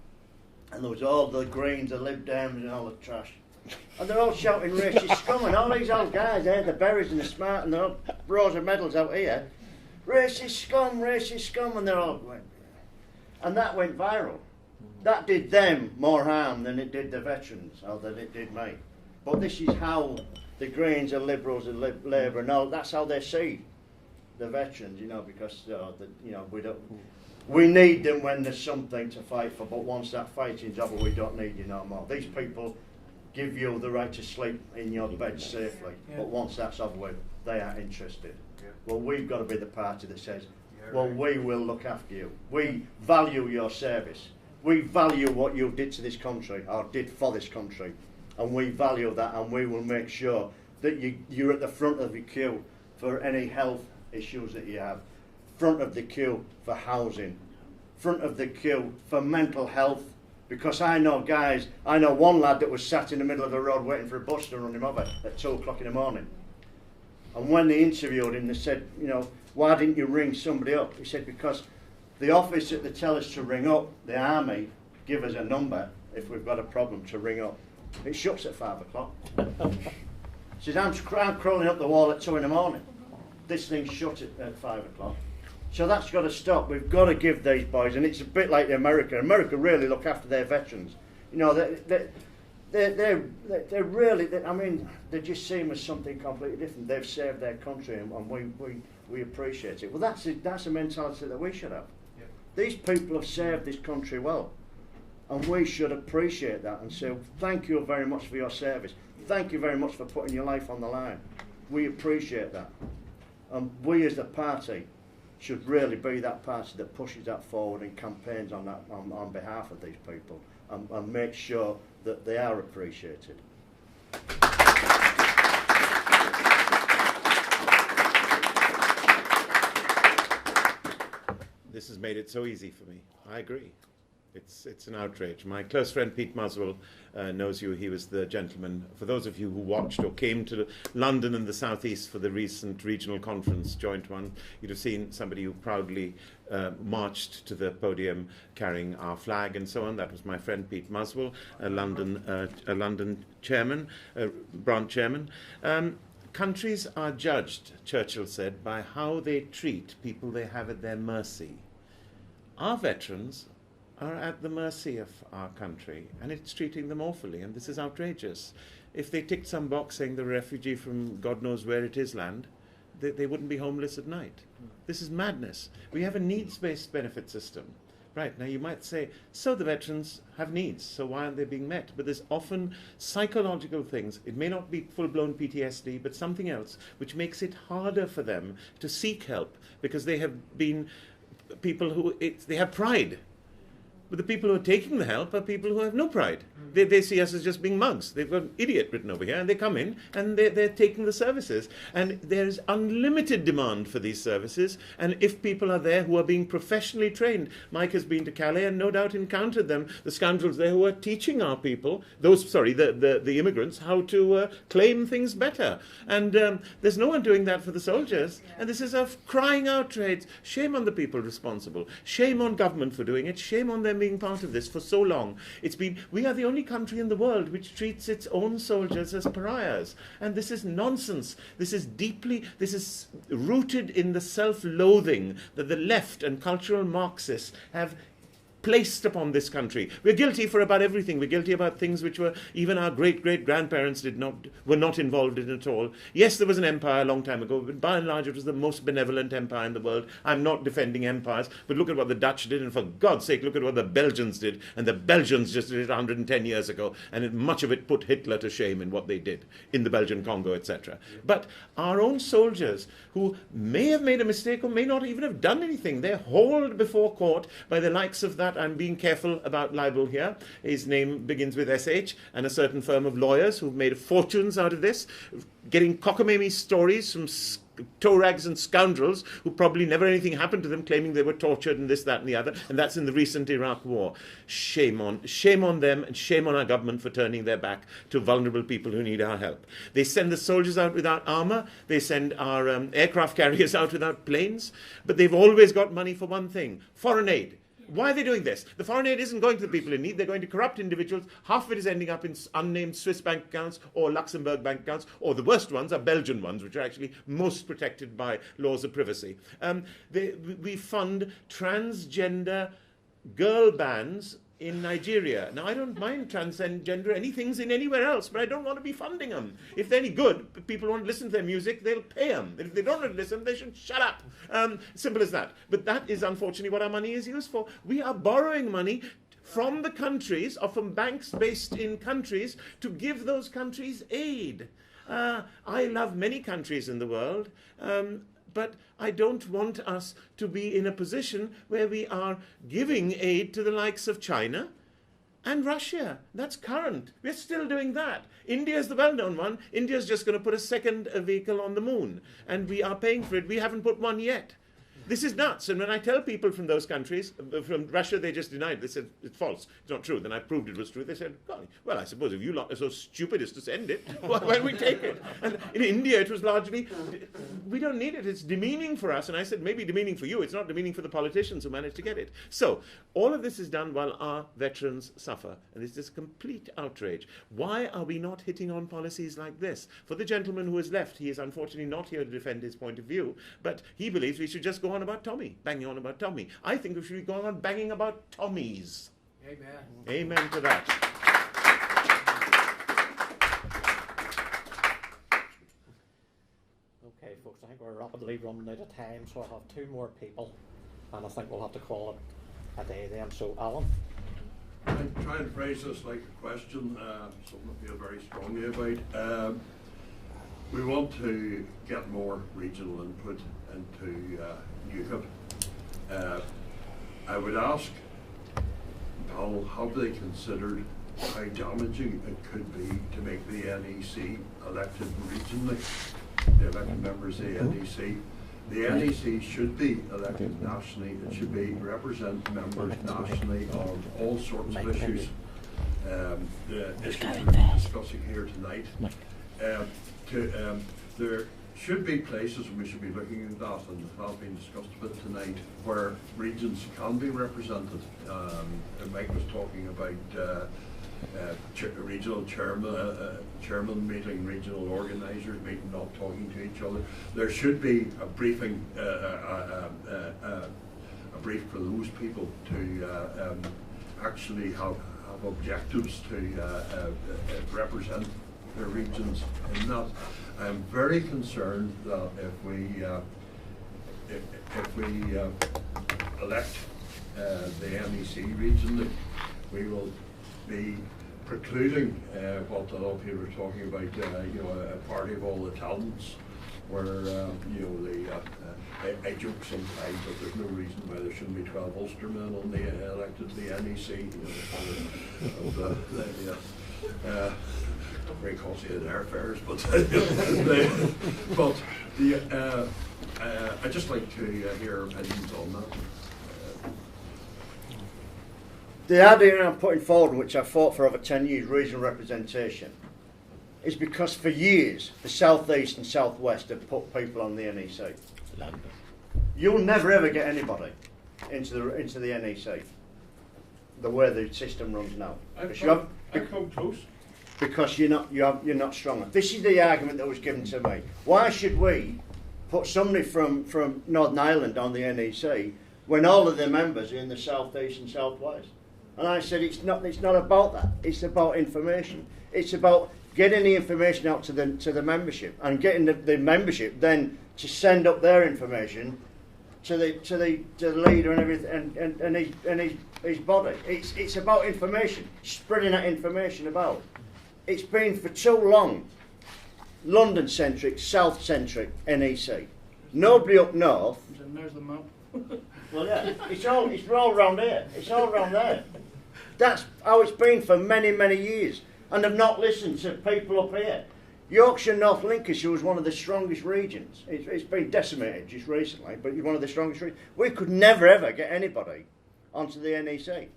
and there was all the Greens, the Lib Dems and all the trash. And they're all shouting racist scum, and all these old guys there, the Berries and the Smart, and they're all rows of medals out here. Racist scum, and they're all going. And that went viral. That did them more harm than it did the veterans, or than it did me. But this is how the Greens and Liberals and Labour and all, that's how they see the veterans, you know, because we need them when there's something to fight for, but once that fighting's over, we don't need you no more. These people give you the right to sleep in your bed safely, but once that's over with, they aren't interested. Well, we've got to be the party that says, well, we will look after you. We value your service. We value what you did to this country, or did for this country, and we value that, and we will make sure that you're at the front of the queue for any health issues that you have, front of the queue for housing, front of the queue for mental health. Because I know one lad that was sat in the middle of the road waiting for a bus to run him over at 2 o'clock in the morning. And when they interviewed him, they said, you know, why didn't you ring somebody up? He said, because the office that they tell us to ring up, the army, give us a number if we've got a problem to ring up. It shuts at 5 o'clock. He says, I'm crawling up the wall at 2 in the morning. This thing's shut at 5 o'clock. So that's got to stop. We've got to give these boys, and it's a bit like America. America really look after their veterans. You know, they're really, I mean, they just see them as something completely different. They've saved their country, and we appreciate it. Well, that's a mentality that we should have. Yeah. These people have served this country well, and we should appreciate that and say, thank you very much for your service. Thank you very much for putting your life on the line. We appreciate that. And we as the party should really be that party that pushes that forward and campaigns on that on behalf of these people, and make sure that they are appreciated. This has made it so easy for me. I agree. It's an outrage. My close friend Pete Muswell knows you. He was the gentleman. For those of you who watched or came to London and the South East for the recent regional conference, joint one, you'd have seen somebody who proudly marched to the podium carrying our flag and so on. That was my friend Pete Muswell, a London chairman, branch chairman. Countries are judged, Churchill said, by how they treat people they have at their mercy. Our veterans are at the mercy of our country, and it's treating them awfully, and this is outrageous. If they ticked some box saying they're a refugee from God knows where it is land, they wouldn't be homeless at night. This is madness. We have a needs-based benefit system. Right, now you might say, so the veterans have needs, so why aren't they being met? But there's often psychological things. It may not be full-blown PTSD, but something else, which makes it harder for them to seek help, because they have been people who, they have pride. But the people who are taking the help are people who have no pride. They see us as just being mugs. They've got idiot written over here, and they come in, and they're taking the services. And there's unlimited demand for these services. And if people are there who are being professionally trained, Mike has been to Calais and no doubt encountered them, the scoundrels there who are teaching our people, the immigrants, how to claim things better. And there's no one doing that for the soldiers. And this is a crying outrage. Shame on the people responsible. Shame on government for doing it. Shame on them being part of this for so long. We are the only country in the world which treats its own soldiers as pariahs, and this is nonsense. This is rooted in the self-loathing that the left and cultural Marxists have placed upon this country. We're guilty for about everything. We're guilty about things which were even our great-great-grandparents were not involved in at all. Yes, there was an empire a long time ago, but by and large it was the most benevolent empire in the world. I'm not defending empires, but look at what the Dutch did, and for God's sake, look at what the Belgians did, and the Belgians just did it 110 years ago, and much of it put Hitler to shame in what they did in the Belgian Congo, etc. But our own soldiers, who may have made a mistake or may not even have done anything, they're hauled before court by the likes of that. I'm being careful about libel here. His name begins with SH, and a certain firm of lawyers who've made fortunes out of this, getting cockamamie stories from toe-rags and scoundrels who probably never anything happened to them, claiming they were tortured and this, that and the other, and that's in the recent Iraq war. Shame on them, and shame on our government for turning their back to vulnerable people who need our help. They send the soldiers out without armour, they send our aircraft carriers out without planes, but they've always got money for one thing: foreign aid. why are they doing this? The foreign aid isn't going to the people in need. They're going to corrupt individuals. Half of it is ending up in unnamed Swiss bank accounts or Luxembourg bank accounts, or the worst ones are Belgian ones, which are actually most protected by laws of privacy. We fund transgender girl bands in Nigeria. Now, I don't mind transgender anything's in anywhere else, but I don't want to be funding them. If they're any good, people want to listen to their music, they'll pay them. If they don't want to listen, they should shut up. Simple as that. But that is unfortunately what our money is used for. We are borrowing money from the countries or from banks based in countries to give those countries aid. I love many countries in the world, but I don't want us to be in a position where we are giving aid to the likes of China and Russia. That's current. We're still doing that. India is the well-known one. India's just going to put a second vehicle on the moon, and we are paying for it. We haven't put one yet. This is nuts. And when I tell people from those countries, from Russia, they just denied it. They said, it's false. It's not true. Then I proved it was true. They said, golly, well, I suppose if you lot are so stupid as to send it, why don't we take it? And in India, it was largely, we don't need it. It's demeaning for us. And I said, maybe demeaning for you. It's not demeaning for the politicians who managed to get it. So all of this is done while our veterans suffer. And it's this complete outrage. Why are we not hitting on policies like this? For the gentleman who has left, he is unfortunately not here to defend his point of view, but he believes we should just go on about Tommy, banging on about Tommy. I think we should be going on banging about Tommies. Amen. Amen to that. Okay, folks, I think we're rapidly running out of time, so I'll have two more people, and I think we'll have to call it a day then. So, Alan? I'm trying to phrase this like a question, something I feel very strongly about. We want to get more regional input into UKIP. I would ask, Paul, have they considered how damaging it could be to make the NEC elected regionally, the elected members of the NEC? The NEC should be elected nationally. It should be represent members nationally on all sorts of issues. The issues we're discussing here tonight. There should be places, and we should be looking at that, and it has been discussed a bit tonight, where regions can be represented. And Mike was talking about regional chairman meeting, regional organisers meeting, not talking to each other. There should be a briefing, a brief for those people to actually have objectives to represent their regions in that. I'm very concerned that if we elect the NEC regionally, we will be precluding what a lot of people are talking about, a party of all the talents, where I joke sometimes that there's no reason why there shouldn't be 12 Ulstermen on the elected to the NEC. Very costly in airfares, but I'd just like to hear opinions on that. The idea I'm putting forward, which I've fought for over 10 years, regional representation, is because for years the South East and South West have put people on the NEC. You'll never ever get anybody into the NEC the way the system runs now. I've come close. Because you're not strong enough. This is the argument that was given to me. Why should we put somebody from Northern Ireland on the NEC when all of the members are in the South East and South West? And I said it's not about that. It's about information. It's about getting the information out to the membership and getting the membership then to send up their information to the leader and everything and his body. It's about information, spreading that information about. It's been for too long London-centric, South-centric NEC. Nobody up north. And there's the map. Well, yeah, it's all around here. It's all around there. That's how it's been for many, many years, and they've not listened to people up here. Yorkshire, North Lincolnshire was one of the strongest regions. It's been decimated just recently, but it's one of the strongest regions. We could never ever get anybody onto the NEC,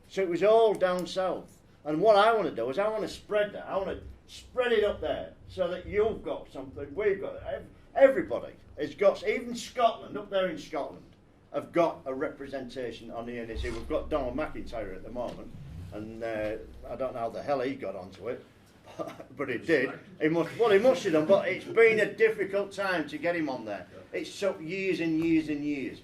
so it was all down south. And what I want to do is I want to spread that. I want to spread it up there so that you've got something, we've got it. Everybody has got, even Scotland, up there in Scotland, have got a representation on the NEC. We've got Donald McIntyre at the moment, and I don't know how the hell he got onto it, but he did. He must have done, but it's been a difficult time to get him on there. It's took years and years and years.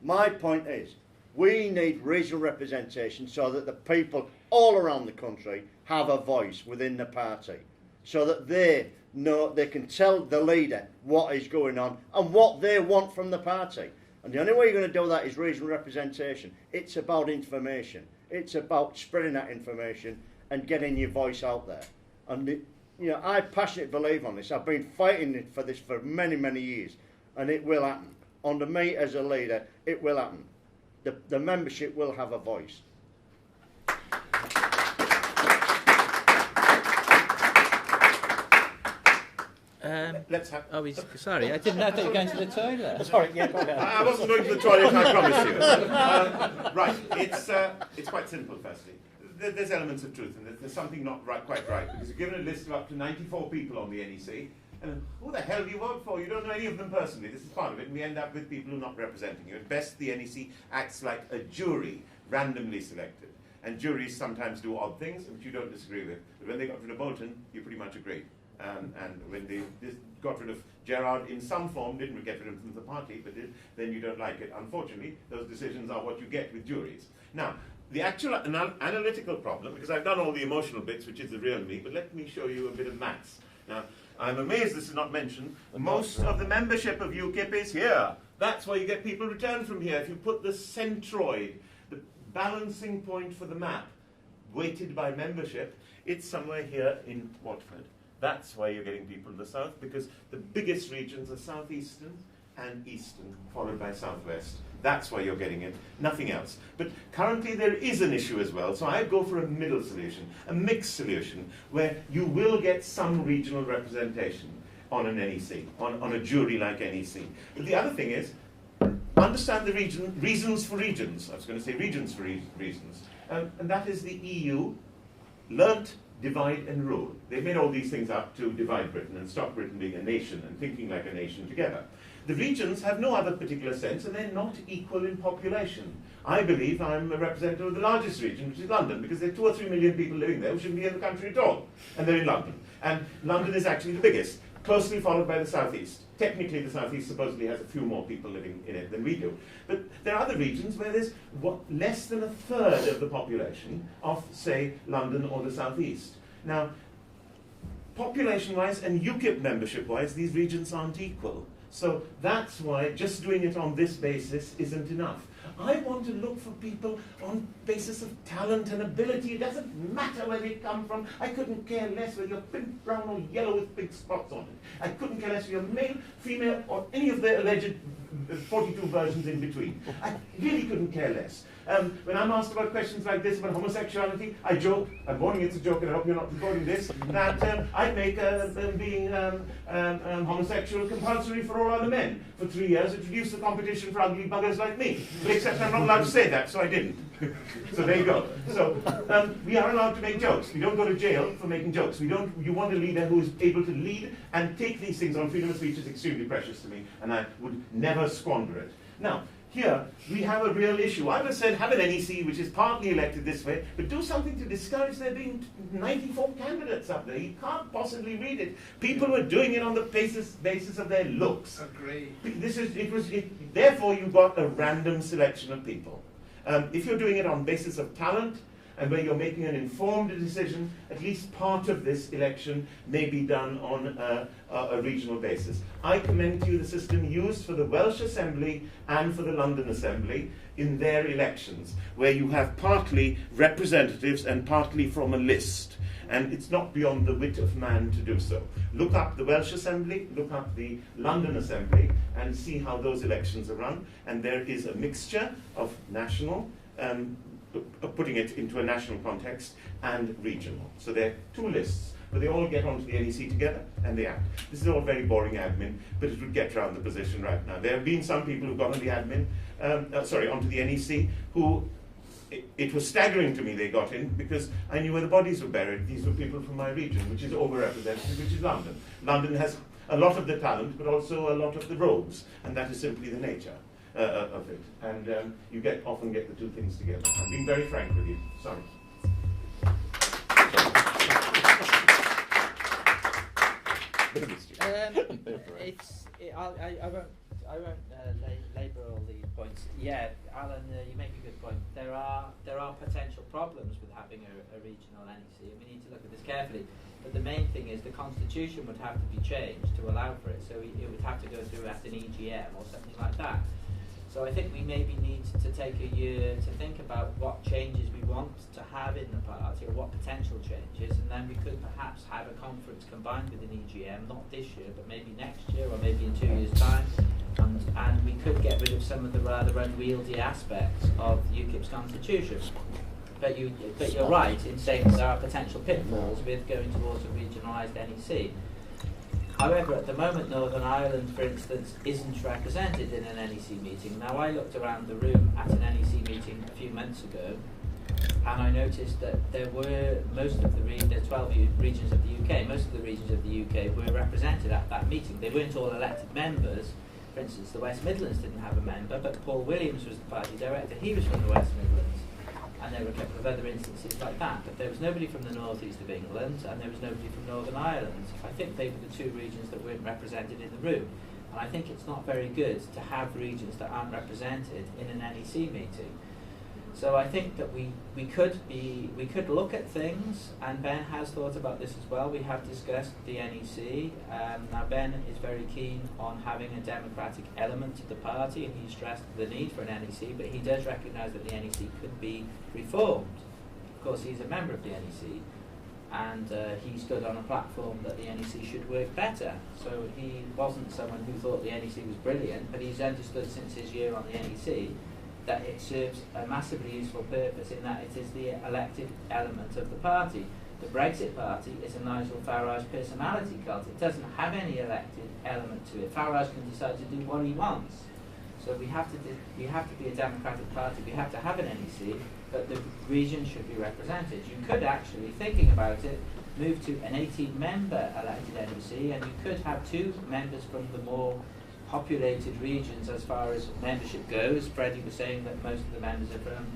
My point is, we need regional representation so that the people all around the country have a voice within the party, so that they know, they can tell the leader what is going on and what they want from the party. And the only way you're going to do that is regional representation. It's about information. It's about spreading that information and getting your voice out there. And you know, I passionately believe on this. I've been fighting for this for many, many years, and it will happen. Under me as a leader, it will happen. The membership will have a voice. Let's have. Oh, sorry, I didn't know that you were going to the toilet. Sorry, yeah, go ahead. I wasn't going to the toilet, I promise you. Right, it's quite simple, firstly. There's elements of truth, and there's something not quite right, because you're given a list of up to 94 people on the NEC, and who the hell do you vote for? You don't know any of them personally. This is part of it, and we end up with people who are not representing you. At best, the NEC acts like a jury, randomly selected. And juries sometimes do odd things, which you don't disagree with. But when they got rid of Bolton, you pretty much agreed. And when they got rid of Gerard in some form, didn't get rid of him from the party, but then you don't like it. Unfortunately, those decisions are what you get with juries. Now, the actual analytical problem, because I've done all the emotional bits, which is the real me, but let me show you a bit of maths. Now, I'm amazed this is not mentioned. Most of the membership of UKIP is here. That's why you get people returned from here. If you put the centroid, the balancing point for the map, weighted by membership, it's somewhere here in Watford. That's why you're getting people in the south, because the biggest regions are southeastern and eastern, followed by southwest. That's why you're getting it, nothing else. But currently there is an issue as well, so I'd go for a middle solution, a mixed solution, where you will get some regional representation on an NEC, on a jury like NEC. But the other thing is, understand the reasons for regions. I was going to say regions for reasons. And that is the EU learnt divide and rule. They made all these things up to divide Britain and stop Britain being a nation and thinking like a nation together. The regions have no other particular sense, and they're not equal in population. I believe I'm a representative of the largest region, which is London, because there are 2 or 3 million people living there who shouldn't be in the country at all, and they're in London. And London is actually the biggest, closely followed by the southeast. Technically, the southeast supposedly has a few more people living in it than we do. But there are other regions where there's less than a third of the population of, say, London or the southeast. Now, population-wise and UKIP membership-wise, these regions aren't equal. So that's why just doing it on this basis isn't enough. I want to look for people on basis of talent and ability. It doesn't matter where they come from. I couldn't care less whether you're pink, brown, or yellow with big spots on it. I couldn't care less whether you're male, female, or any of the alleged 42 versions in between. I really couldn't care less. When I'm asked about questions like this about homosexuality, I joke, I'm warning it's a joke and I hope you're not recording this, that I'd make being homosexual compulsory for all other men. For 3 years, it reduced the competition for ugly buggers like me. But except I'm not allowed to say that, so I didn't. So there you go. So we are allowed to make jokes. We don't go to jail for making jokes. You want a leader who is able to lead and take these things on. Freedom of speech is extremely precious to me, and I would never squander it. Now, here, we have a real issue. I would have said have an NEC which is partly elected this way, but do something to discourage there being 94 candidates up there. You can't possibly read it. People were doing it on the basis of their looks. Agree. Therefore, you got a random selection of people. If you're doing it on basis of talent, and where you're making an informed decision, at least part of this election may be done on a regional basis. I commend to you the system used for the Welsh Assembly and for the London Assembly in their elections, where you have partly representatives and partly from a list. And it's not beyond the wit of man to do so. Look up the Welsh Assembly, look up the London Assembly, and see how those elections are run. And there is a mixture of national, putting it into a national context, and regional. So there are 2 lists, but they all get onto the NEC together, and they act. This is all very boring admin, but it would get around the position right now. There have been some people who got on the admin, onto the NEC, who it was staggering to me they got in, because I knew where the bodies were buried. These were people from my region, which is overrepresented, which is London. London has a lot of the talent, but also a lot of the rogues, and that is simply the nature. of it. And you often get the two things together. I'm being very frank with you. Sorry. I won't labour all the points. Yeah, Alan, you make a good point. There are potential problems with having a regional NEC, and we need to look at this carefully. But the main thing is the constitution would have to be changed to allow for it. So it would have to go through at an EGM or something like that. So I think we maybe need to take a year to think about what changes we want to have in the party, or what potential changes, and then we could perhaps have a conference combined with an EGM, not this year, but maybe next year, or maybe in 2 years' time, and we could get rid of some of the rather unwieldy aspects of UKIP's constitution. But you're right in saying that there are potential pitfalls with going towards a regionalised NEC. However, at the moment, Northern Ireland, for instance, isn't represented in an NEC meeting. Now, I looked around the room at an NEC meeting a few months ago, and I noticed that there were most of the 12 regions of the UK, most of the regions of the UK were represented at that meeting. They weren't all elected members. For instance, the West Midlands didn't have a member, but Paul Williams was the party director. He was from the West Midlands. And there were a couple of other instances like that. But there was nobody from the North East of England, and there was nobody from Northern Ireland. I think they were the two regions that weren't represented in the room. And I think it's not very good to have regions that aren't represented in an NEC meeting. So I think that we could look at things, and Ben has thought about this as well. We have discussed the NEC. Now Ben is very keen on having a democratic element to the party, and he stressed the need for an NEC, but he does recognise that the NEC could be reformed. Of course, he's a member of the NEC, and he stood on a platform that the NEC should work better. So he wasn't someone who thought the NEC was brilliant, but he's understood since his year on the NEC that it serves a massively useful purpose in that it is the elected element of the party. The Brexit Party is a Nigel Farage personality cult. It doesn't have any elected element to it. Farage can decide to do what he wants. So we have to be a democratic party. We have to have an NEC, but the region should be represented. You could actually, thinking about it, move to an 18-member elected NEC, and you could have 2 members from the more populated regions as far as membership goes. Freddie was saying that most of the members are from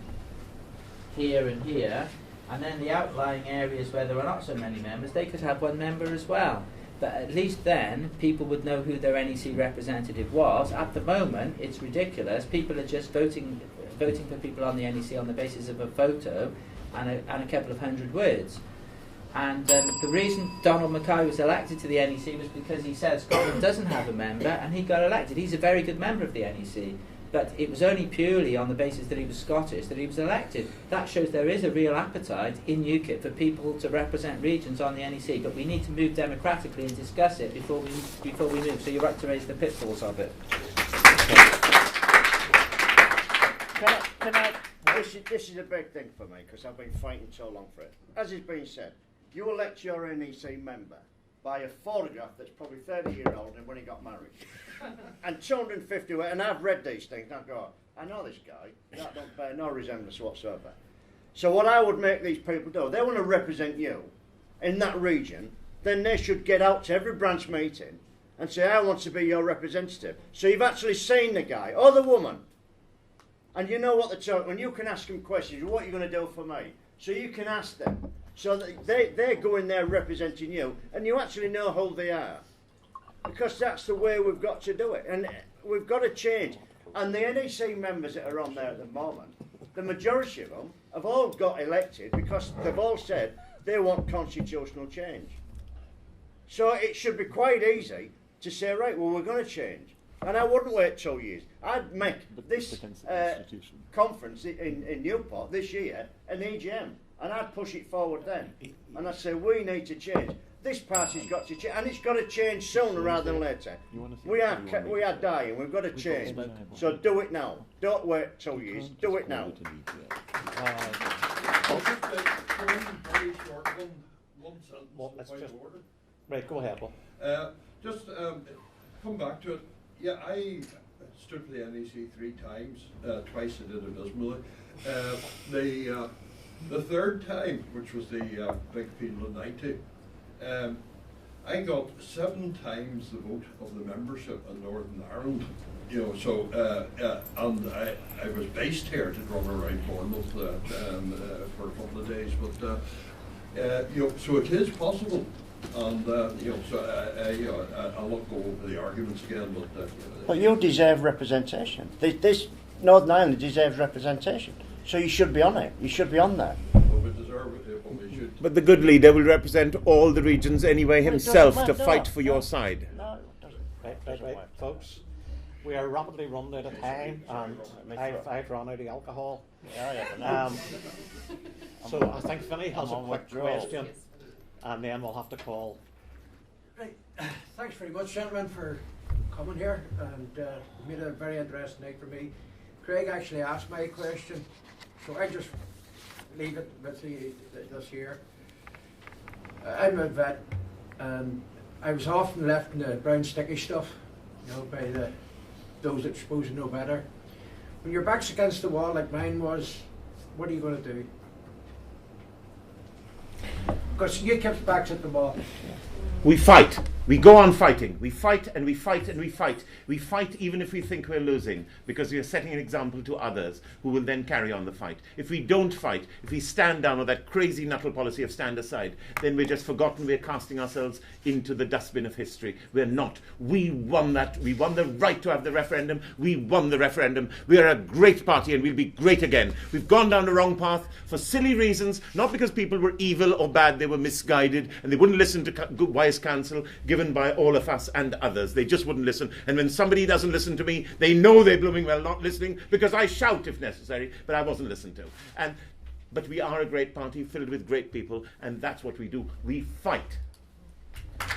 here and here, and then the outlying areas where there are not so many members, they could have 1 member as well. But at least then people would know who their NEC representative was. At the moment, it's ridiculous. People are just voting for people on the NEC on the basis of a photo and a couple of 100 words. And the reason Donald Mackay was elected to the NEC was because he said Scotland doesn't have a member, and he got elected. He's a very good member of the NEC, but it was only purely on the basis that he was Scottish that he was elected. That shows there is a real appetite in UKIP for people to represent regions on the NEC, but we need to move democratically and discuss it before we move. So you're right to raise the pitfalls of it. This is a big thing for me, because I've been fighting so long for it. As has been said, you elect your NEC member by a photograph that's probably 30 years old and when he got married. And 250, and I've read these things, and I go, I know this guy, that don't bear no resemblance whatsoever. So what I would make these people do, they want to represent you in that region, then they should get out to every branch meeting and say, I want to be your representative. So you've actually seen the guy, or the woman, and you know what they're talking, and you can ask them questions, what are you going to do for me? So you can ask them. So that they're going there representing you, and you actually know who they are. Because that's the way we've got to do it. And we've got to change. And the NEC members that are on there at the moment, the majority of them have all got elected because they've all said they want constitutional change. So it should be quite easy to say, right, well, we're going to change. And I wouldn't wait 2 years. I'd make this conference in Newport this year an EGM. And I'd push it forward then. And I'd say, we need to change. This party's got to change. And it's got to change sooner rather than later. We are dying. We've got to change. So do it now. Don't wait 2 years. Do it now. Right, go ahead, Paul. Just come back to it. Yeah, I stood for the NEC 3 times. Twice I did abysmally. The 3rd time, which was the big field of 90, I got 7 times the vote of the membership in Northern Ireland. you know, so and I was based here to run around Bournemouth for a couple of days, but you know, so it is possible, and you know, so you know, I'll not go over the arguments again, but you deserve representation. This Northern Ireland deserves representation, so you should be on it. You should be on there. well, we deserve it, but we should. But the good leader will represent all the regions anyway Well, it himself doesn't to matter, fight no, for no. your side. No, it doesn't. Right, folks. We are rapidly running out of time, and I've run out of alcohol. So I think Vinny has a quick question, and then we'll have to call. Right. Thanks very much, gentlemen, for coming here, and made it a very interesting night for me. Craig actually asked my question, so I just leave it with this here. I'm a vet, and I was often left in the brown sticky stuff, you know, by those that suppose to know better. When your back's against the wall like mine was, what are you going to do? Because UKIP's back's at the wall. We fight. We go on fighting. We fight and we fight and we fight. We fight even if we think we're losing, because we are setting an example to others who will then carry on the fight. If we don't fight, if we stand down with that crazy knuckle policy of stand aside, then we're just forgotten. We're casting ourselves into the dustbin of history. We're not. We won that. We won the right to have the referendum. We won the referendum. We are a great party and we'll be great again. We've gone down the wrong path for silly reasons, not because people were evil or bad. They were misguided and they wouldn't listen to wise counsel given by all of us and others. They just wouldn't listen. And when somebody doesn't listen to me, they know they're blooming well not listening, because I shout if necessary, but I wasn't listened to. But we are a great party filled with great people, and that's what we do. We fight. You've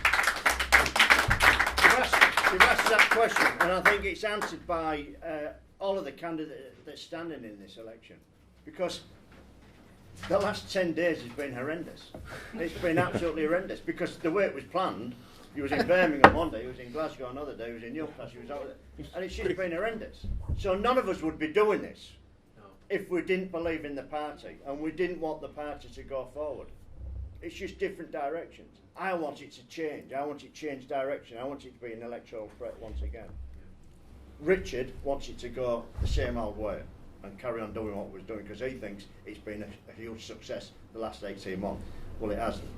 asked that question, and I think it's answered by all of the candidates that's standing in this election, because the last 10 days has been horrendous. It's been absolutely horrendous, because the way it was planned, he was in Birmingham one day, he was in Glasgow another day, he was in Newcastle, he was out there, and it's just been horrendous. So none of us would be doing this if we didn't believe in the party, and we didn't want the party to go forward. It's just different directions. I want it to change. I want it to change direction. I want it to be an electoral threat once again. Richard wants it to go the same old way and carry on doing what it was doing, because he thinks it's been a huge success the last 18 months. Well, it hasn't.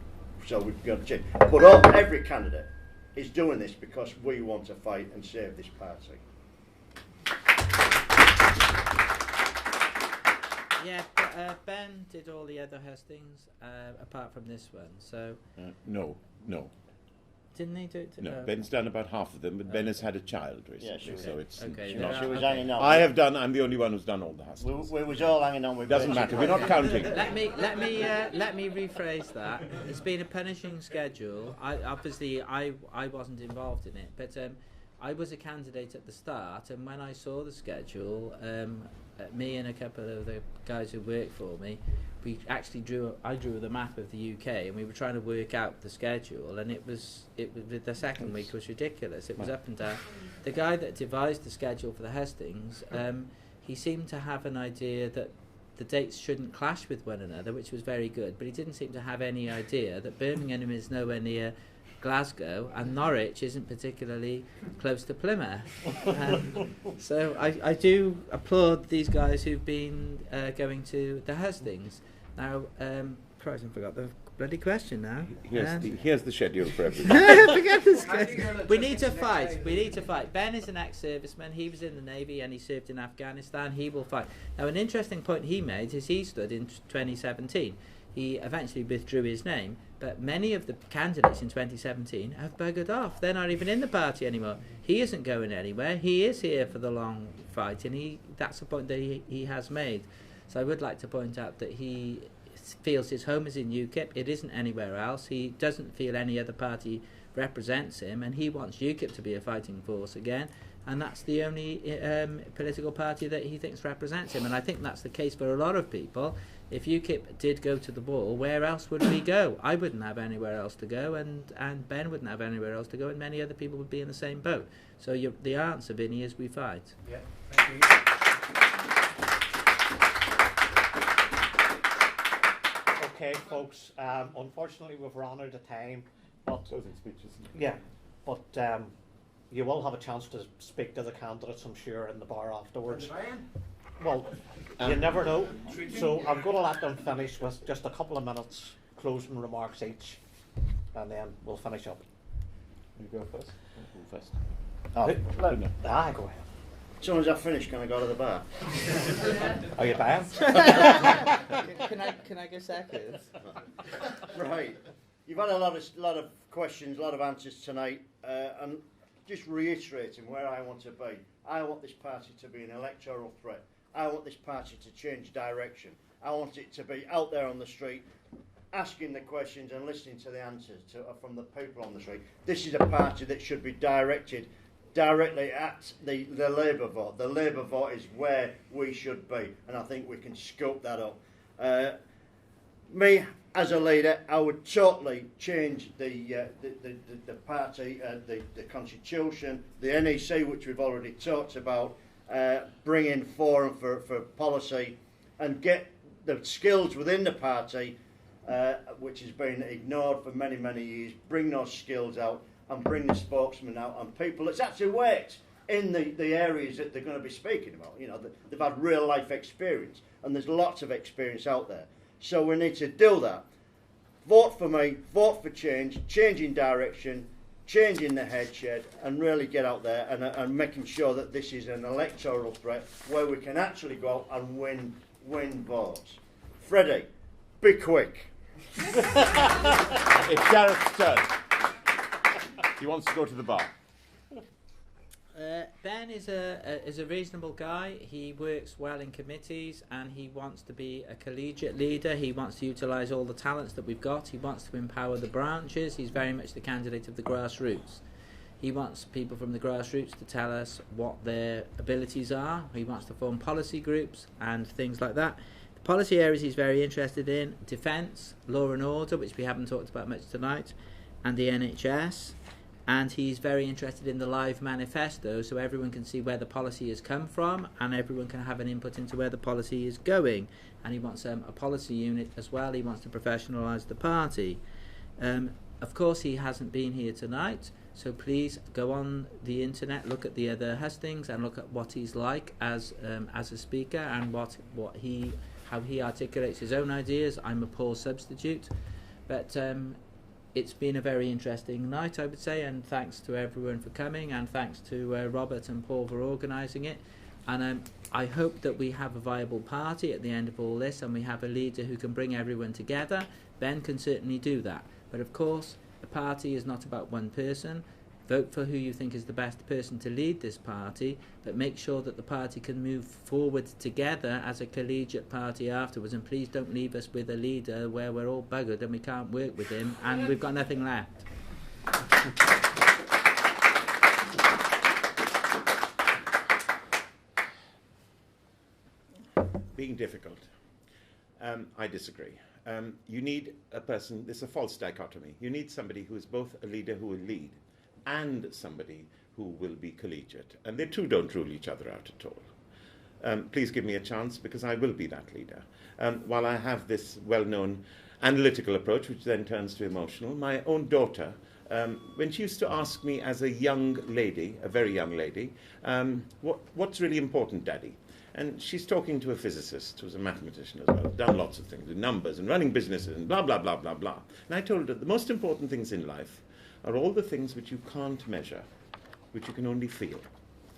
So we've got to change. But every candidate is doing this because we want to fight and save this party. Yeah, but Ben did all the other hustings apart from this one. So No. didn't he do it? No, Ben's done about half of them, but Ben has had a child recently, so it's Okay, not. She was hanging on. I have done. I'm the only one who's done all the hustings. We was all hanging on with. Doesn't matter. We're not counting. Let me rephrase that. It's been a punishing schedule. I wasn't involved in it, but I was a candidate at the start, and when I saw the schedule, me and a couple of the guys who worked for me, we actually I drew the map of the UK, and we were trying to work out the schedule, and it was the second week was ridiculous. It was up and down. The guy that devised the schedule for the hustings, he seemed to have an idea that the dates shouldn't clash with one another, which was very good, but he didn't seem to have any idea that Birmingham is nowhere near Glasgow and Norwich isn't particularly close to Plymouth. So I do applaud these guys who've been going to the hustings. Now, Christ, I forgot the bloody question now. Here's the schedule for everyone. Forget the schedule. We need to fight. We need to fight. Ben is an ex-serviceman. He was in the Navy and he served in Afghanistan. He will fight. Now, an interesting point he made is he stood in 2017. He eventually withdrew his name, but many of the candidates in 2017 have buggered off. They're not even in the party anymore. He isn't going anywhere. He is here for the long fight, and that's a point that he has made. So I would like to point out that he feels his home is in UKIP. It isn't anywhere else. He doesn't feel any other party represents him, and he wants UKIP to be a fighting force again. And that's the only political party that he thinks represents him. And I think that's the case for a lot of people. If UKIP did go to the wall, where else would we go? I wouldn't have anywhere else to go, and Ben wouldn't have anywhere else to go, and many other people would be in the same boat. So the answer, Vinny, is we fight. Yeah, thank you. Okay, folks. Unfortunately, we've run out of time. But Closing speeches. yeah, but you will have a chance to speak to the candidates, I'm sure, in the bar afterwards. Brian? Well, you never know. So I'm going to let them finish with just a couple of minutes closing remarks each, and then we'll finish up. You go first. Go first. Go ahead. As soon as I finish, can I go to the bar? Are you buying? Can I go second? Right. You've had a lot of questions, a lot of answers tonight, and just reiterating where I want to be. I want this party to be an electoral threat. I want this party to change direction. I want it to be out there on the street, asking the questions and listening to the answers from the people on the street. This is a party that should be directed directly at the Labour vote. The Labour vote is where we should be, and I think we can scope that up. Me, as a leader, I would totally change the party, the constitution, the NEC, which we've already talked about, bring in forum for policy, and get the skills within the party, which has been ignored for many, many years, bring those skills out, and bring the spokesman out and people that's actually worked in the areas that they're going to be speaking about. You know, they've had real life experience, and there's lots of experience out there. So we need to do that. Vote for me, vote for change, changing direction, changing the headshed, and really get out there and making sure that this is an electoral threat where we can actually go out and win votes. Freddie, be quick. It's Gareth's turn. He wants to go to the bar. Ben is a reasonable guy. He works well in committees, and he wants to be a collegiate leader. He wants to utilise all the talents that we've got. He wants to empower the branches. He's very much the candidate of the grassroots. He wants people from the grassroots to tell us what their abilities are. He wants to form policy groups and things like that. The policy areas he's very interested in: defence, law and order, which we haven't talked about much tonight, and the NHS. And he's very interested in the live manifesto, so everyone can see where the policy has come from and everyone can have an input into where the policy is going. And he wants a policy unit as well. He wants to professionalise the party. Of course, he hasn't been here tonight, so please go on the internet, look at the other HUstings, and look at what he's like as a speaker and how he articulates his own ideas. I'm a poor substitute, but it's been a very interesting night, I would say, and thanks to everyone for coming, and thanks to Robert and Paul for organising it. And I hope that we have a viable party at the end of all this, and we have a leader who can bring everyone together. Ben can certainly do that. But of course, a party is not about one person. Vote for who you think is the best person to lead this party, but make sure that the party can move forward together as a collegiate party afterwards. And please don't leave us with a leader where we're all buggered and we can't work with him and we've got nothing left. Being difficult. I disagree. You need a person, there's a false dichotomy. You need somebody who is both a leader who will lead and somebody who will be collegiate. And the two don't rule each other out at all. Please give me a chance, because I will be that leader. While I have this well-known analytical approach, which then turns to emotional, my own daughter, when she used to ask me as a young lady, a very young lady, what's really important, Daddy? And she's talking to a physicist who's a mathematician as well, done lots of things with numbers and running businesses and blah, blah, blah, blah, blah. And I told her the most important things in life are all the things which you can't measure, which you can only feel.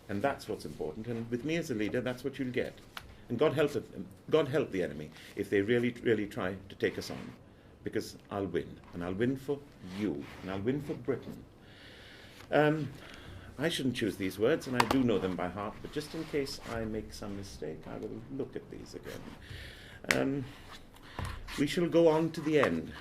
And that's what's important. And with me as a leader, that's what you'll get. And God help the enemy if they really, really try to take us on. Because I'll win. And I'll win for you. And I'll win for Britain. I shouldn't choose these words, and I do know them by heart, but just in case I make some mistake, I will look at these again. We shall go on to the end.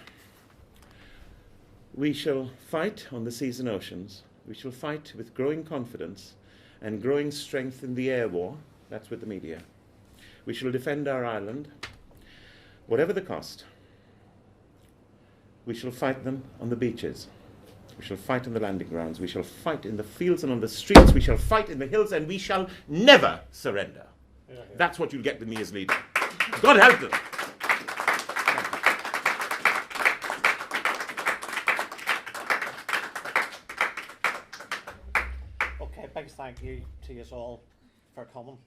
We shall fight on the seas and oceans. We shall fight with growing confidence and growing strength in the air war. That's with the media. We shall defend our island, whatever the cost. We shall fight them on the beaches. We shall fight on the landing grounds. We shall fight in the fields and on the streets. We shall fight in the hills, and we shall never surrender. That's what you'll get with me as leader. God help them. thank you to you all for coming.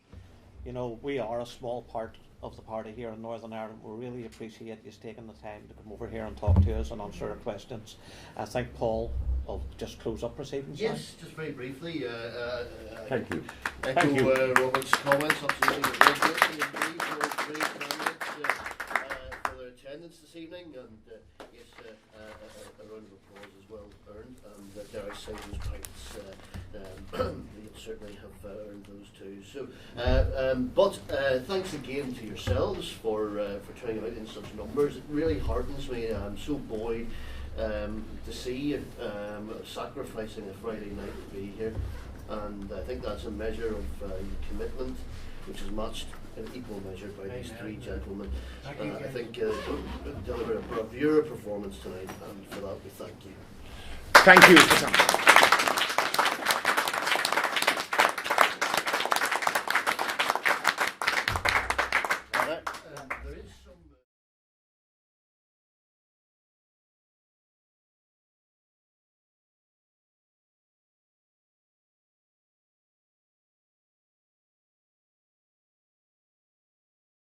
You know, we are a small part of the party here in Northern Ireland. We really appreciate you taking the time to come over here and talk to us and answer our questions. I think Paul will just close up proceedings. Yes, just very briefly. Thank you. Echo Thank you. Robert's comments. Absolutely ridiculous indeed for all three candidates for their attendance this evening, and yes, a round of applause is well earned. And dare I say, those pints, they certainly have earned those too. So, but thanks again to yourselves for turning out in such numbers. It really heartens me. I'm so buoyed to see you sacrificing a Friday night to be here, and I think that's a measure of your commitment, which is matched in equal measure by these three gentlemen. I think delivered a bravura performance tonight, and for that we thank you. Thank you.